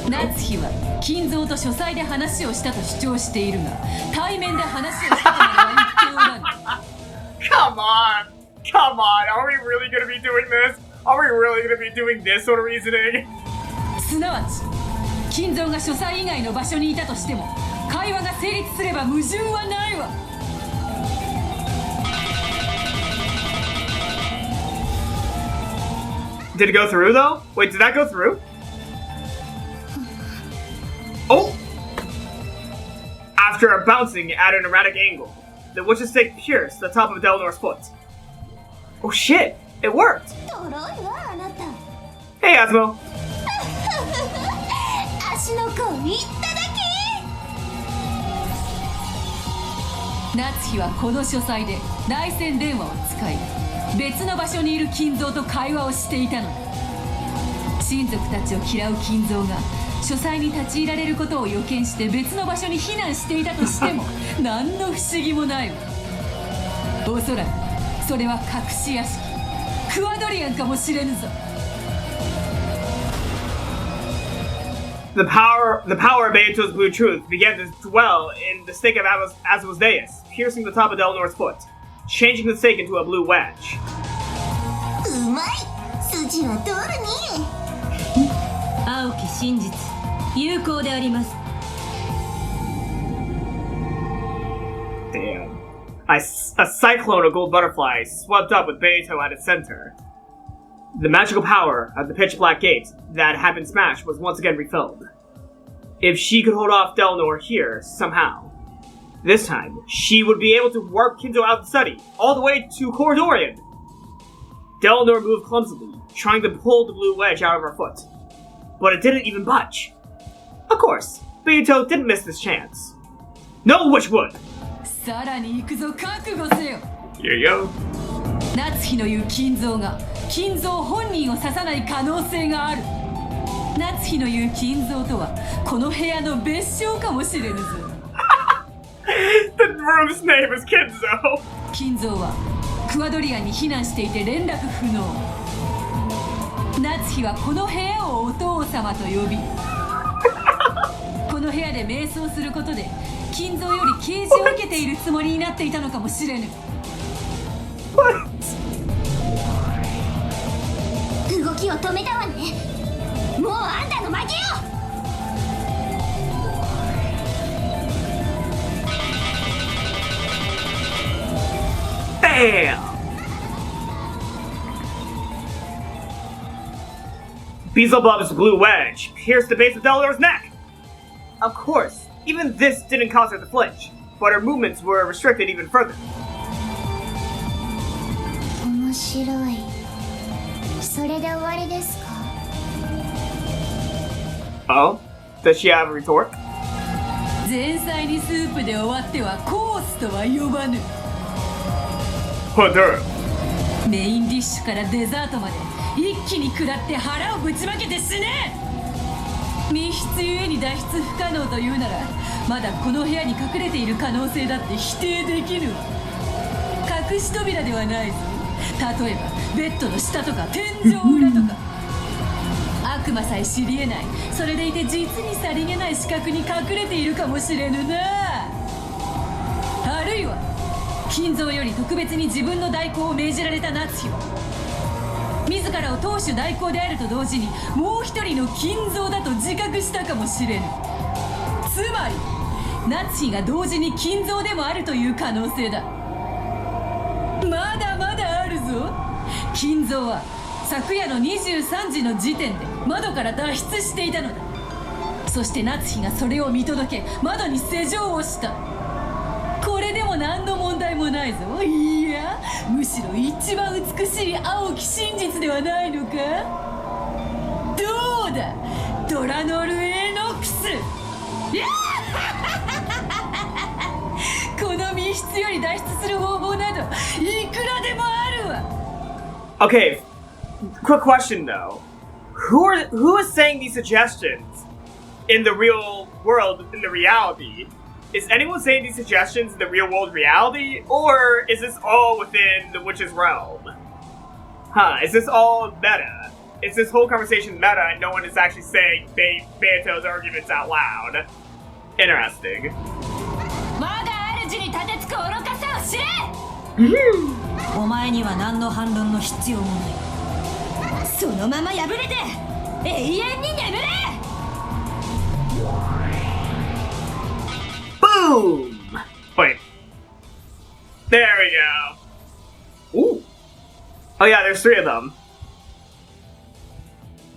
S3: 夏日は金蔵と書斎で話をしたと主張しているが、対面で話をしたとまでは言っておらぬ。
S1: Come on! Come on! Are we really gonna be doing this? Are we really gonna be doing this sort of reasoning?
S3: すなわち、金蔵が書斎以外の場所にいたとしても、会話が成立すれば矛盾はないわ。
S1: Did it go through though? Wait, did that go through? Oh! After bouncing at an erratic angle, the witch's stick pierced the top of Delnor's foot. Oh shit! It worked! Hey, Asmo!
S4: 足の甲に行っただけ。
S3: 夏日はこの書斎で内線電話を使い、別の場所にいる金蔵と会話をしていたのだ。親族たちを嫌う金蔵が書斎に立ち入られることを予見して別の場所に避難していたとしても何の不思議もないわ。おそらくそれは隠し屋敷クワドリアンかもしれぬぞ。
S1: The power of Beato's blue truth began to dwell in the stake of Asmo's dais, piercing the top of Delnor's foot, changing the stake into a blue wedge.
S4: うまい、筋は通るね。
S12: 青き真実、有効であります。
S1: Damn. A cyclone of gold butterflies swept up with Beato at its center. The magical power of the pitch-black gate that had been smashed was once again refilled. If she could hold off Delnor here, somehow, this time, she would be able to warp Kinzo out of the study, all the way to Corridorian. Delnor moved clumsily, trying to pull the blue wedge out of her foot. But it didn't even budge. Of course, Beato didn't miss this chance. No witch would!
S3: さらに行くぞ、覚悟せよ。
S1: Here you go.
S3: 夏日の言う金蔵が金蔵本人を刺さない可能性がある。夏日の言う金蔵とはこの部屋の別称かもしれぬぞ。
S1: The room's name is Kinzo.
S3: 金蔵はクワドリアンに避難していて連絡不能。夏日はこの部屋をお父様と呼びこの部屋で瞑想することで金蔵より啓示を受けているつもりになっていたのかもしれぬ。
S4: 動きを止めたわね。もうあんたの負けよ。
S1: Bam! Beelzebub's blue wedge pierced the base of Delnor's neck. Of course, even this didn't cause her to flinch, but her movements were restricted even further.
S4: 面白い。それで終わりですか？
S1: Oh? Does she have a retort?
S3: 前菜にスープで終わってはコースとは呼ばぬ。
S1: Hors d'oeuvre.
S3: メインディッシュからデザートまで一気に食らって腹をぶちまけて死ね。密室ゆえに脱出不可能というならまだこの部屋に隠れている可能性だって否定できぬわ。隠し扉ではないぞ。例えばベッドの下とか天井裏とか悪魔さえ知り得ない。それでいて実にさりげない死角に隠れているかもしれぬな。あるいは金蔵より特別に自分の代行を命じられた夏日は自らを当主代行であると同時にもう一人の金蔵だと自覚したかもしれぬ。つまり夏日が同時に金蔵でもあるという可能性だ。まだまだあるぞ。金蔵は昨夜の23時の時点で窓から脱出していたのだ。そして夏日がそれを見届け窓に施錠をした。これでも何の問題もないぞ。いやむしろ一番美しい青き真実ではないのか。どうだドラノルエノックス。この密室より脱出する方法などいくらでもあるわ。
S1: Okay, quick question though. Who is saying these suggestions in the real world, in the reality? Is anyone saying these suggestions in the real world reality? Or is this all within the witch's realm? Is this all meta? Is this whole conversation meta and no one is actually saying Beato's arguments out loud? Interesting.
S3: 我が主に立てつく愚かさを知れ。お前には何の反論の必要もない。そのまま破れて永遠に眠れ。
S1: Boom! Wait. There we go. Ooh. Oh yeah, there's 3 of them.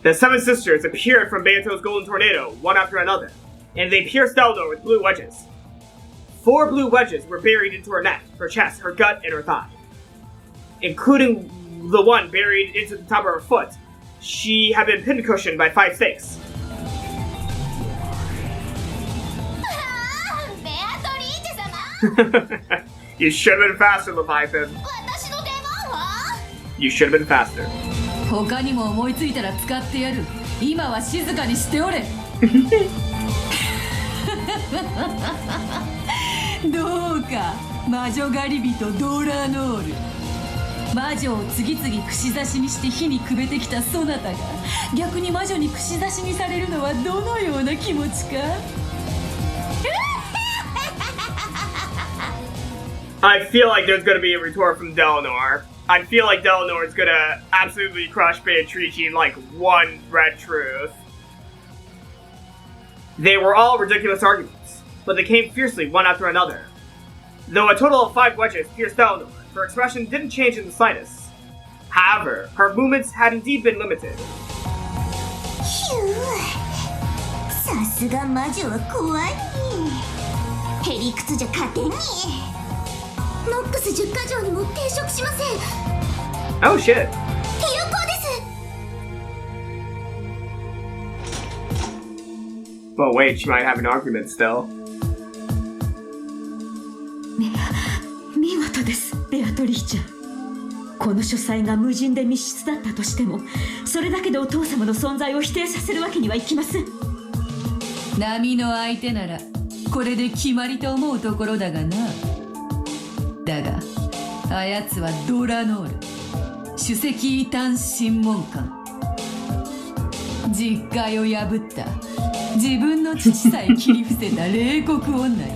S1: The 7 sisters appeared from Beato's golden tornado, one after another, and they pierced Eldor with blue wedges. 4 blue wedges were buried into her neck, her chest, her gut, and her thigh. Including the one buried into the top of her foot. She had been pincushioned by 5 stakes. You should have been faster, Leviathan. You should have been faster.
S3: 他にも思いついたら使ってやる。今は静かにしておれ。どうか魔女狩り人ドラノール。魔女を次々串刺しにして火にくべてきたそなたが逆に魔女に串刺しにされるのはどのような気持ちか。
S1: I feel like there's gonna be a retort from Delnor. I feel like Delnor is gonna absolutely crush Beatrice in like one red truth. They were all ridiculous arguments, but they came fiercely one after another. Though a total of 5 wedges pierced Delnor, her expression didn't change in the slightest. However, her movements had indeed been limited.
S4: さすが魔女は怖い。へりくつじゃ勝てんに。ノックス10か条にも抵触しません。
S1: Oh shit.
S4: 有効です。
S1: But wait, she might have an argument still.
S2: 見事です、ベアトリーチェ。この書斎が無人で密室だったとしても、それだけでお父様の存在を否定させるわけにはいきません。
S3: 波の相手ならこれで決まりと思うところだがな。だがあやつはドラノール、首席異端審問官。実戒を破った自分の父さえ切り伏せた冷酷女よ。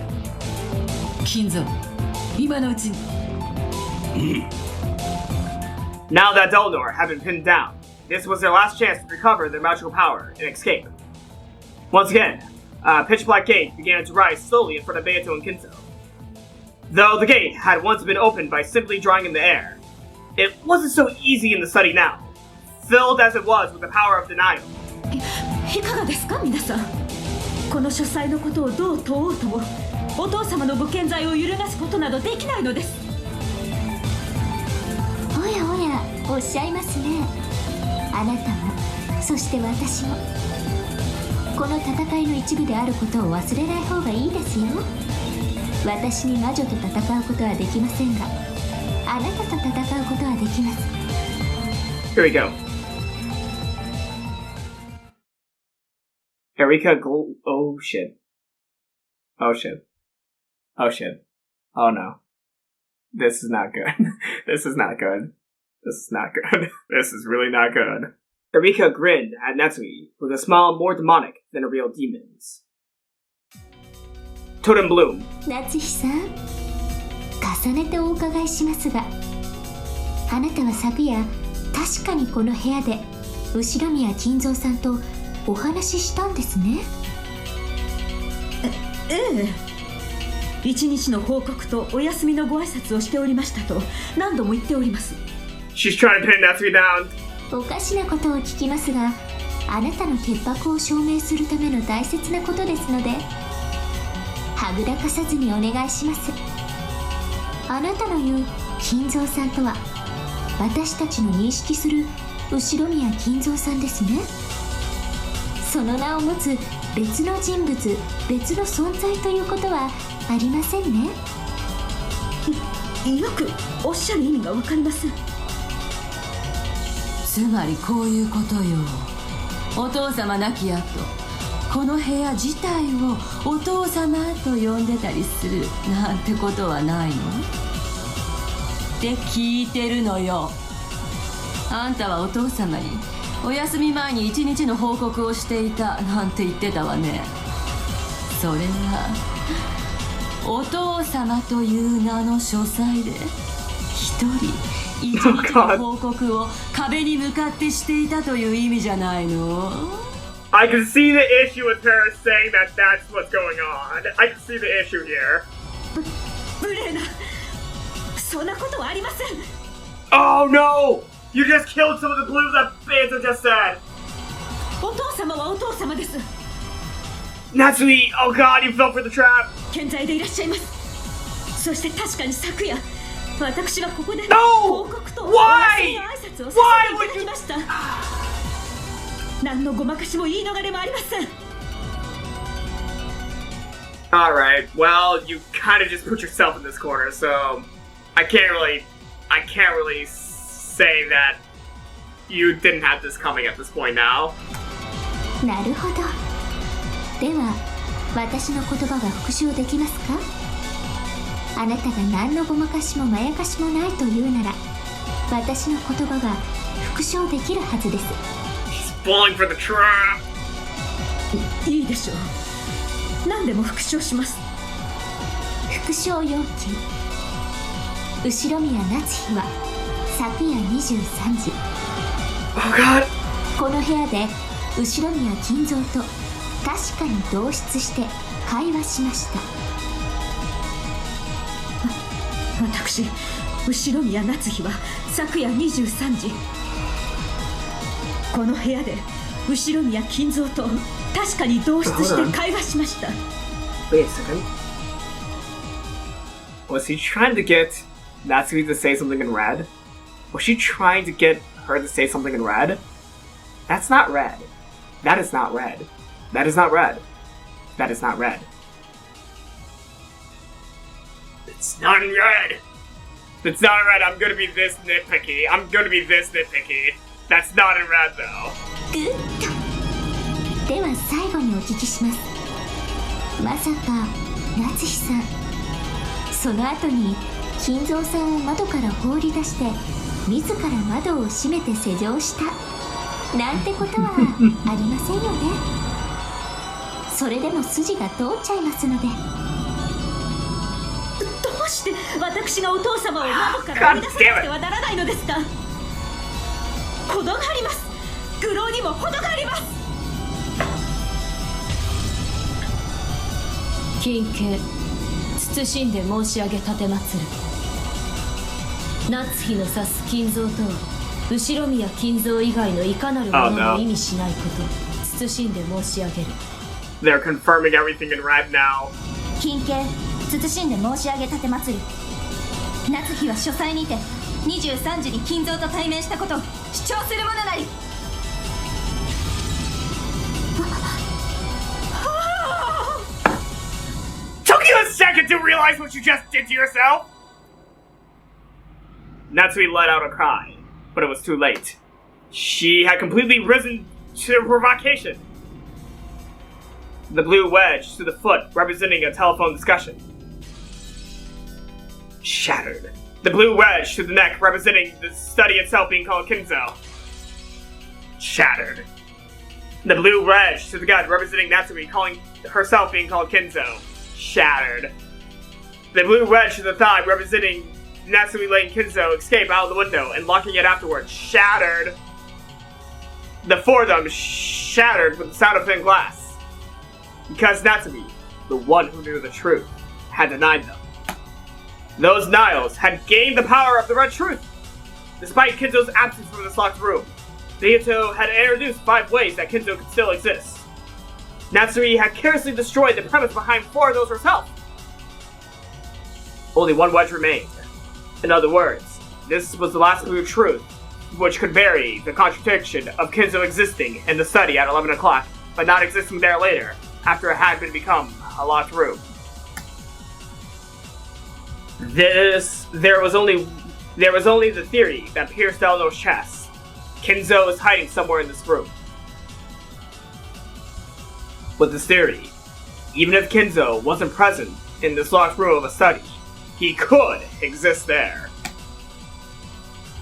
S3: 金蔵、今のうちに。
S1: Now that Dolnor had been pinned down, this was their last chance to recover their magical power and escape. Once again, a pitch-black gate began to rise slowly in front of Beato and Kinzo. Though the gate had once been opened by simply drawing in the air, it wasn't so easy in the study now, filled as it was with the power of denial.
S2: いかがですか皆さん。この書斎のことをどう問おうとも、お父様のご健在を揺るがすことなどできないのです。
S4: おやおや、おっしゃいますね。あなたも、そして私も。この戦いの一部であることを忘れない方がいいですよ。私に魔女と戦うことはできませんが、あなたと戦うことはできます。
S1: Here we go. Erika oh shit. Oh shit. Oh shit. Oh no. This is not good. This is not good. This is not good. This is really not good. Erika grinned at Natsuhi with a smile more demonic than a real demon's. Totem Bloom.
S4: 夏日さん、重ねてお伺いしますが、あなたは昨夜確かにこの部屋で後宮金蔵さんとお話ししたんですね。
S2: ええ、一日の報告とお休みのご挨拶をしておりましたと何度も言っております。
S1: She's trying to pin Natsuhi down.
S4: おかしなことを聞きますが、あなたの潔白を証明するための大切なことですので、はぐらかさずにお願いします。あなたの言う金蔵さんとは、私たちの認識する後宮金蔵さんですね。その名を持つ別の人物、別の存在ということはありませんね。
S2: よくおっしゃる意味がわかりません。
S3: つまりこういうことよ。お父様亡き後、この部屋自体をお父様と呼んでたりするなんてことはないのって聞いてるのよ。あんたはお父様にお休み前に一日の報告をしていたなんて言ってたわね。それはお父様という名の書斎で一人一日の報告を壁に向かってしていたという意味じゃないの？
S1: I can see the issue with her saying that that's what's going on. I can see the issue here.
S2: ブレーナ、そんなことはありません。
S1: Oh no! You just killed some of the blues that Beato just said!
S2: お父様はお父様です。
S1: Natsuhi! Oh god, you fell for the trap!
S2: 健在でいらっしゃいます。そして確かに昨夜、私はここで報告とお休みの挨拶をさせていただきました。何のごまかしも言い逃れもありません。
S1: Alright, well, you kind of just put yourself in this corner, so I can't really say that you didn't have this coming at this point now.
S4: なるほど。では、私の言葉が復唱できますか？あなたが何のごまかしもまやかしもないというなら、私の言葉が復唱できるはずです。
S1: Falling for the trap!
S2: いいでしょう。何でも復唱します。
S4: 復唱要求。後宮夏日は昨夜23時。
S1: Oh god!
S4: この部屋で後宮金蔵と確かに同室して会話しました。
S2: 私、後宮夏日は昨夜23時、この部屋で後宮金蔵と確かに同室して会話しました。
S1: Wait a second. Was he trying to get Natsuhi to say something in red? Was she trying to get her to say something in red? That's not red. That is not red. That is not red. That is not red. It's not in red. It's not in red. I'm gonna be this nitpicky. I'm gonna be this nitpicky. That's not in red though.
S4: グッド。では最後にお聞きします。まさか夏日さん、その後に金蔵さんを窓から放り出して自ら窓を閉めて施錠したなんてことはありませんよね。それでも筋が通っちゃいますので。
S2: どうして私がお父様を窓から追い出さなくてはならないのですか。程があります。愚弄にも程があります。
S12: 金家謹んで申し上げ奉る。夏日の指す金蔵とは後ろ宮金蔵以外のいかなるものも意味しないこと謹んで申し上げる。
S1: They're confirming everything in red now.
S4: 金家謹んで申し上げ奉る。夏日は書斎にて23時に金蔵と対面したことを主張するものなり。
S1: Took you a second to realize what you just did to yourself? Natsuhi let out a cry, but it was too late. She had completely risen to the provocation. The blue wedge to the foot, representing a telephone discussion, shattered. The blue wedge to the neck, representing the study itself being called Kinzo, shattered. The blue wedge to the gut, representing Natsuhi calling herself being called Kinzo, shattered. The blue wedge to the thigh, representing Natsuhi letting Kinzo escape out of the window and locking it afterwards, shattered. The four of them shattered with the sound of thin glass. Because Natsuhi, the one who knew the truth, had denied them. Those Niles had gained the power of the Red Truth. Despite Kinzo's absence from this locked room, Beato had introduced 5 ways that Kinzo could still exist. Natsuhi had carelessly destroyed the premise behind 4 of those herself. Only 1 wedge remained. In other words, this was the last clue of truth, which could vary the contradiction of Kinzo existing in the study at 11 o'clock, but not existing there later, after it had become a locked room. There was only the theory that pierced Delano's chest. Kinzo is hiding somewhere in this room. With this theory, even if Kinzo wasn't present in this locked room of a study, he could exist there.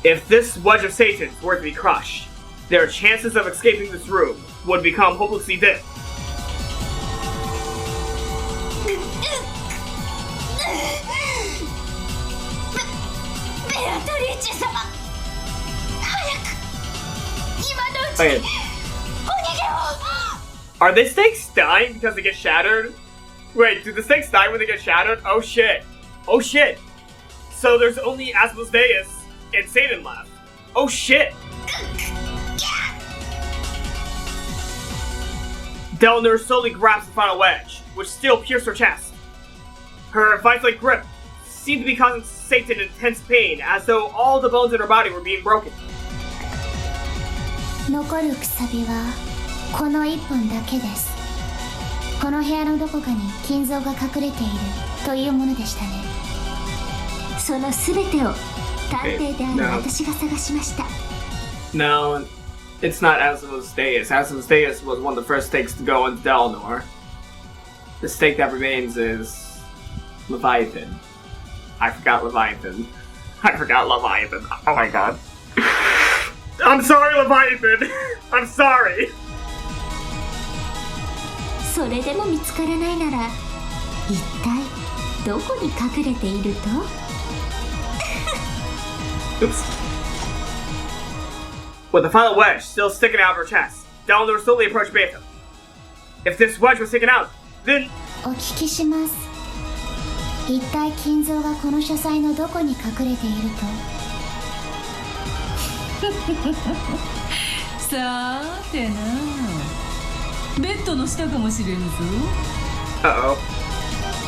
S1: If this wedge of Satan's were to be crushed, their chances of escaping this room would become hopelessly dim. Wait. Are the stakes dying because they get shattered? Wait, do the stakes die when they get shattered? Oh shit. Oh shit. So there's only Asmodeus and Satan left. Oh shit. Delnor slowly grabs the final wedge, which still pierced her chest. Her vice-like grip seemed to be causing Satan intense pain, as though all the bones in her body were being broken.
S4: 残るくさびはこの1本だけです。この部屋のどこかに金蔵が隠れているというものでしたね。そのすべてを探偵である私が探しました。
S1: No, it's not Asmodeus. Asmodeus was one of the first stakes to go into Delnor. The stake that remains is Leviathan. I forgot Leviathan. Oh my god. I'm sorry, Leviathan. I'm sorry.
S4: それでも見つからないなら、一体どこに隠れていると
S1: ？Oops. With the final wedge still sticking out of her chest, Delnor slowly approached Beato. If this wedge was taken out, then...
S4: お聞きします。一体金蔵がこの書斎のどこに隠れていると
S3: さーてな、ベッドの下かもしれんぞ。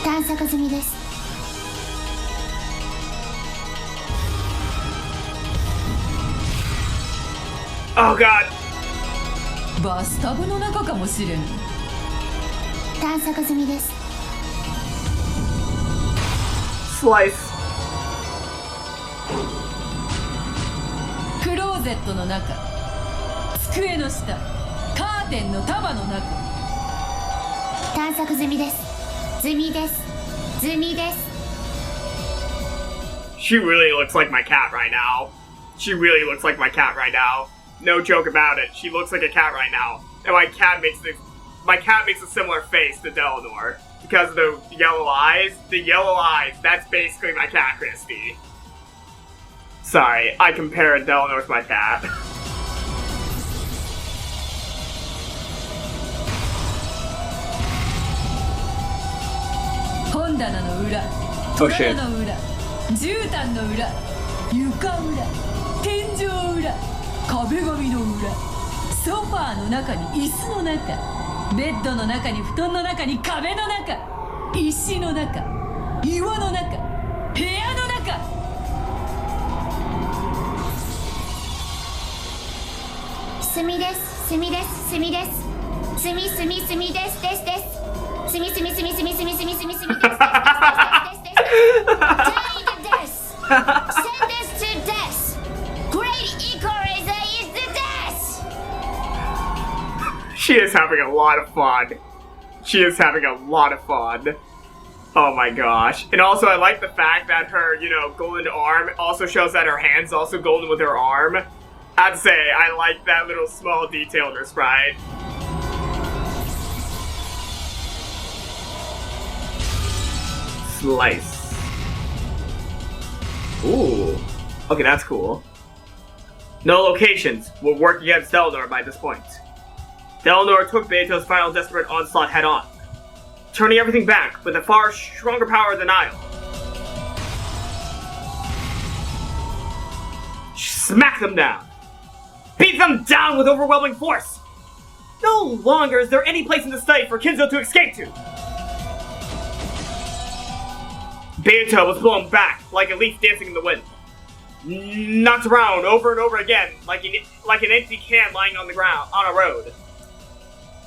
S4: 探索済みです。
S1: Oh god.
S3: バスタブの中かもしれぬ。
S4: 探索済みです。
S1: Slice.
S3: クローゼットの中、机の下、カーテンの束の中。
S4: 探索済みです。済みです。済みです。
S1: She really looks like my cat right now. She really looks like my cat right now. No joke about it. She looks like a cat right now. And my cat makes a similar face to Delanor. Because of the yellow eyes. The yellow eyes, that's basically my cat, Christy. Sorry, I compared Delanor to my cat. Oh shit.
S3: 絨毯の裏、床裏、天井裏、壁紙の裏、ソファーの中に椅子の中、ベッドの中に布団の中に壁の中、石の中、岩の中、部屋の中。
S4: 炭です。炭です。炭です。炭です。ですです。炭炭炭炭炭炭炭炭炭炭炭 Send this to death. Great equalizer is the death.
S1: She is having a lot of fun. She is having a lot of fun. Oh my gosh. And also I like the fact that her, golden arm also shows that her hand's also golden with her arm. I'd say I like that little small detail in her sprite. Slice. Ooh. Okay, that's cool. No locations will work against Delanor by this point. Delanor took Beato's final desperate onslaught head on, turning everything back with a far stronger power than Isle. Smack them down! Beat them down with overwhelming force! No longer is there any place in the site for Kinzo to escape to! Beato was blown back like a leaf dancing in the wind. Knocked around over and over again like an empty can lying on the ground on a road.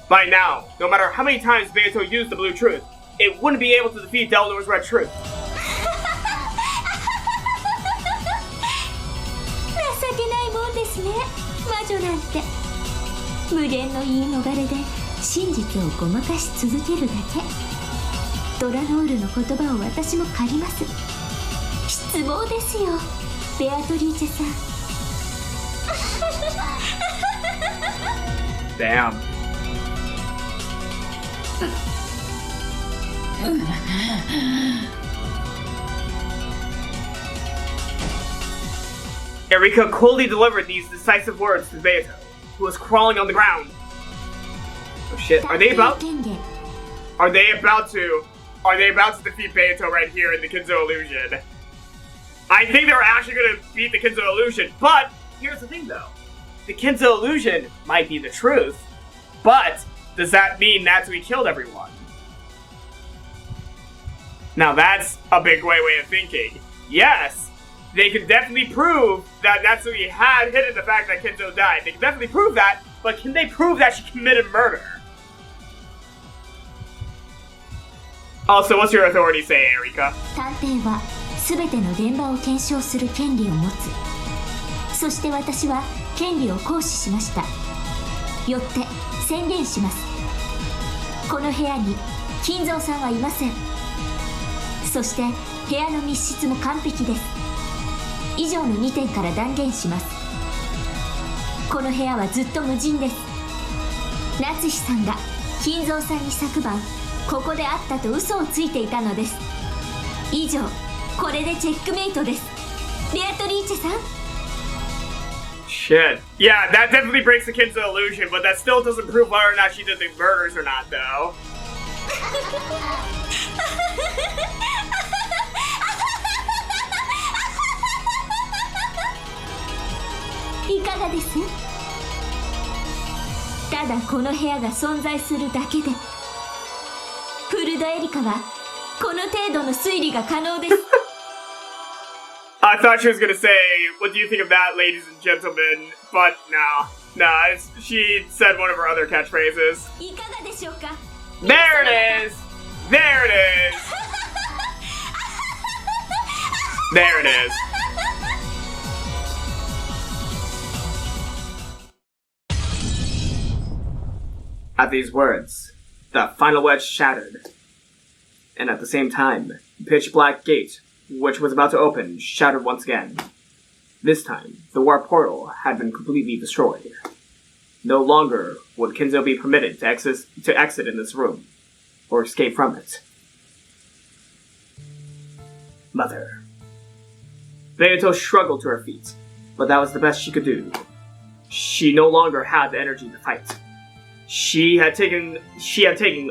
S1: By now, no matter how many times Beato used the blue truth, it wouldn't be able to defeat Delanor's red truth.
S4: 情けないもんですね、魔女なんて。無限の言い逃れで真実をごまかし続けるだけ。ドラノールの言葉を私も借ります。失望ですよ、ベアトリーチェさん。
S1: Damn. Erika coldly delivered these decisive words to Beato, who was crawling on the ground. Oh shit, are they about to defeat Beato right here in the Kinzo illusion? I think they're actually gonna beat the Kinzo illusion, but here's the thing though. The Kinzo illusion might be the truth, but does that mean Natsuhi killed everyone? Now that's a big way of thinking. Yes, they could definitely prove that Natsuhi had hidden the fact that Kinzo died. They can definitely prove that, but can they prove that she committed murder? Also, what's your authority say, Erika?
S4: 探偵は全ての現場を検証する権利を持つ。そして私は権利を行使しました。よって宣言します。この部屋に金蔵さんはいません。そして部屋の密室も完璧です。以上の2点から断言します。この部屋はずっと無人です。夏日さんが金蔵さんに昨晩ここで会ったと嘘をついていたのです。以上、これでチェックメイトです。ベアトリーチェさん。
S1: Shit. Yeah, that definitely breaks the Kinzo illusion, but that still doesn't prove whether or not she did the murders or not, though.
S4: いかがです？ただこの部屋が存在するだけでフルドエリカはこの程度の推理が可能です。
S1: I thought she was gonna say, what do you think of that, ladies and gentlemen? But no. Nah, she said one of her other catchphrases.
S10: いかがでしょうか
S1: There it is! There it is! There it is. At these words, the final wedge shattered. And at the same time, the pitch-black gate, which was about to open, shattered once again. This time, the warp portal had been completely destroyed. No longer would Kinzo be permitted to exit in this room, or escape from it. Mother. Beato struggled to her feet, but that was the best she could do. She no longer had the energy to fight. She had taken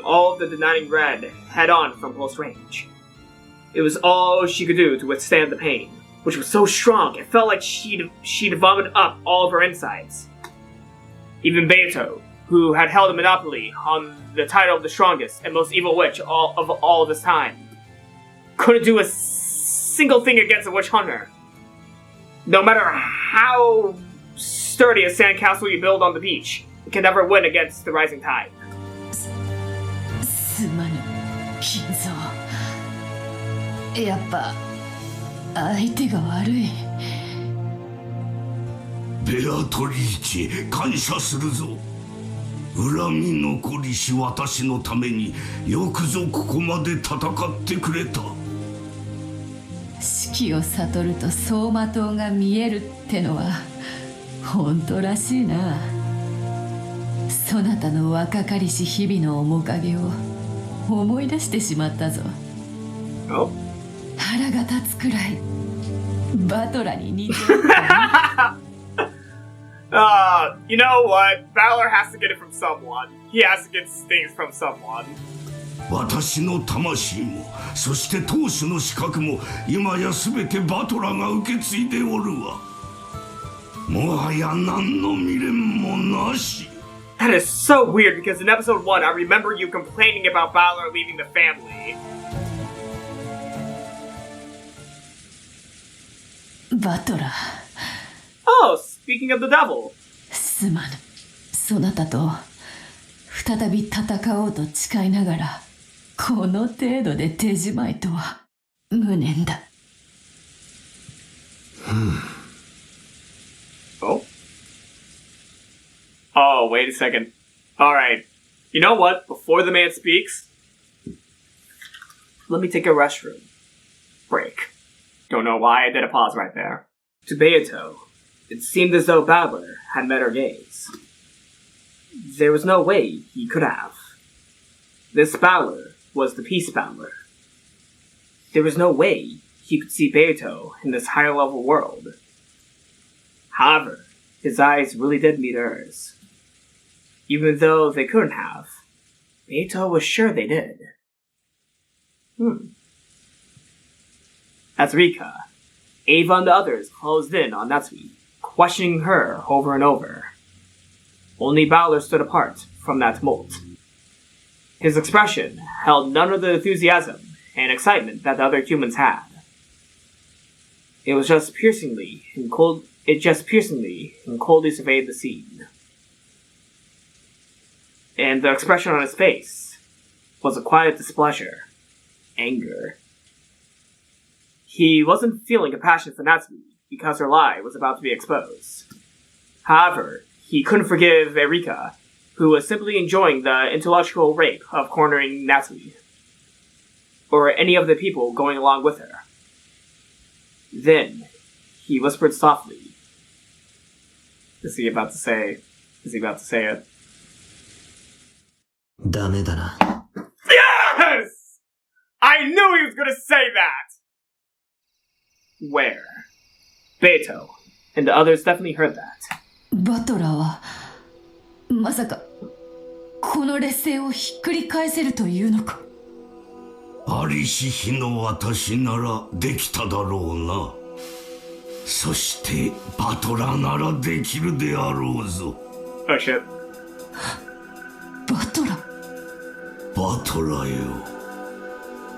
S1: all of the denying red head-on from close range. It was all she could do to withstand the pain, which was so strong it felt like she'd vomited up all of her insides. Even Beato, who had held a monopoly on the title of the strongest and most evil witch of all this time, couldn't do a single thing against a witch hunter. No matter how sturdy a sandcastle you build on the beach, it can never win against the rising tide.
S3: すまぬ、金蔵。やっぱ相手が悪い。
S9: ベアトリーチェ、感謝するぞ。恨み残りし私のためによくぞここまで戦ってくれた。
S3: 四季を悟ると走馬灯が見えるってのは本当らしいな。そなたの若かりし日々の面影を思い出してしまったぞ。
S1: Oh?
S3: 腹が立つくらいバトラに似てる。
S1: You know what? Valor has to get it from someone. He has to get things from someone.
S9: 私の魂も、そして当主の資格も、今やすべてバトラが受け継いでおるわ。もはや何の未練もなし。
S1: That is so weird because in episode 1, I remember you complaining about Valor leaving the family.
S3: バトラ。
S1: Oh, speaking of the devil.
S3: すまぬ。そなたと再び戦おうと誓いながら、この程度で手じまいとは無念だ。
S1: Oh? Oh, wait a second. Alright. You know what? Before the man speaks, let me take a restroom break. Don't know why I did a pause right there. To Beato, it seemed as though Babbler had met her gaze. There was no way he could have. This Babbler was the Peace Babbler. There was no way he could see Beato in this higher level world. However, his eyes really did meet hers. Even though they couldn't have, Beato was sure they did. As Erika, Ava and the others closed in on Natsuhi, questioning her over and over. Only Babbler stood apart from that tumult. His expression held none of the enthusiasm and excitement that the other humans had. It just piercingly and coldly surveyed the scene. And the expression on his face was a quiet displeasure, anger. He wasn't feeling compassion for Natsuhi because her lie was about to be exposed. However, he couldn't forgive Erika, who was simply enjoying the intellectual rape of cornering Natsuhi, or any of the people going along with her. Then, he whispered softly. Is he about to say it?
S7: ダメだな。
S1: Yes! I knew he was gonna say that! Where? Beato, and the others definitely heard that.
S3: バトラはまさかこの劣勢をひっくり返せるというのか。
S9: ありし日の私ならできただろうな。そしてバトラならできるであろうぞ。
S1: Oh shit.
S3: バトラ。
S9: バトラよ。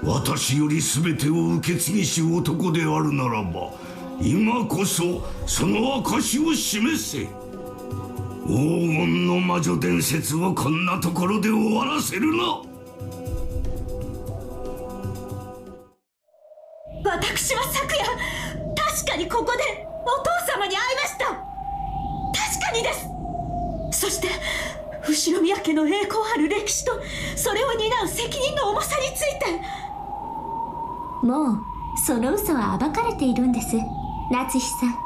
S9: 私より全てを受け継ぎし男であるならば、今こそその証を示せ。黄金の魔女伝説をこんなところで終わらせるな。
S2: 私は昨夜確かにここでお父様に会いました。確かにです。そして後宮家の栄光ある歴史とそれを担う責任の重さについて。
S4: もうその嘘は暴かれているんです、夏日さん。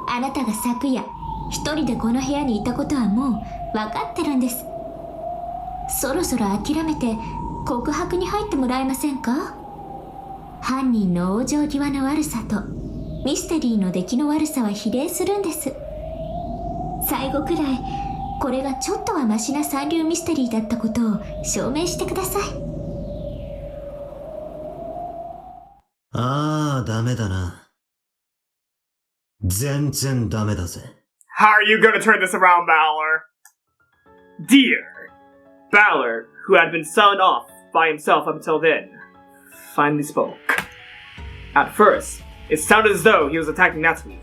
S4: あなたが昨夜一人でこの部屋にいたことはもう分かってるんです。そろそろ諦めて告白に入ってもらえませんか？犯人の往生際の悪さとミステリーの出来の悪さは比例するんです。最後くらいこれがちょっとはマシな三流ミステリーだったことを証明してください。
S7: ああ、ダメだな。全然ダメだぜ。
S1: How are you gonna turn this around, Balor? Dear Balor, who had been sullen off by himself up until then, finally spoke. At first, it sounded as though he was attacking Natsuhi.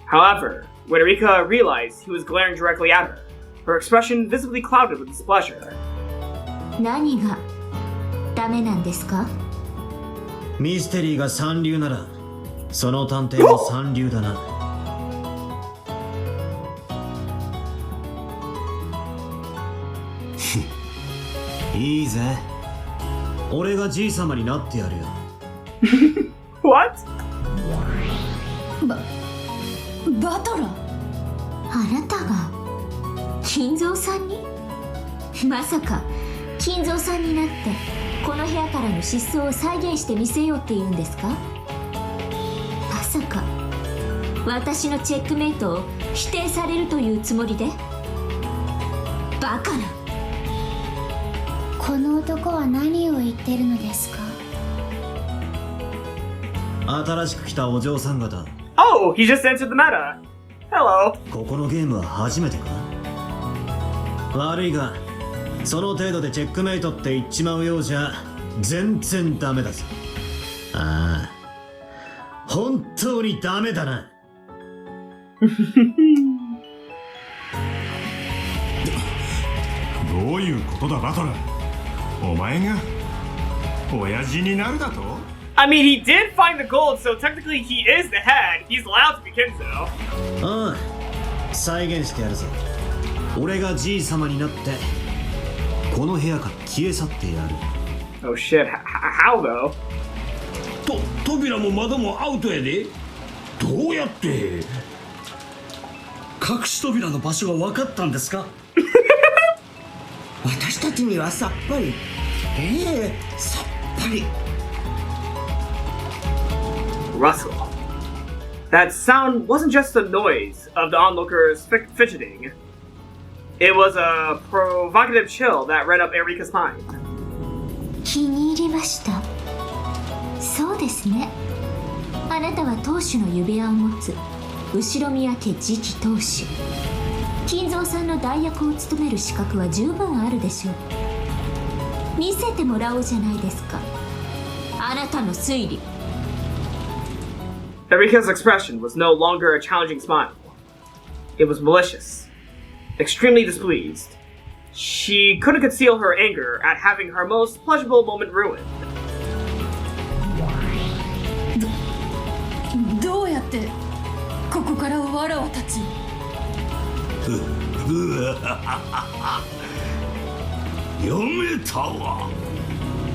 S1: However, when Erika realized he was glaring directly at her, her expression visibly clouded with displeasure.
S4: 何がダメなんですか？
S7: ミステリーが三流なら、その探偵も三流だな。いいぜ。俺がじい様になってやるよ。
S1: What?
S2: バトラー？
S4: あなたが金蔵さんに？まさか金蔵さんになってこの部屋からの失踪を再現してみせようって言うんですか？まさか私のチェックメイトを否定されるというつもりで？バカな。
S13: この男は何を言ってるのですか？
S7: 新しく来たお嬢さん方。
S1: Oh, he just entered the meta. Hello.
S7: ここのゲームは初めてか？悪いが、その程度でチェックメイトって言っちまうようじゃ全然ダメだぞ。ああ、本当にダメだな。
S11: どういうことだバトラー。お前が親父になるだと？
S1: I mean, he did find the gold, so technically he is the head. He's allowed to be Kinzo.
S7: ああ、再現してやるぞ。俺がじい様になってこの部屋から消え去ってやる。
S1: Oh shit, how though?
S8: 扉も窓もアウトやで。どうやって？隠し扉の場所が分かったんですか？
S6: 私たちにはさっぱり。さっぱり。
S1: Rustle. That sound wasn't just the noise of the onlookers fidgeting. It was a provocative chill that ran up Erika's spine.
S4: 気に入りました。そうですね。あなたは当主の指輪を持つ後宮家次期当主。金蔵さんの代役を務める資格は十分あるでしょう。見せてもらおうじゃないですか。あなたの推理。
S1: Erika's expression was no longer a challenging smile. It was malicious, extremely displeased. She couldn't conceal her anger at having her most pleasurable moment ruined.
S2: どうやってここからわらわたち？
S9: やめたわ。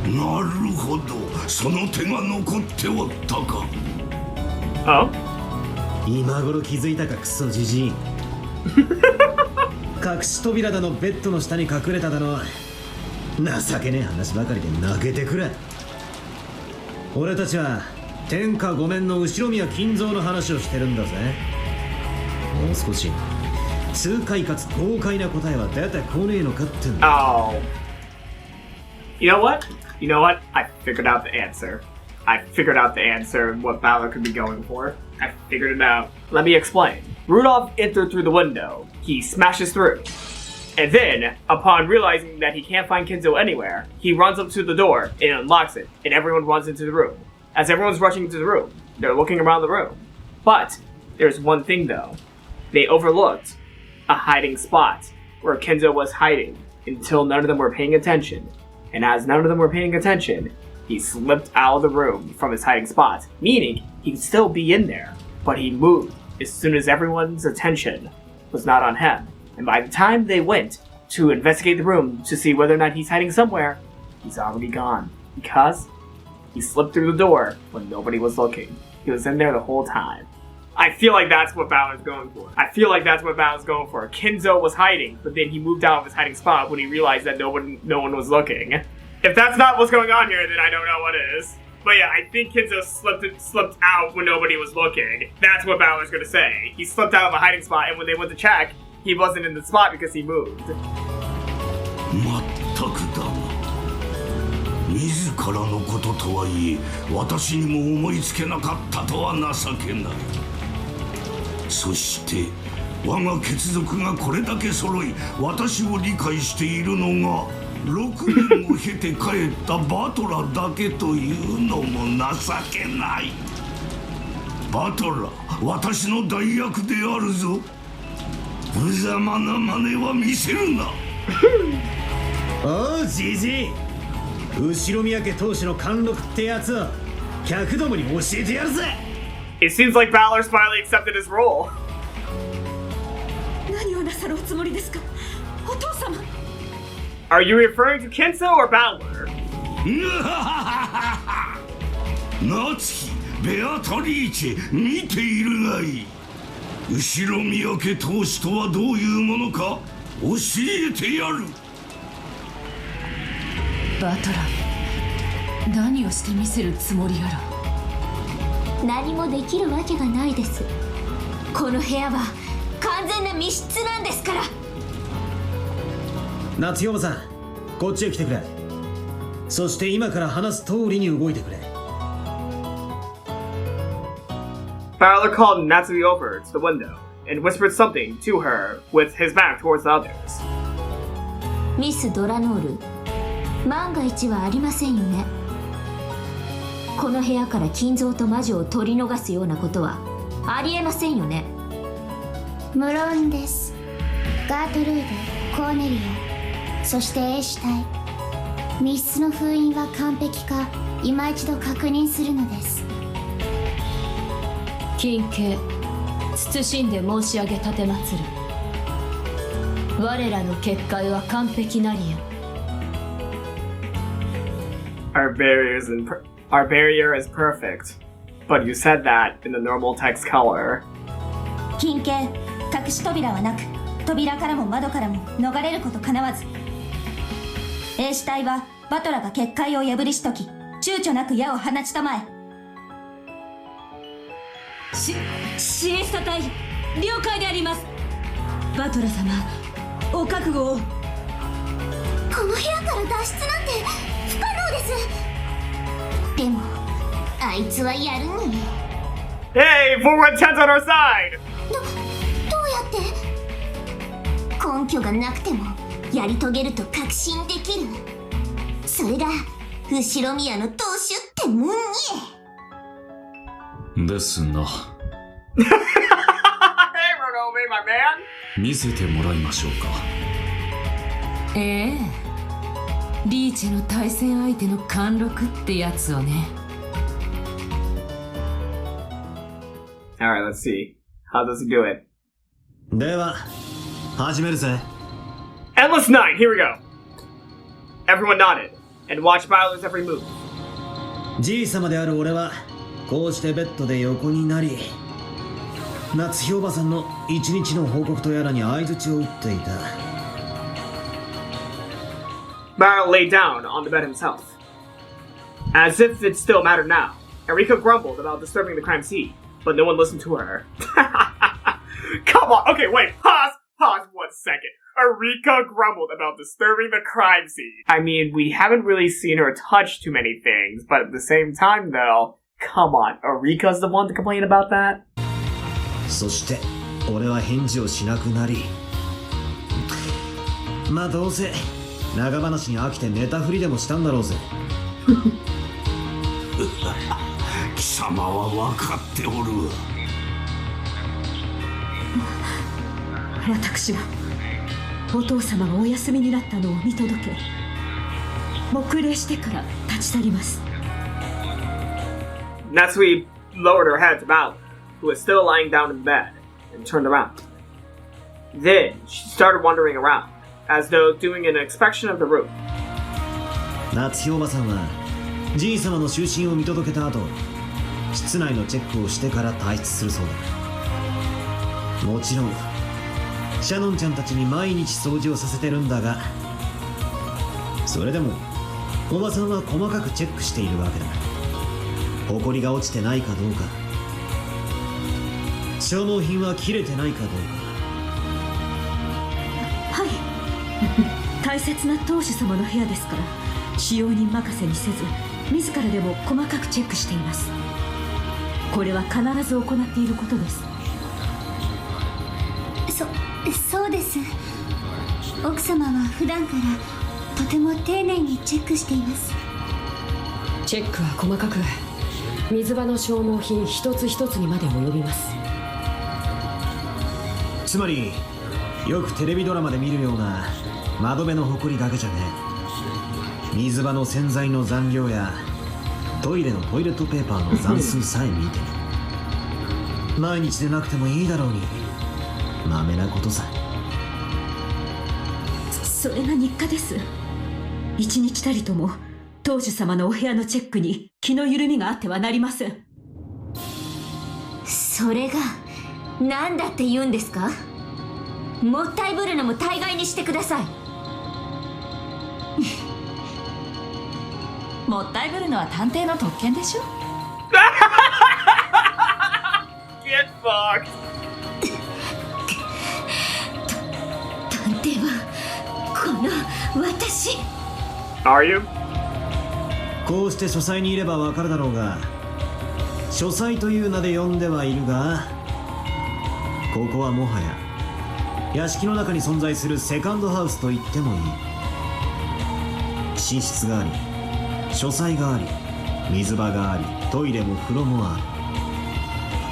S9: なるほど、その手が残っておったか。
S1: Oh?
S7: 今頃気づいたかクソじじい。隠し扉だのベッドの下に隠れただの情けねえ話ばかりで泣けてくれ。俺たちは天下御免の後宮金蔵の話をしてるんだぜ。もう少し痛快かつ豪快な答えは出てこねえのかってんだ。
S1: Oh. You know what? You know what? I figured out the answer. I figured out the answer of what Balor could be going for. I figured it out. Let me explain. Rudolph entered through the window. He smashes through. And then, upon realizing that he can't find Kinzo anywhere, he runs up to the door and unlocks it, and everyone runs into the room. As everyone's rushing into the room, they're looking around the room. But, there's one thing though. They overlooked a hiding spot where Kinzo was hiding until none of them were paying attention. And as none of them were paying attention, he slipped out of the room from his hiding spot, meaning he could still be in there, but he moved as soon as everyone's attention was not on him. And by the time they went to investigate the room to see whether or not he's hiding somewhere, he's already gone. Because he slipped through the door when nobody was looking. He was in there the whole time. I feel like that's what Balor's going for. Kinzo was hiding, but then he moved out of his hiding spot when he realized that no one was looking. If that's not what's going on here, then I don't know what is. But yeah, I think Kinzo slipped out when nobody was looking. That's what Balor's gonna say. He slipped out of a hiding spot, and when they went to check, he wasn't in the spot because he moved.
S9: 自らのこととはいえ私にも思いつけなかったとは情けない。そして我が血族がこれだけ揃い私を理解しているのが6年を経て帰ったバトラだけというのも情けない。バトラ、私の代役であるぞ。無様な真似は見せるな。
S7: おうじじい、後ろ宮家当主の貫禄ってやつを客どもに教えてやるぜ。
S1: It seems like Balor's finally accepted his role.
S2: 何をなさるおつもりですか、お父様。
S1: Are you referring to Kinzo or Balor?
S9: ナツヒ、ベアトリーチェ、見ているがいい。後ろ宮家当主とはどういうものか教えてやる。
S3: バトラー、何をしてみせるつもりやら。
S4: 何もできるわけがないです。この部屋は完全な密室なんですから。
S7: 夏代おばさん、こっちへ来てくれ。そして今から話す通りに動いてくれ。
S1: Balor called Natsuhi over to the window and whispered something to her with his back towards the others.
S4: ミス・ドラノール、万が一はありませんよね。この部屋から金蔵と魔女を取り逃すようなことはありえませんよね。
S13: 無論です。ガートルード、コーネリア、そして英主体、密室の封印は完璧か今一度確認するのです。
S12: 金慶、謹んで申し上げ奉る。我らの結界は完璧なりや。
S1: Our barrier is perfect, but you said that in the normal text color.
S14: 金慶、隠し扉はなく、扉からも窓からも逃れることかなわず。英主体はバトラが結界を破りしとき、躊躇なく矢を放ちたまえ。
S3: シエスタ隊、了解であります。バトラ様、お覚悟を。
S14: この部屋から脱出なんて不可能です。でもあいつはやるに。
S1: Hey, forward chance on our side.
S14: どうやって？根拠がなくてもやり遂げると確信できる。それが後ろ宮の当主ってもんに。
S11: ですな。
S1: Hey, Ronome, my man.
S11: 見せてもらいましょうか。
S3: リーチェの対戦相手の貫禄ってやつをね。
S1: Alright, let's see. How does he do it?
S7: では、始めるぜ。
S1: Endless 9, here we go. Everyone nodded and watched Balor's every move.
S7: じい様である俺はこうしてベッドで横になり、夏日おばさんの一日の報告とやらに相槌を打っていた。
S1: Balor lay down on the bed himself. As if it still mattered now, Erika grumbled about disturbing the crime scene, but no one listened to her. Come on, okay, wait, pause 1 second. Erika grumbled about disturbing the crime scene. I mean, we haven't really seen her touch too many things, but at the same time though, come on, Erika's the one to complain about that?
S7: そして俺は返事をしなくなり、まあどうせ長話に飽きて寝たふりでもしたんだろうぜ。
S9: 貴様は分かっておるわ。
S2: 私はお父様がお休みになったのを見届け、黙礼してから立ち去ります。
S1: Natsuhi lowered her head to Valor, who was still lying down in bed, and turned around. Then she started wandering around, as though doing an inspection of the room.
S7: 夏日おばさんはじい様の就寝を見届けた後、室内のチェックをしてから退出するそうだ。もちろんシャノンちゃんたちに毎日掃除をさせてるんだが、それでもおばさんは細かくチェックしているわけだ。ホコリが落ちてないかどうか、消耗品は切れてないかどうか。
S2: はい。大切な当主様の部屋ですから、使用人任せにせず自らでも細かくチェックしています。これは必ず行っていることです。
S13: そうです。奥様は普段からとても丁寧にチェックしています。
S12: チェックは細かく、水場の消耗品一つ一つにまで及びます。
S7: つまりよくテレビドラマで見るような窓辺のほこりだけじゃねえ、水場の洗剤の残量やトイレのトイレットペーパーの残数さえ見て毎日でなくてもいいだろうに、まめなことさ。
S2: それが日課です。一日たりとも当主様のお部屋のチェックに気の緩みがあってはなりません。
S4: それが何だって言うんですか？もったいぶるのも大概にしてください。
S3: もったいぶるのは探偵の特権でしょ。
S1: Get fucked.
S4: 探偵はこの私。
S1: Are you?
S7: こうして書斎にいればわかるだろうが、書斎という名で呼んではいるが、ここはもはや屋敷の中に存在するセカンドハウスと言ってもいい。寝室があり、書斎があり、水場があり、トイレも風呂もある。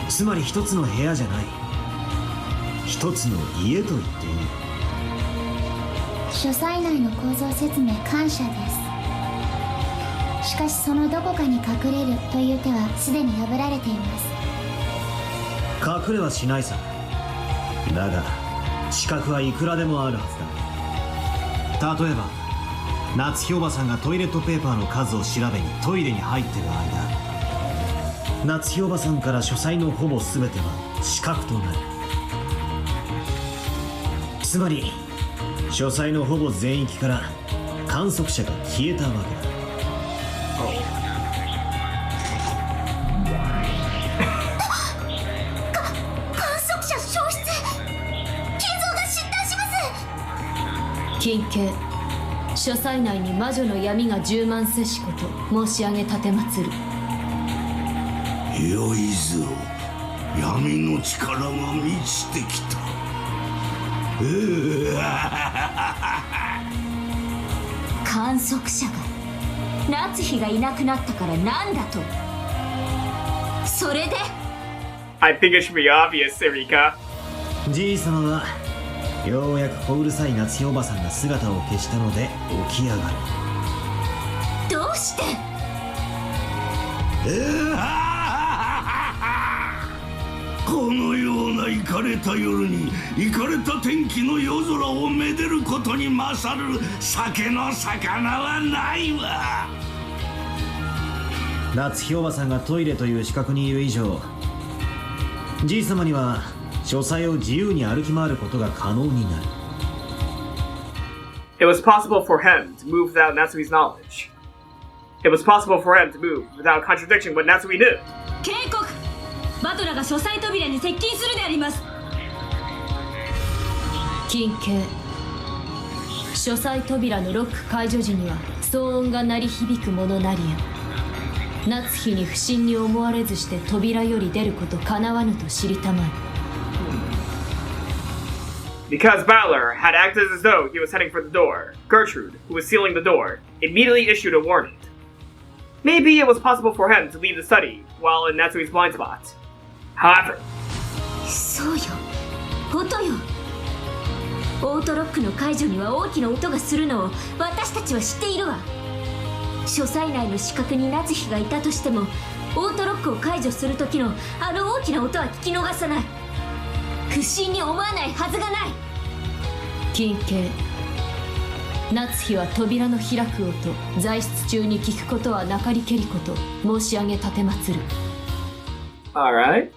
S7: つまり一つの部屋じゃない、一つの家と言っていい。
S13: 書斎内の構造説明感謝です。しかしそのどこかに隠れるという手はすでに破られています。
S7: 隠れはしないさ。だが資格はいくらでもあるはずだ。例えば夏日おばさんがトイレットペーパーの数を調べにトイレに入ってる間、夏日おばさんから書斎のほぼ全ては死角となる。つまり書斎のほぼ全域から観測者が消えたわけだ。
S12: 金慶、書斎内に魔女の闇が充満せしこと申し上げ立てまつる。
S9: よいぞ、闇の力が満ちてきた。
S4: 観測者が夏日がいなくなったからなんだと。それで
S1: I think it should be obvious, Erika.
S7: じい様はようやく小うるさい夏日おばさんが姿を消したので起き上がる。
S4: どうして？
S9: このようなイカれた夜にイカれた天気の夜空をめでることに勝る酒の魚はないわ。
S7: 夏日おばさんがトイレという資格にいる以上、じい様には書斎を自由に歩き回ることが可能になる。
S1: It was possible for him to move without Natsuhi's knowledge. It was possible for him to move without contradicting what Natsuhi knew.
S3: 警告！バトラが書斎扉に接近するであります。
S12: 金慶、書斎扉のロック解除時には騒音が鳴り響くものなりや、夏日に不審に思われずして扉より出ることかなわぬと知りたまえ。
S1: Because Balor had acted as though he was heading for the door, Gertrude, who was sealing the door, immediately issued a warning. Maybe it was possible for him to leave the study while in Natsuhi's blind spot. However,
S4: そうよ、音よ。オートロックの解除には大きな音がするのを私たちは知っているわ。書斎内の死角に夏日がいたとしても、オートロックを解除する時のあの大きな音は聞き逃さない。不審に思わないはずがない。
S12: 金慶、夏日は扉の開く音、在室中に聞くことはなかりけりこと申し上げ立てまつる。
S1: Alright.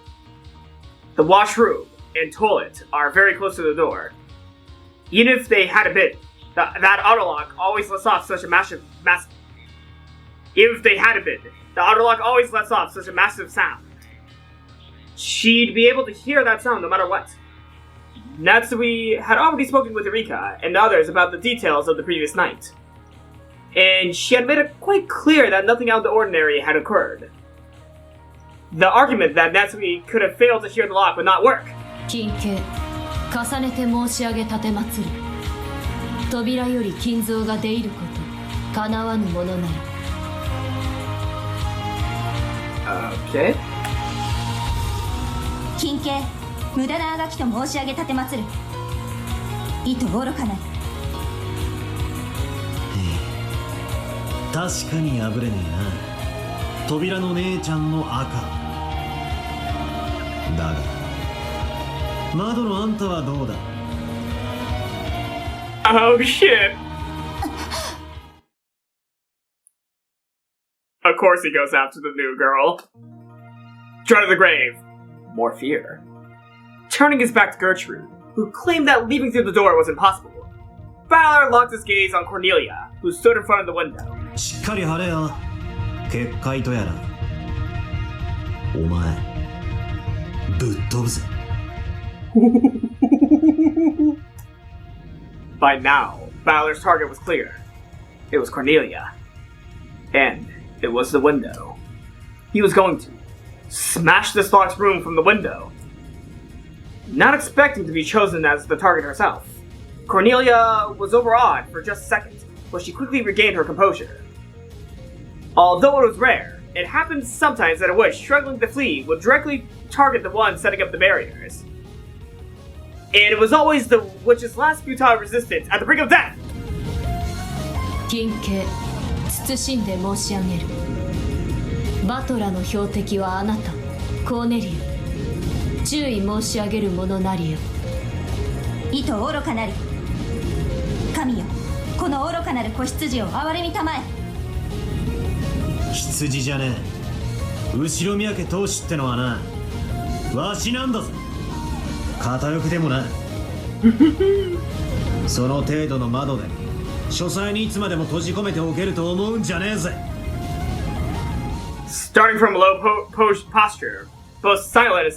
S1: The washroom and toilet are very close to the door. Even if they had been, that autolock always lets off such a massive Even if they had been, the autolock always lets off such a massive sound. She'd be able to hear that sound no matter what. Natsuhi had already spoken with Erika and others about the details of the previous night, and she had made it quite clear that nothing out of the ordinary had occurred. The argument that Natsuhi could have failed to hear the lock would not work.
S12: 金慶、重ねて申し上げ立てまつる。扉より金蔵が出入ること、叶わぬものなり。
S1: Okay.
S14: 金慶、無駄なあがきと申し上げ立てまつる。意図愚かなり。
S7: 確かに破れねえな。扉の姉ちゃんの赤だが、窓のあんたはどうだ？
S1: Oh shit. Of course he goes after the new girl. Dread of the grave. More fear. Turning his back to Gertrude, who claimed that leaving through the door was impossible, Valor locked his gaze on Cornelia, who stood in front of the window.
S7: しっかり張れよ。結界とやら。お前、ぶっ飛ぶぜ。
S1: By now, Valor's target was clear. It was Cornelia. And it was the window. He was going to smash this locked room from the window. Not expecting to be chosen as the target herself, Cornelia was overawed for just a second, but she quickly regained her composure. Although it was rare, it happened sometimes that a witch struggling to flee would directly target the one setting up the barriers. And it was always the witch's last futile resistance at the brink of death!
S12: 金慶、慎んで申し上げる。バトラの標的はあなた、コーネリア。注意申し上げるものなりよ。
S14: 意図愚かなり。神よ、この愚かなる子羊を憐れみたまえ。
S7: 羊じゃねえ。後ろ三宅当主ってのはな、わしなんだぜ。片翼でもな。その程度の窓で書斎にいつまでも閉じ込めておけると思うんじゃねえぜ。
S1: Starting from a low posture, both silent and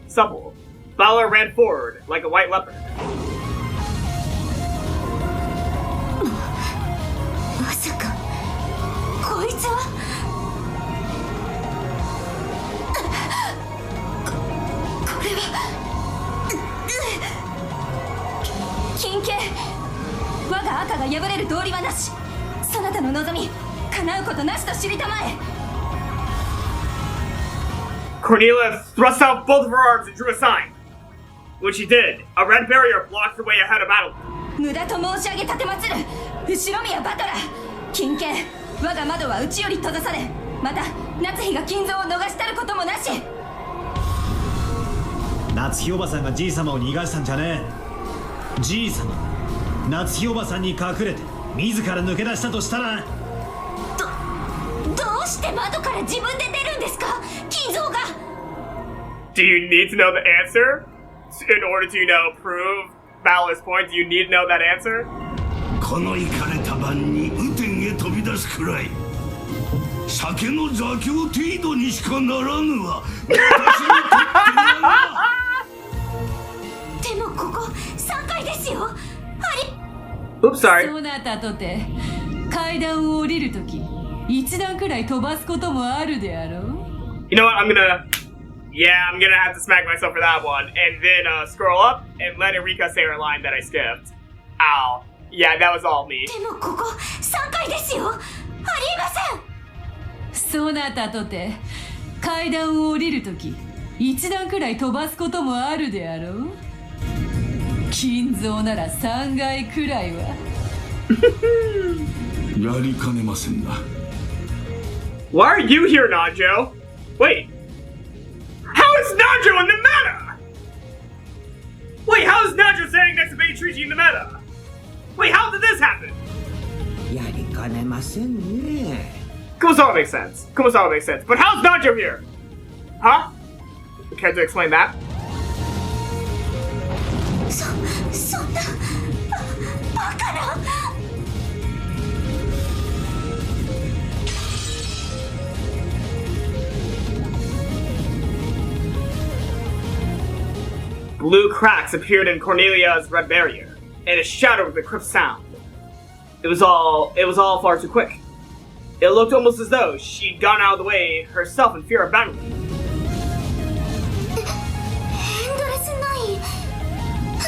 S1: supple, Valor ran forward like a white leopard.
S4: まさか、こいつはこれは
S14: 金慶、我が赤が破れる道理はなし。そなたの望み、叶うことなしと知りたまえ。
S1: Cornelia thrust out both of her arms and drew a sign. When she did, a red barrier blocked the way ahead of Madeline.
S14: 無駄と申し上げ立てまつる。後ろ宮バトラ。金慶、我が窓は内より閉ざされ、また夏日が金蔵を逃したることもなし。
S7: 夏日おばさんがじい様を逃がしたんじゃねえ。じい様、夏日おばさんに隠れて自ら抜け出したとしたら、
S4: どうして窓から自分で出るんですか、金蔵が。
S1: Do you need to know the answer? In order to, prove Valor's point, do you need to know that answer?
S9: このイカれた晩に雨天へ飛び出すくらい酒の座興程度にしかならぬわ。私にとっては。
S4: でもここ3階ですよ。
S1: Oops, sorry.
S3: そうなったとて階段を降りるとき一段くらい飛ばすこともあるであろう。
S1: You know what? I'm gonna have to smack myself for that one, and then scroll up and let Erika say her line that I skipped. Ow. Yeah, that was all me.
S4: でもここ3階ですよ。ありえません。
S3: そうなったとて階段を降りるとき一段くらい飛ばすこともあるであろう。金蔵なら3階くらいは
S5: やりかねませんな。
S1: Why are you here, Nanjo? Wait. How is Nanjo in the meta? Wait, how is Nanjo standing next to Beatrice in the meta? Wait, how did this happen?
S6: やりかねませんね。
S1: Kumasawa makes sense. Kumasawa makes sense. But how's Nanjo here? Huh? Care to explain that?
S14: そんなバカな。
S1: Blue cracks appeared in Cornelia's red barrier, and it shattered with a crisp sound. It was all far too quick. It looked almost as though she'd gone out of the way herself in fear of battling.
S14: エンドレスナイン。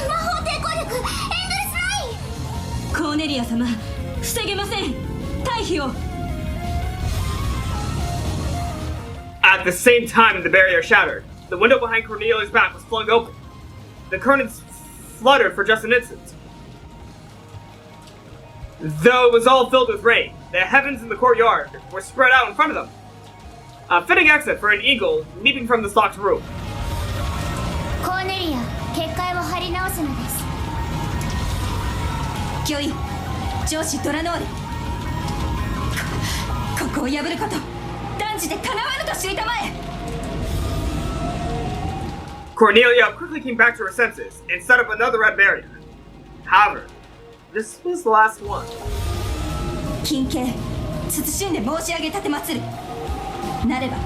S14: 魔法抵抗力エンドレスナイン。
S3: コーネリア様、防げません。退避を。
S1: At the same time the barrier shattered, the window behind Cornelia's back was flung open. The curtains fluttered for just an instant. Though it was all filled with rain, the heavens in the courtyard were spread out in front of them. A fitting exit for an eagle leaping from this locked room.
S13: コーネリア、結界を張り直すのです。
S14: キョイ、上司ドラノール。ここを破ること、断じて叶わぬと知りたまえ。
S1: Cornelia quickly came back to her senses and set up another red barrier. However, this was the last one.
S14: 金系、慎んで申し上げ立てまつる。なれば、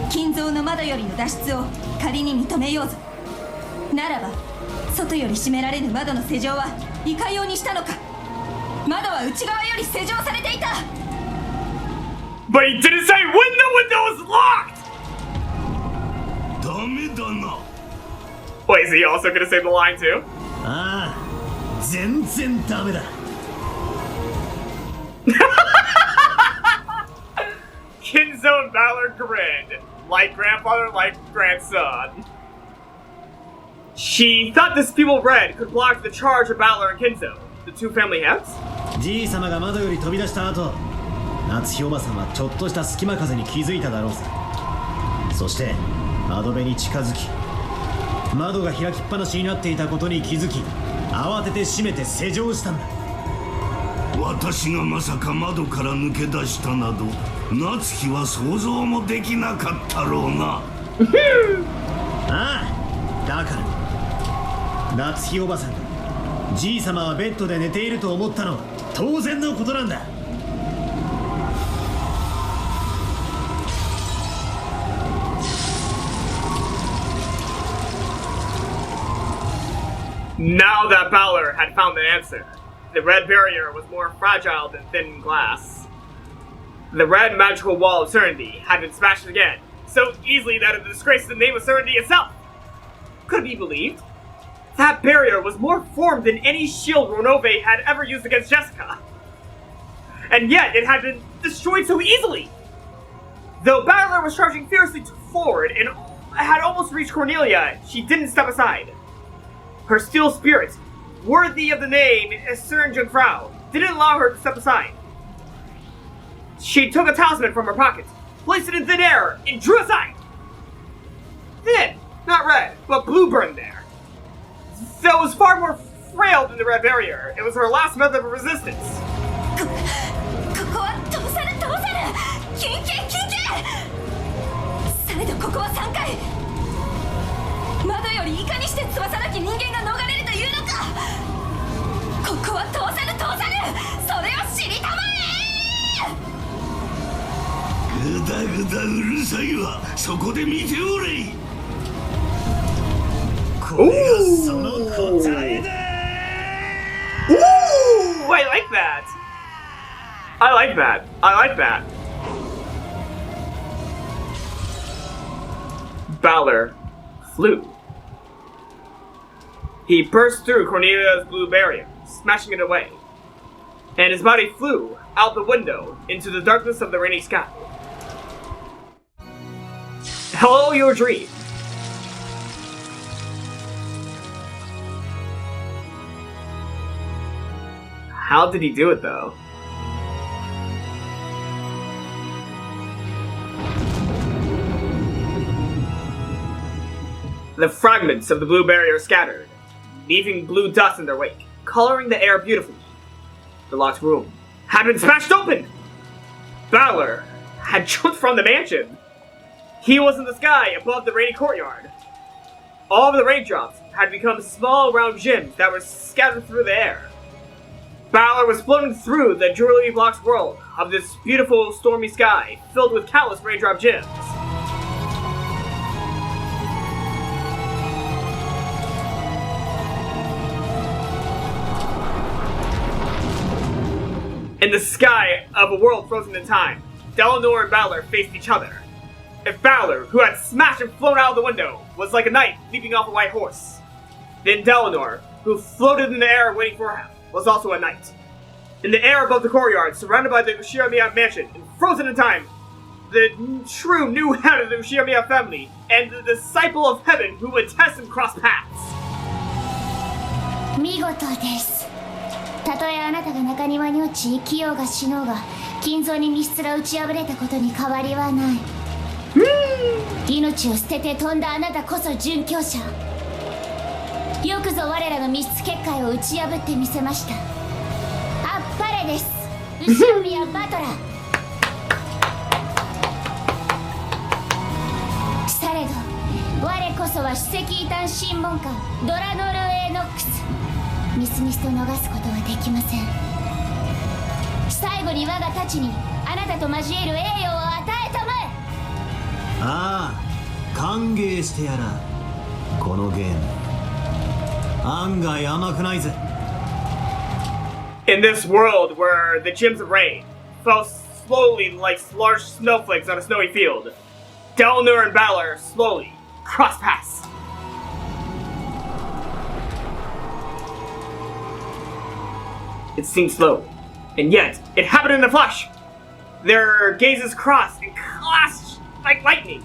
S14: 金蔵の窓よりの脱出を仮に認めようぞ。ならば、外より閉められぬ窓の施錠はいかようにしたのか。窓は内側より施錠されていた。
S1: But he didn't say when the window was locked!
S9: ダメだな。
S1: Wait, is he also gonna say the line too?
S7: ああ、全然ダメだ。
S1: Kinzo and Valor grinned, like grandfather, like grandson. She thought this people red could block the charge of Valor and Kinzo, the two family heads?
S7: じい様が窓より飛び出した後、夏日おばさんはちょっとした隙間風に気づいただろうさ。そして窓辺に近づき、窓が開きっぱなしになっていたことに気づき、慌てて閉めて施錠したんだ。
S9: 私がまさか窓から抜け出したなど、夏日は想像もできなかったろうな。
S7: ああ、だから夏日おばさんがじい様はベッドで寝ていると思ったのは当然のことなんだ。
S1: Now that Valor had found the answer, the red barrier was more fragile than thin glass. The red magical wall of Serenity had been smashed again, so easily that it disgraced the name of Serenity itself. Could it be believed? That barrier was more formed than any shield Ronove had ever used against Jessica. And yet it had been destroyed so easily. Though Valor was charging fiercely forward and had almost reached Cornelia, she didn't step aside. Her steel spirit, worthy of the name Stern Jungfrau, didn't allow her to step aside. She took a talisman from her pocket, placed it in thin air, and drew aside. Thin, not red, but blue burned there. Though it was far more frail than the red barrier, it was her last method of resistance.
S14: ここは通さる通さる。金系金系。されどここは3階。窓よりいかにして翼なき人間が逃れるというのか。ここは通さる通さる。それを知りたまえ。
S9: ぐだぐだうるさいわ。そこで見ておれ。
S7: これがその答えだ。
S1: Ooh, I like that. I like that. I like that. Valor flew. He burst through Cornelia's blue barrier, smashing it away. And his body flew out the window into the darkness of the rainy sky. Hello, your dream. How did he do it, though? The fragments of the blue barrier scattered, leaving blue dust in their wake, coloring the air beautifully. The locked room had been smashed open! Balor had jumped from the mansion. He was in the sky above the rainy courtyard. All of the raindrops had become small round gems that were scattered through the air. Balor was floating through the jewelry blocked world of this beautiful stormy sky filled with countless raindrop gems. In the sky of a world frozen in time, Delnor and Balor faced each other. If Balor, who had smashed and flown out of the window, was like a knight leaping off a white horse, then Delnor, who floated in the air waiting for him, was also a knight. In the air above the courtyard, surrounded by the Ushiramiya mansion, and frozen in time, the true new head of the Ushiramiya family, and the disciple of heaven who would test and cross paths.
S13: 見事です。たとえあなたが中庭に落ち、キヨが死のうが、金蔵に密室が打ち破れたことに変わりはない。命を捨てて飛んだあなたこそ殉教者。よくぞ我らの密室結界を打ち破ってみせました。あっぱれです。後ろ宮バトラー。されど、我こそは首席異端審問官ドラノル・エノックス。ミスミスと逃すことはできません。最後に我がたちにあなたと交える栄誉を与えたまえ。
S7: ああ、歓迎してやら。このゲーム案外甘くないぜ。
S1: In this world where the gems of rain fell slowly like large snowflakes on a snowy field, Delnor and Balor slowly cross paths. It seemed slow, and yet it happened in a flash. Their gazes crossed and clashed like lightning.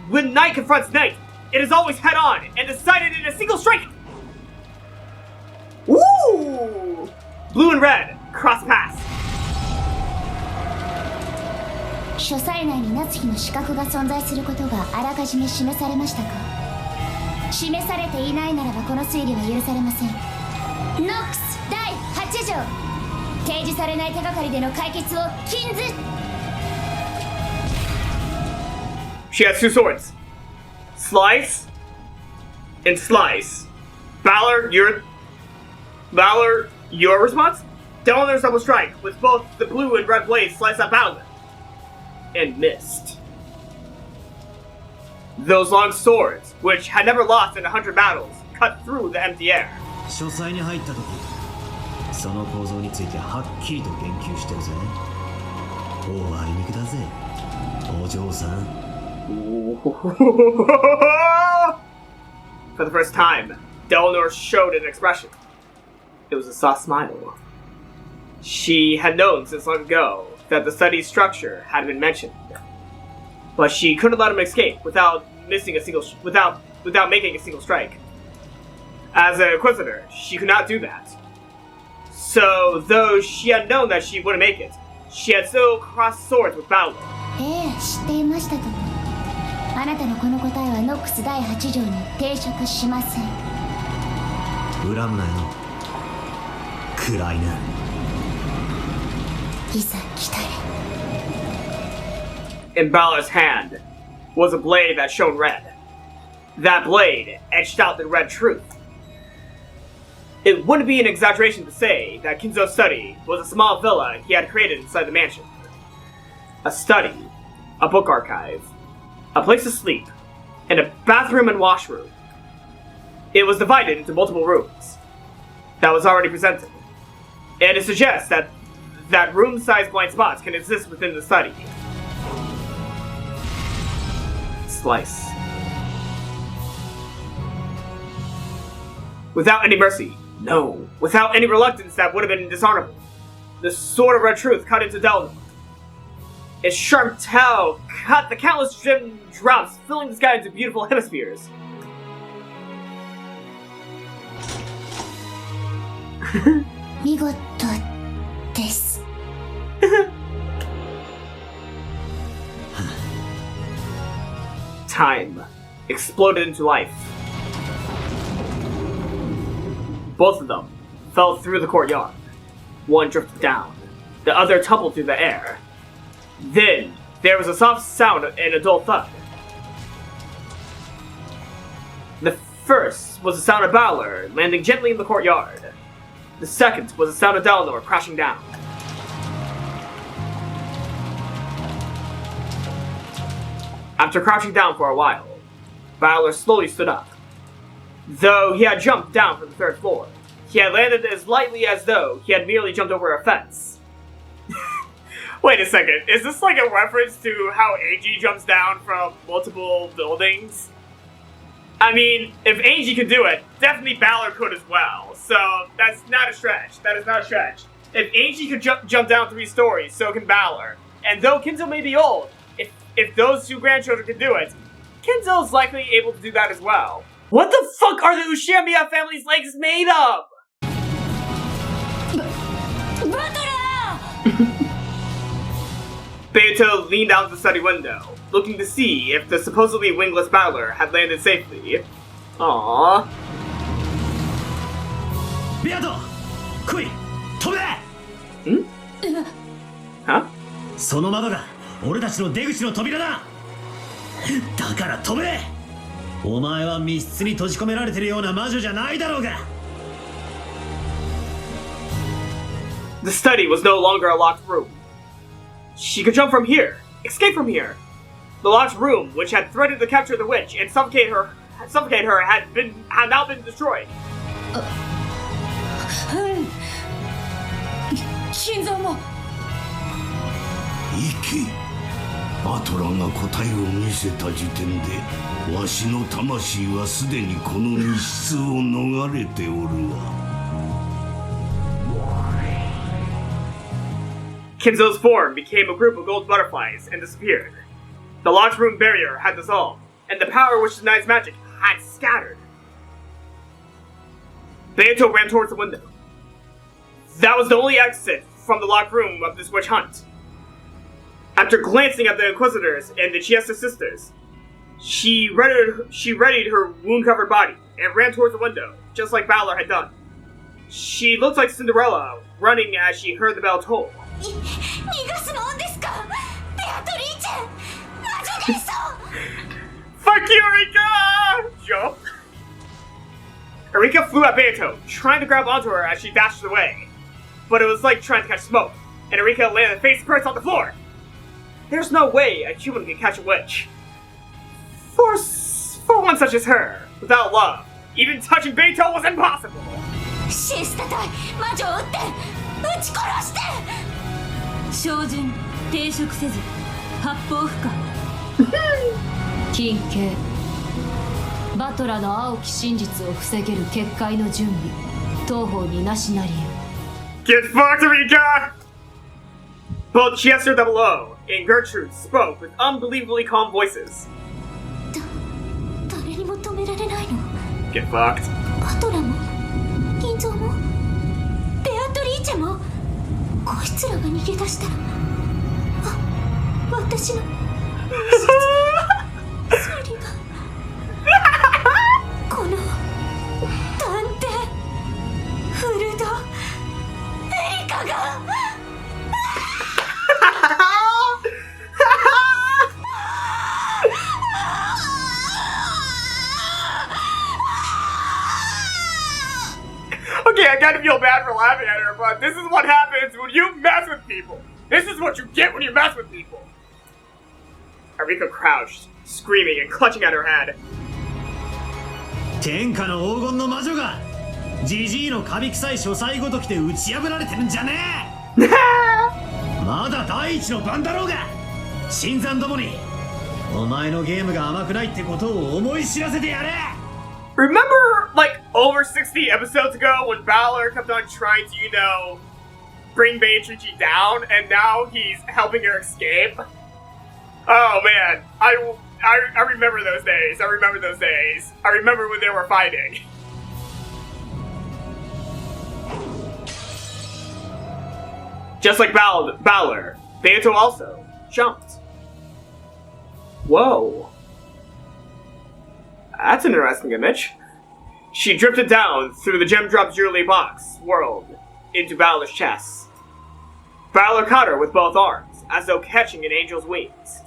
S1: When night confronts night, it is always head on and decided in a single strike. Woo! Blue and red cross paths.
S13: 書斎内に夏日の資格が存在することがあらかじめ示されましたか。示されていないならばこの推理は許されません。ノックス第8条、提示されない手がかりでの解決を禁ず。
S1: She has two swords. Slice and slice. Balor, your response? Delnor's double strike with both the blue and red blades sliced at Balor. And missed. Those long swords, which had never lost in 100 battles, cut through the empty air.
S7: 書斎に入った時、その構造についてはっきりと言及してるぜ。おありにくだぜ、お嬢さん。
S1: For the first time, Delnor showed an expression. It was a soft smile. She had known since long ago that the study's structure had been mentioned, but she couldn't let him escape without making a single strike. As an Inquisitor, she could not do that. So, though she had known that she wouldn't make it, she had still crossed swords with Balor.
S13: 知っていましたとも。あなたのこの答えはノックス第8条に抵触しません。
S7: 恨むなよ。暗いな。
S13: いざ来たれ。
S1: In Balor's hand was a blade that shone red. That blade etched out the red truth. It wouldn't be an exaggeration to say that Kinzo's study was a small villa he had created inside the mansion. A study, a book archive, a place to sleep, and a bathroom and washroom. It was divided into multiple rooms. That was already presented. And it suggests that room-sized blind spots can exist within the study. Slice. Without any mercy, no, without any reluctance that would have been dishonorable, the sword of red truth cut into Delnor. Its sharp tail cut the countless gem drops, filling the sky into beautiful hemispheres.
S13: 見事です。
S1: Time exploded into life. Both of them fell through the courtyard. One drifted down, the other tumbled through the air. Then there was a soft sound and a dull thud. The first was the sound of Balor landing gently in the courtyard. The second was the sound of Dalinor crashing down. After crouching down for a while, Balor slowly stood up. Though he had jumped down from the third floor, he had landed as lightly as though he had merely jumped over a fence. Wait a second, is this like a reference to how Eiji jumps down from multiple buildings? I mean, if Eiji could do it, definitely Balor could as well, so that's not a stretch. That is not a stretch. If Eiji could jump down 3 stories, so can Balor. And though Kinzo may be old, if those 2 grandchildren can do it, Kinzo's likely able to do that as well. What the fuck are the Ushiyamiya family's legs made of? Beato leaned out the study window, looking to see if the supposedly wingless Balor had landed safely. Aww.
S7: Beato! Kui! Tobe!
S1: Huh?
S7: その窓が俺たちの出口の扉だ。だから飛べ。お前は密室に閉じ込められてるような魔女じゃないだろうが。
S1: The study was no longer a locked room. She could jump from here, escape from here. The locked room, which had threatened to capture the witch and suffocate her, had now been destroyed.
S3: Kinzo も。
S9: 行け。バトラが答えを見せた時点で、わしの魂はすでにこの密室を逃れておるわ。
S1: Kinzo's form became a group of gold butterflies and disappeared. The locked room barrier had dissolved, and the power which denies magic had scattered. Beato ran towards the window. That was the only exit from the locked room of this witch hunt. After glancing at the Inquisitors and the Chiesa sisters, she readied her wound-covered body and ran towards the window, just like Balor had done. She looked like Cinderella, running as she heard the bell toll. Fuck you, Erika! Jump! Erika flew at Beato, trying to grab onto her as she dashed away. But it was like trying to catch smoke, and Erika landed face first on the floor. There's no way a human can catch a witch. For one such as her, without love, even touching Beato was impossible.
S10: シスタ対魔女を撃って撃ち殺して。
S3: 精進抵触せず八方不可。金系バトラの青き真実を防げる結界の準備当方になしなりよ。
S1: Get fucked, Erika! Both Chester Double O and Gertrude spoke with unbelievably calm voices.
S4: 誰にも止められないの。
S1: Get fucked.
S4: バトラも金蔵もベアトリーチェもこいつらが逃げ出したら私の推理がこの探偵フルドエリカが
S1: Okay, I gotta feel bad for laughing at her, but this is what happens when you mess with people. This is what you get when you mess with people. Erika crouched, screaming and clutching at her head.
S7: 天下の黄金の魔女がジジイのカビ臭い書斎ごときで打ち破られてるんじゃねえ。まだ第一の番だろうが新参どもにお前のゲームが甘くないってことを思い知らせてやれ。
S1: Remember, like, over 60 episodes ago when Balor kept on trying to, bring Beatrice down, and now he's helping her escape? Oh, man. I remember those days. I remember when they were fighting. Just like Balor, Beato also jumped. Whoa. That's an interesting image. She drifted down through the gem drop jewelry box world into Balor's chest. Balor caught her with both arms, as though catching an angel's wings.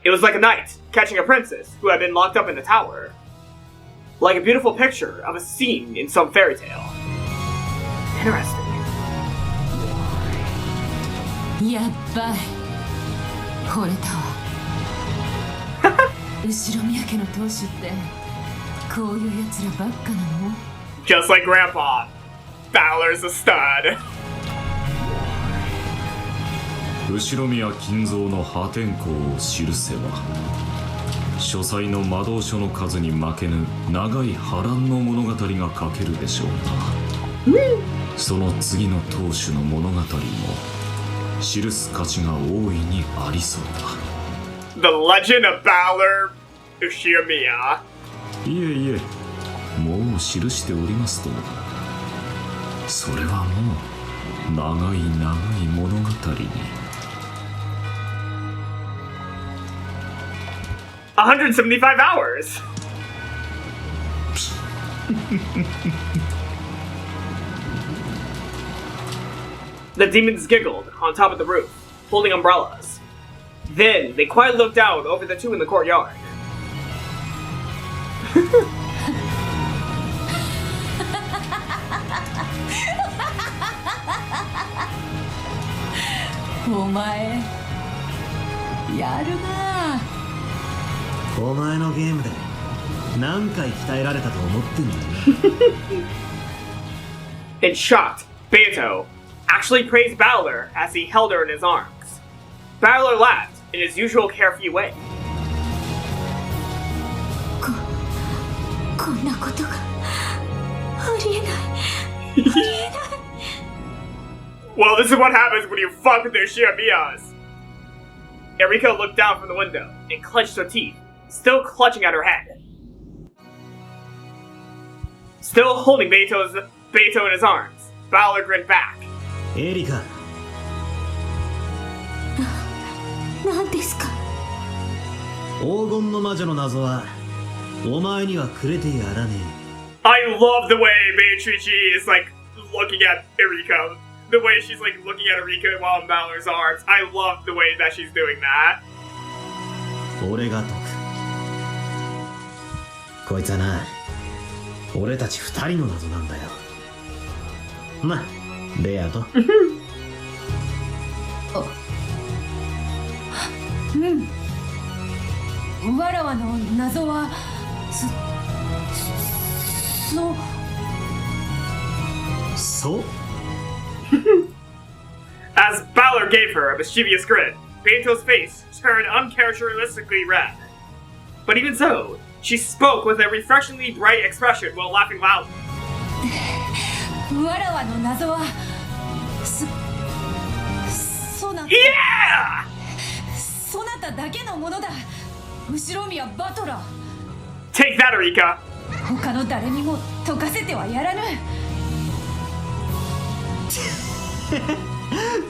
S1: It was like a knight catching a princess who had been locked up in the tower. Like a beautiful picture of a scene in some fairy tale. Interesting.
S3: やっばい惚れたわ後ろ宮家の当主ってこういうやつらばっかなの
S1: Just like Grandpa, Balor's a stud.
S11: 後宮金蔵の破天荒を記せば書斎の魔導書の数に負けぬ長い波乱の物語が書けるでしょうな、その次の当主の物語も記す価値が大いにありそうだ。
S1: The Legend of Balor Ushiyamiya.
S11: いえいえ、もう記しておりますとも。それはもう長い長い物語に。
S1: 175 hours. The demons giggled on top of the roof, holding umbrellas. Then they quietly looked out over the two in the courtyard.
S3: お前やるな。
S7: お前のゲームで何回鍛えられたと思ってんだよ。
S1: In shocked, Beato actually praised Balor as he held her in his arms. Balor laughed in his usual carefree way.
S4: こんなことがありえないありえない
S1: Well, this is what happens when you fuck with their Shiramiyas. Erika looked down from the window and clenched her teeth, still clutching at her head. Still holding Beato in his arms, Balor grinned back.
S7: エリカ。
S4: 何ですか。
S7: 黄金の魔女の謎はお前にはくれてやらねえ。
S1: I love the way Beatrice is like looking at Erika. The way she's like looking at Erika while in Balor's arms. I love the way that she's doing that.
S7: 俺が解く。こいつはな、俺たち二人の謎なんだよ。まあ、ベアと。
S3: うん。わらわの謎は
S7: そう。
S1: As Balor gave her a mischievous grin, Beato's face turned uncharacteristically red. But even so, she spoke with a refreshingly bright expression while laughing loudly.
S3: わらわの謎はそなた
S1: Yeah!
S3: そなただけのものだ。後ろ宮バトラー。
S1: Take that, Erika!
S3: 他の誰にも解かせてはやらぬ。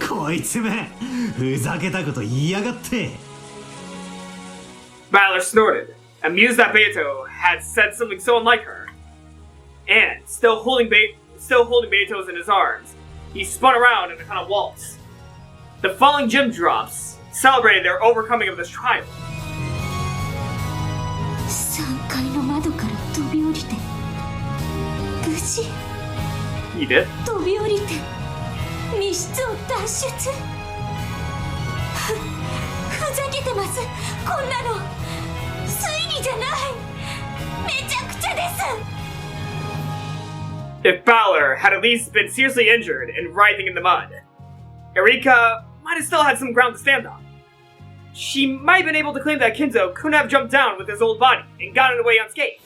S7: こいつめ、ふざけたこと言いやがって。
S1: Balor snorted, amused that Beato had said something so unlike her. And, still holding Beato's in his arms, he spun around in a kind of waltz. The falling gem drops celebrated their overcoming of this trial.
S4: 3階の窓から飛び降りて無事
S1: He did?
S4: 飛び降りて密室を脱出ふざけてます。こんなの推理じゃない。めちゃくちゃです。
S1: If Balor had at least been seriously injured and writhing in the mud, Erika might have still had some ground to stand on. She might have been able to claim that Kinzo couldn't have jumped down with his old body and gotten away unscathed.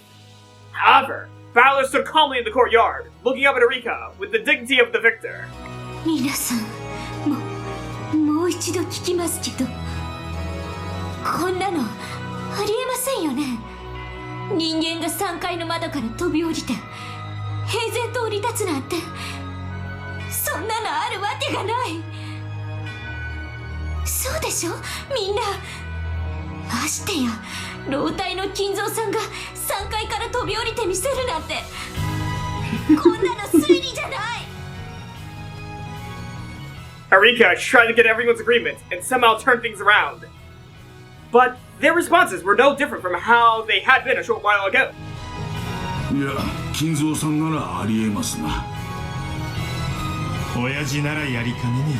S1: However, Balor stood calmly in the courtyard, looking up at Erika with the dignity of the victor.
S4: 皆さん、もう一度聞きますけど、こんなのありえませんよね。人間が3階の窓から飛び降りて平然と降り立つなんて、そ
S14: そんなのあるわけがない。そうでしょみんな。ましてや老体の金蔵さんが3階から飛び降りてみせるなんてこんなの推理じゃない。
S1: Erika tried to get everyone's agreement and somehow turn things around. But their responses were no different from how they had been a short while ago.
S5: いや、金蔵さんならありえますな。
S11: 親父ならやりかねね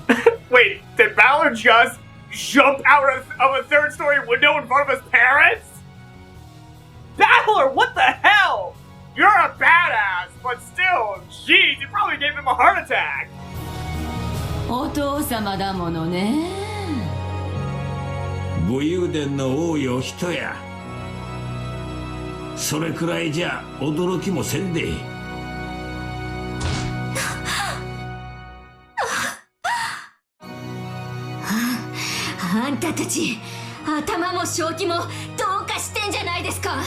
S1: え。Wait, did Valor just jump out of a third-story window in front of his parents? Valor, what the hell? You're a badass, but still, jeez, you probably gave him a heart attack.
S3: お父様だものね。
S9: 武勇伝の多いお人や。それくらいじゃ驚きもせんで。
S10: あんたたち頭も正気もどうかしてんじゃないですか。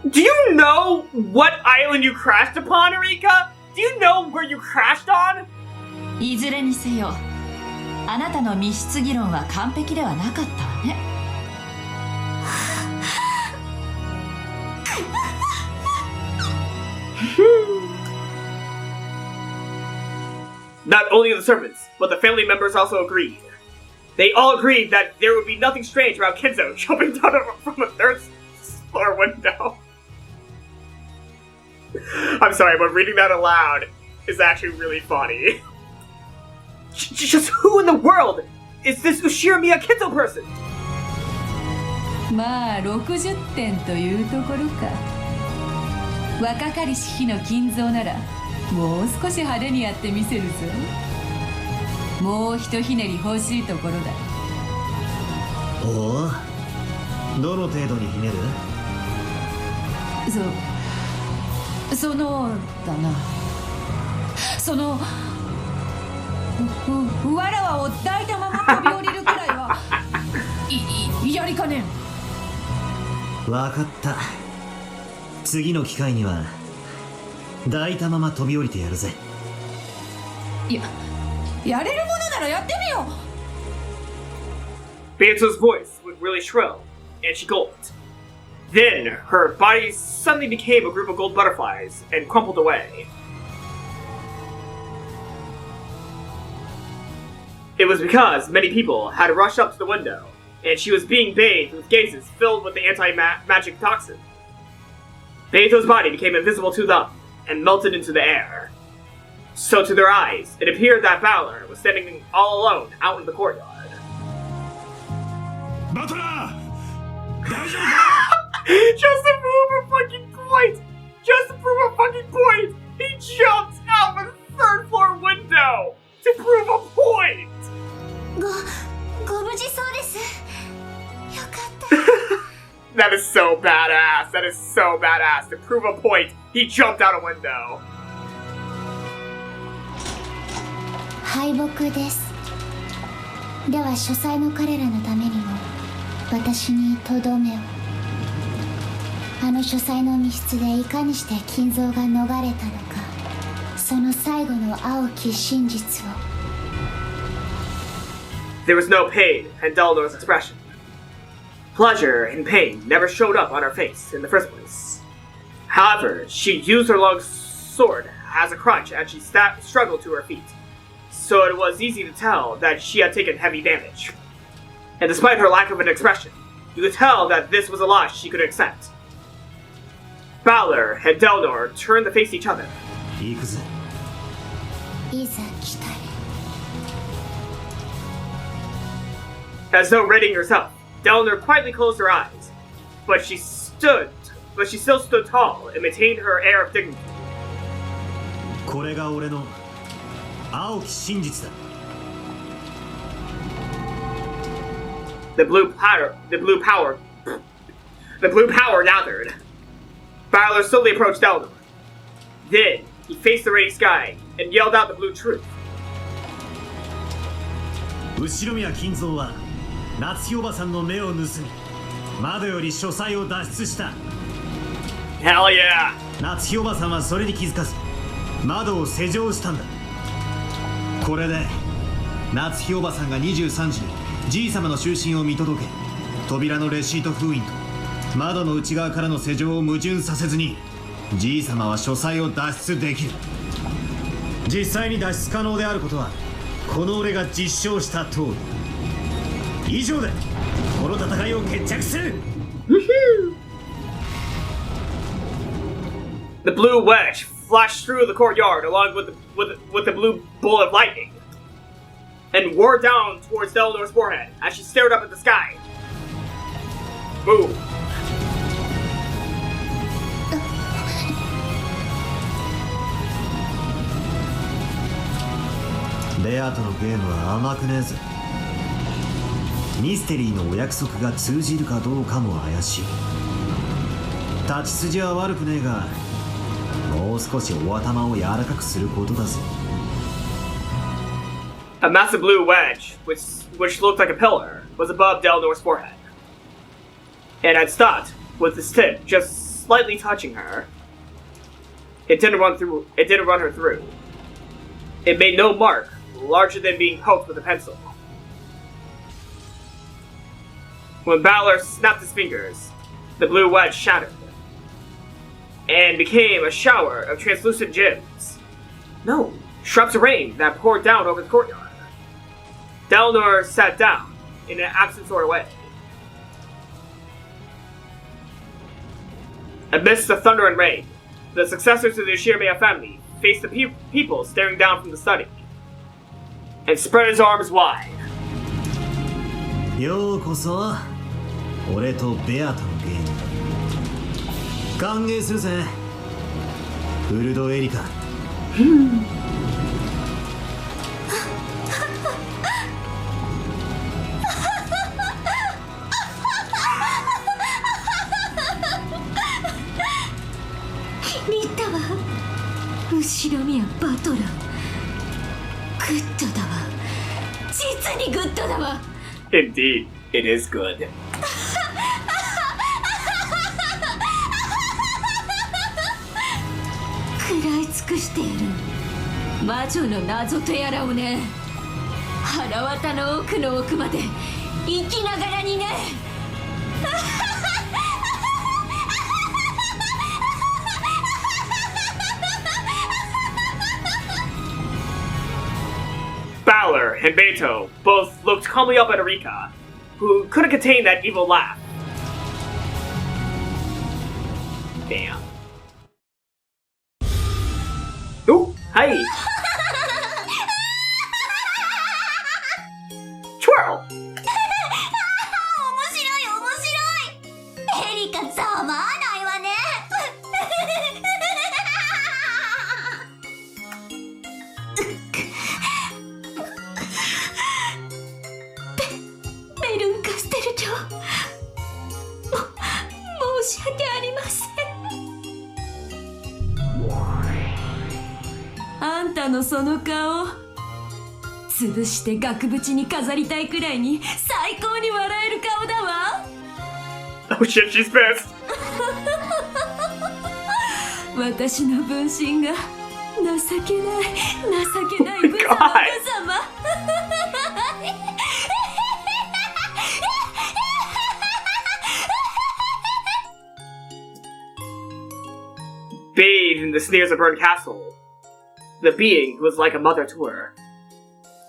S1: Do you know what island you crashed upon, Erika? Do you know where you crashed on?
S3: いずれにせよ、あなたの密室議論は完璧ではなかったわね。
S1: Not only the servants, but the family members also agreed. They all agreed that there would be nothing strange about Kinzo jumping down from a third-floor window. I'm sorry, but reading that aloud is actually really funny. Just who in the world is this Ushiramiya Kinzo person?
S3: まあ60点というところか。若かりし日の金蔵ならもう少し派手にやってみせるぞ。もうひとひねり欲しいところだ。
S7: おお、どの程度にひねる？
S3: そのだな。そのわらわを抱いたまま飛び降りるくらいはやりかねん。
S7: わかった。次の機会には抱いたまま飛び降りてやるぜ。
S3: やれるものならやってみよう。
S1: Beatrice's voice went really shrill, and she gulped. Then, her body suddenly became a group of gold butterflies and crumpled away. It was because many people had rushed up to the window, and she was being bathed with gazes filled with the anti-magic toxin. Beato's body became invisible to them, and melted into the air. So to their eyes, it appeared that Valor was standing all alone out in the courtyard.
S11: Butler!
S1: Just to prove a fucking point! Just to prove a fucking point! He jumped out of a third-floor window! To prove a point!
S14: ご無事そうです。よかった。
S1: That is so badass. That is so badass. To prove a point, he jumped out a window.
S13: 敗北です。では書斎の彼らのためにも私にとどめを。あの書斎の密室でいかにして金蔵が逃れたのか、その最後の青き真実を。
S1: There was no pain in Delnor's expression. Pleasure and pain never showed up on her face in the first place. However, she used her long sword as a crutch as she struggled to her feet, so it was easy to tell that she had taken heavy damage. And despite her lack of an expression, you could tell that this was a loss she could accept. Valor and Delnor turned to face each other.
S7: 行くぜ。
S13: いざ来たれ。
S1: As though readying herself, Delnor quietly closed her eyes, but she still stood tall and maintained her air of dignity.
S7: これが俺の青き真実だ。
S1: The blue power gathered. Valor slowly approached Delnor. Then he faced the radiant sky and yelled out the blue truth.
S7: 後宮金蔵は夏日おばさんの目を盗み、窓より書斎を脱出した。
S1: Hell yeah!
S7: 夏日おばさんはそれに気づかず、窓を施錠したんだ。これで夏日おばさんが23時にじい様の就寝を見届け、扉のレシート封印と窓の内側からの施錠を矛盾させずにじい様は書斎を脱出できる。実際に脱出可能であることはこの俺が実証した通り。以上でこの戦いを決着する。
S1: The blue wedge flashed through the courtyard along with the blue bolt of lightning and wore down towards Delnor's forehead as she stared up at the sky. Boom.
S7: ベアとのゲームは甘くねえぜ。ミステリーのお約束が通じるかどうかも怪しい。立ち筋は悪くねえが、もう少しお頭を柔らかくすることだぜ。
S1: A massive blue wedge, which looked like a pillar, was above Delnor's forehead, and had stopped with its tip just slightly touching her. It didn't run her through. It made no mark larger than being poked with a pencil. When Balor snapped his fingers, the blue wedge shattered and became a shower of translucent gems. No, shrubs of rain that poured down over the courtyard. Delnor sat down in an absent sort of way. Amidst the thunder and rain, the successors of the Shiromea family faced the people staring down from the study, and spread his arms wide.
S7: ようこそ俺とベアとのゲーム歓迎するぜ、ウルドエリカ。
S2: 見たわ、後ろ宮バトラー。グッドだわ、実にグッドだわ。
S1: Indeed, it is good.
S2: 食らい尽くしてやる魔女の謎とやらをね。腹渡の奥の奥まで生きながらにね。
S1: Balor and Beto both looked calmly up at Erika, who couldn't contain that evil laugh. Damn. Ooh, hey! Twirl!
S14: 面白い面白い。エリカざまあないわね。
S2: ベルンカステル長、申し訳ありません。
S3: あんたのその顔、潰して額縁に飾りたいくらいに最高に笑える顔だわ。
S1: Oh shit, she's pissed!
S3: 私の分身が情けない無様無様。
S1: Bathed in the sneers of Burn Castle, the being was like a mother to her.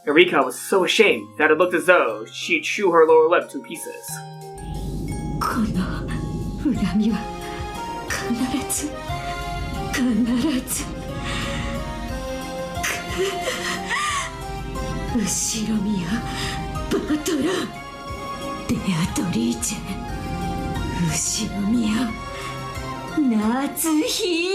S1: Erika was so ashamed that it looked as though she'd chew her lower lip to pieces.
S2: この恨みは必ず後ろ宮バトラー、ベアトリーチェ、後ろ宮夏日。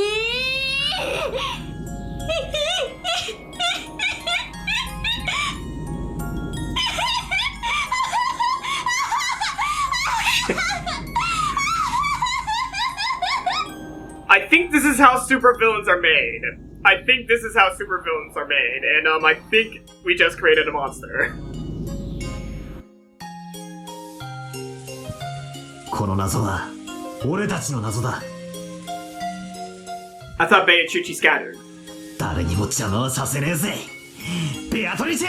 S1: I think this is how supervillains are made. I think this is how supervillains are made, and I think we just created a monster.
S7: この謎は俺たちの謎だ。
S1: I thought Beatrice scattered.
S7: 誰ちゃのはさせねえぜ。ベアトリチェ。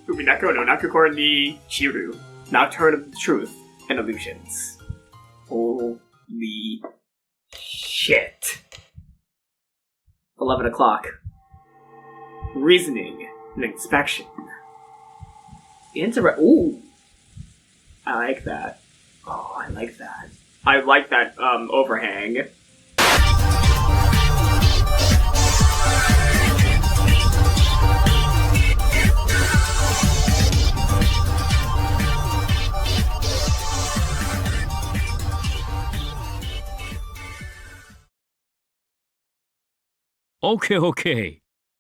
S1: Umineko no Nakukor ni Chiru, Nocturne of the Truth and Illusions. Holy shit. 11 o'clock. Reasoning and inspection. Ooh. I like that. Oh, I like that. I like that, overhang.
S15: Okay.